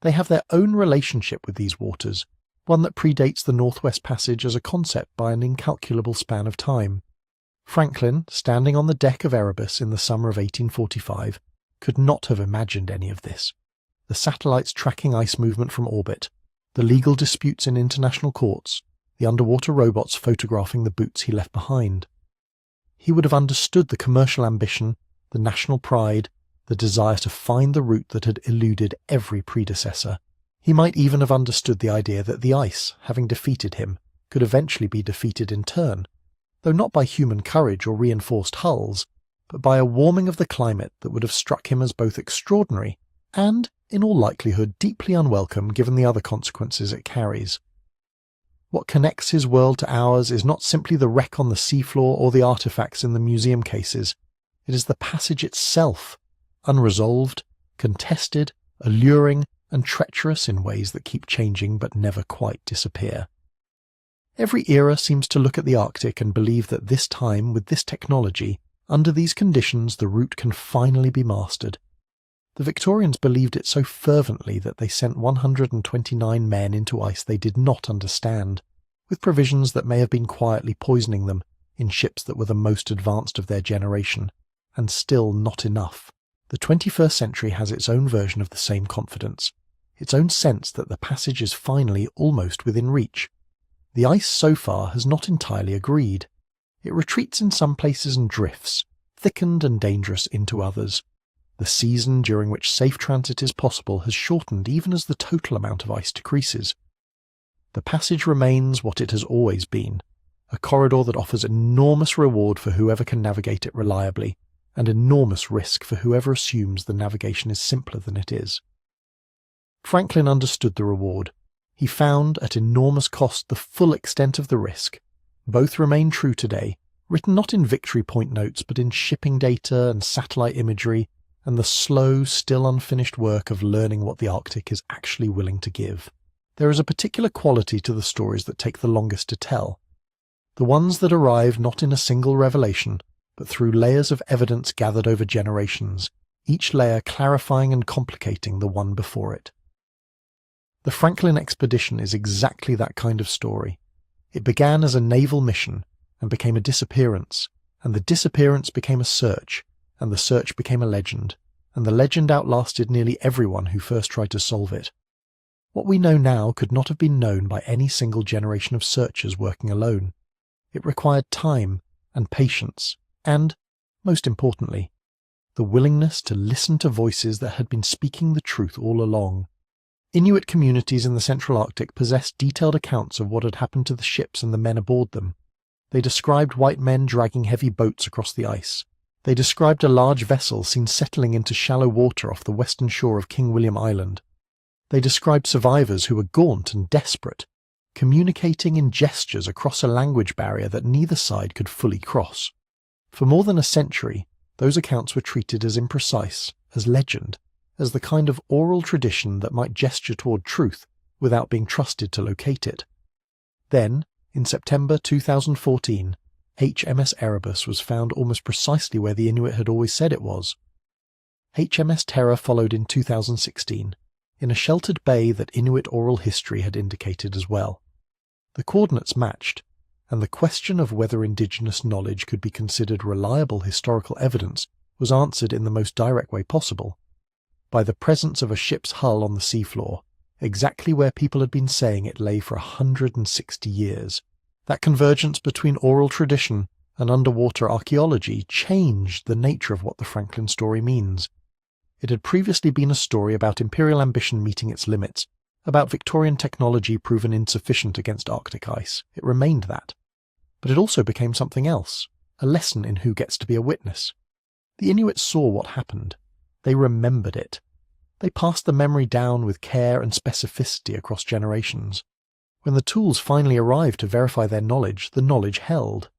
They have their own relationship with these waters, one that predates the Northwest Passage as a concept by an incalculable span of time. Franklin, standing on the deck of Erebus in the summer of 1845, could not have imagined any of this. The satellites tracking ice movement from orbit, the legal disputes in international courts, the underwater robots photographing the boots he left behind. He would have understood the commercial ambition, the national pride, the desire to find the route that had eluded every predecessor. He might even have understood the idea that the ice, having defeated him, could eventually be defeated in turn, though not by human courage or reinforced hulls, but by a warming of the climate that would have struck him as both extraordinary and, in all likelihood, deeply unwelcome given the other consequences it carries. What connects his world to ours is not simply the wreck on the seafloor or the artifacts in the museum cases. It is the passage itself, unresolved, contested, alluring, and treacherous in ways that keep changing but never quite disappear. Every era seems to look at the Arctic and believe that this time, with this technology, under these conditions the route can finally be mastered. The Victorians believed it so fervently that they sent 129 men into ice they did not understand, with provisions that may have been quietly poisoning them in ships that were the most advanced of their generation, and still not enough. The 21st century has its own version of the same confidence, its own sense that the passage is finally almost within reach. The ice so far has not entirely agreed. It retreats in some places and drifts, thickened and dangerous into others. The season during which safe transit is possible has shortened even as the total amount of ice decreases. The passage remains what it has always been, a corridor that offers enormous reward for whoever can navigate it reliably, and enormous risk for whoever assumes the navigation is simpler than it is. Franklin understood the reward. He found, at enormous cost, the full extent of the risk. Both remain true today, written not in victory point notes but in shipping data and satellite imagery, and the slow, still unfinished work of learning what the Arctic is actually willing to give. There is a particular quality to the stories that take the longest to tell. The ones that arrive not in a single revelation, but through layers of evidence gathered over generations, each layer clarifying and complicating the one before it. The Franklin expedition is exactly that kind of story. It began as a naval mission and became a disappearance, and the disappearance became a search, and the search became a legend, and the legend outlasted nearly everyone who first tried to solve it. What we know now could not have been known by any single generation of searchers working alone. It required time and patience, and, most importantly, the willingness to listen to voices that had been speaking the truth all along. Inuit communities in the Central Arctic possessed detailed accounts of what had happened to the ships and the men aboard them. They described white men dragging heavy boats across the ice. They described a large vessel seen settling into shallow water off the western shore of King William Island. They described survivors who were gaunt and desperate, communicating in gestures across a language barrier that neither side could fully cross. For more than a century, those accounts were treated as imprecise, as legend, as the kind of oral tradition that might gesture toward truth, without being trusted to locate it. Then, in September 2014, HMS Erebus was found almost precisely where the Inuit had always said it was. HMS Terror followed in 2016, in a sheltered bay that Inuit oral history had indicated as well. The coordinates matched, and the question of whether indigenous knowledge could be considered reliable historical evidence was answered in the most direct way possible, by the presence of a ship's hull on the seafloor, exactly where people had been saying it lay for 160 years. That convergence between oral tradition and underwater archaeology changed the nature of what the Franklin story means. It had previously been a story about imperial ambition meeting its limits, about Victorian technology proven insufficient against Arctic ice. It remained that. But it also became something else, a lesson in who gets to be a witness. The Inuit saw what happened. They remembered it. They passed the memory down with care and specificity across generations. When the tools finally arrived to verify their knowledge, the knowledge held.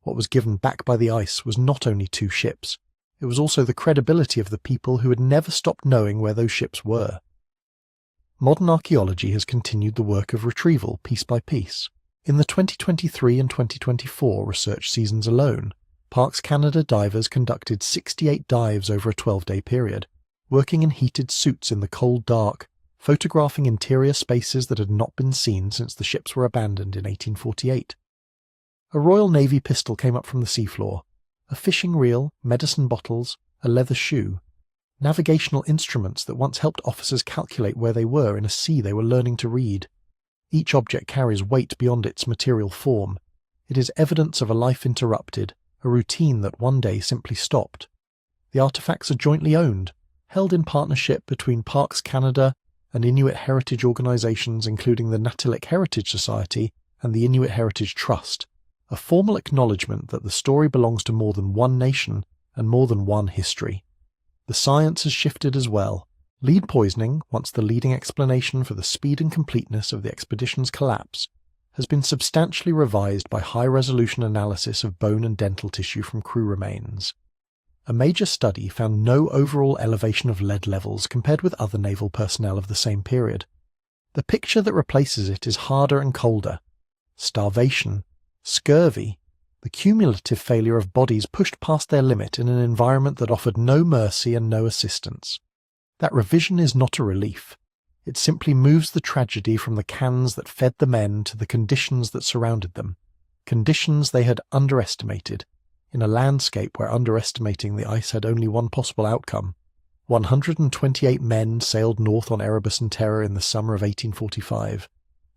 What was given back by the ice was not only 2 ships, it was also the credibility of the people who had never stopped knowing where those ships were. Modern archaeology has continued the work of retrieval piece by piece. In the 2023 and 2024 research seasons alone, Parks Canada divers conducted 68 dives over a 12-day period, working in heated suits in the cold dark, photographing interior spaces that had not been seen since the ships were abandoned in 1848. A Royal Navy pistol came up from the seafloor, a fishing reel, medicine bottles, a leather shoe, navigational instruments that once helped officers calculate where they were in a sea they were learning to read. Each object carries weight beyond its material form. It is evidence of a life interrupted, a routine that one day simply stopped. The artifacts are jointly owned, held in partnership between Parks Canada and Inuit heritage organisations including the Natiliq Heritage Society and the Inuit Heritage Trust, a formal acknowledgement that the story belongs to more than one nation and more than one history. The science has shifted as well. Lead poisoning, once the leading explanation for the speed and completeness of the expedition's collapse, has been substantially revised by high-resolution analysis of bone and dental tissue from crew remains. A major study found no overall elevation of lead levels compared with other naval personnel of the same period. The picture that replaces it is harder and colder. Starvation, scurvy, the cumulative failure of bodies pushed past their limit in an environment that offered no mercy and no assistance. That revision is not a relief. It simply moves the tragedy from the cans that fed the men to the conditions that surrounded them, conditions they had underestimated, in a landscape where underestimating the ice had only one possible outcome. 128 men sailed north on Erebus and Terror in the summer of 1845.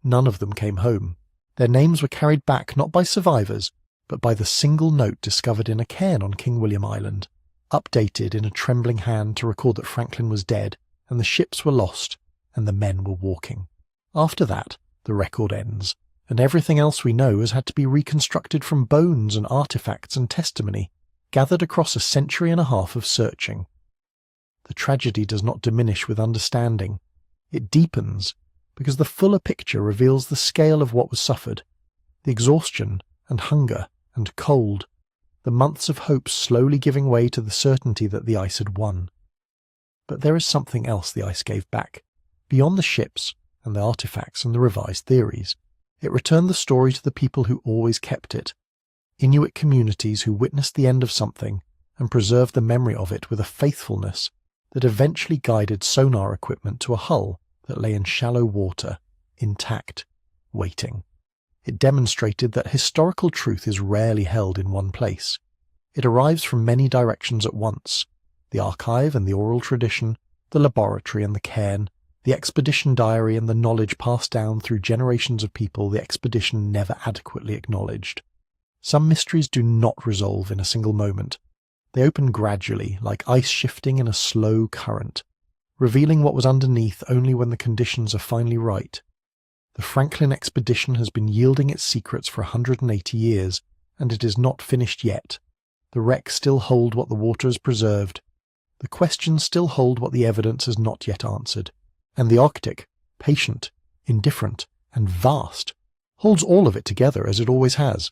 None of them came home. Their names were carried back not by survivors, but by the single note discovered in a cairn on King William Island, updated in a trembling hand to record that Franklin was dead, and the ships were lost, and the men were walking. After that, the record ends, and everything else we know has had to be reconstructed from bones and artifacts and testimony, gathered across a century and a half of searching. The tragedy does not diminish with understanding. It deepens, because the fuller picture reveals the scale of what was suffered, the exhaustion and hunger and cold, the months of hope slowly giving way to the certainty that the ice had won. But there is something else the ice gave back, beyond the ships and the artifacts and the revised theories. It returned the story to the people who always kept it, Inuit communities who witnessed the end of something and preserved the memory of it with a faithfulness that eventually guided sonar equipment to a hull that lay in shallow water, intact, waiting. It demonstrated that historical truth is rarely held in one place. It arrives from many directions at once: the archive and the oral tradition, the laboratory and the cairn, the expedition diary and the knowledge passed down through generations of people the expedition never adequately acknowledged. Some mysteries do not resolve in a single moment. They open gradually, like ice shifting in a slow current, revealing what was underneath only when the conditions are finally right. The Franklin expedition has been yielding its secrets for 180 years, and it is not finished yet. The wrecks still hold what the water has preserved. The questions still hold what the evidence has not yet answered. And the Arctic, patient, indifferent, and vast, holds all of it together as it always has.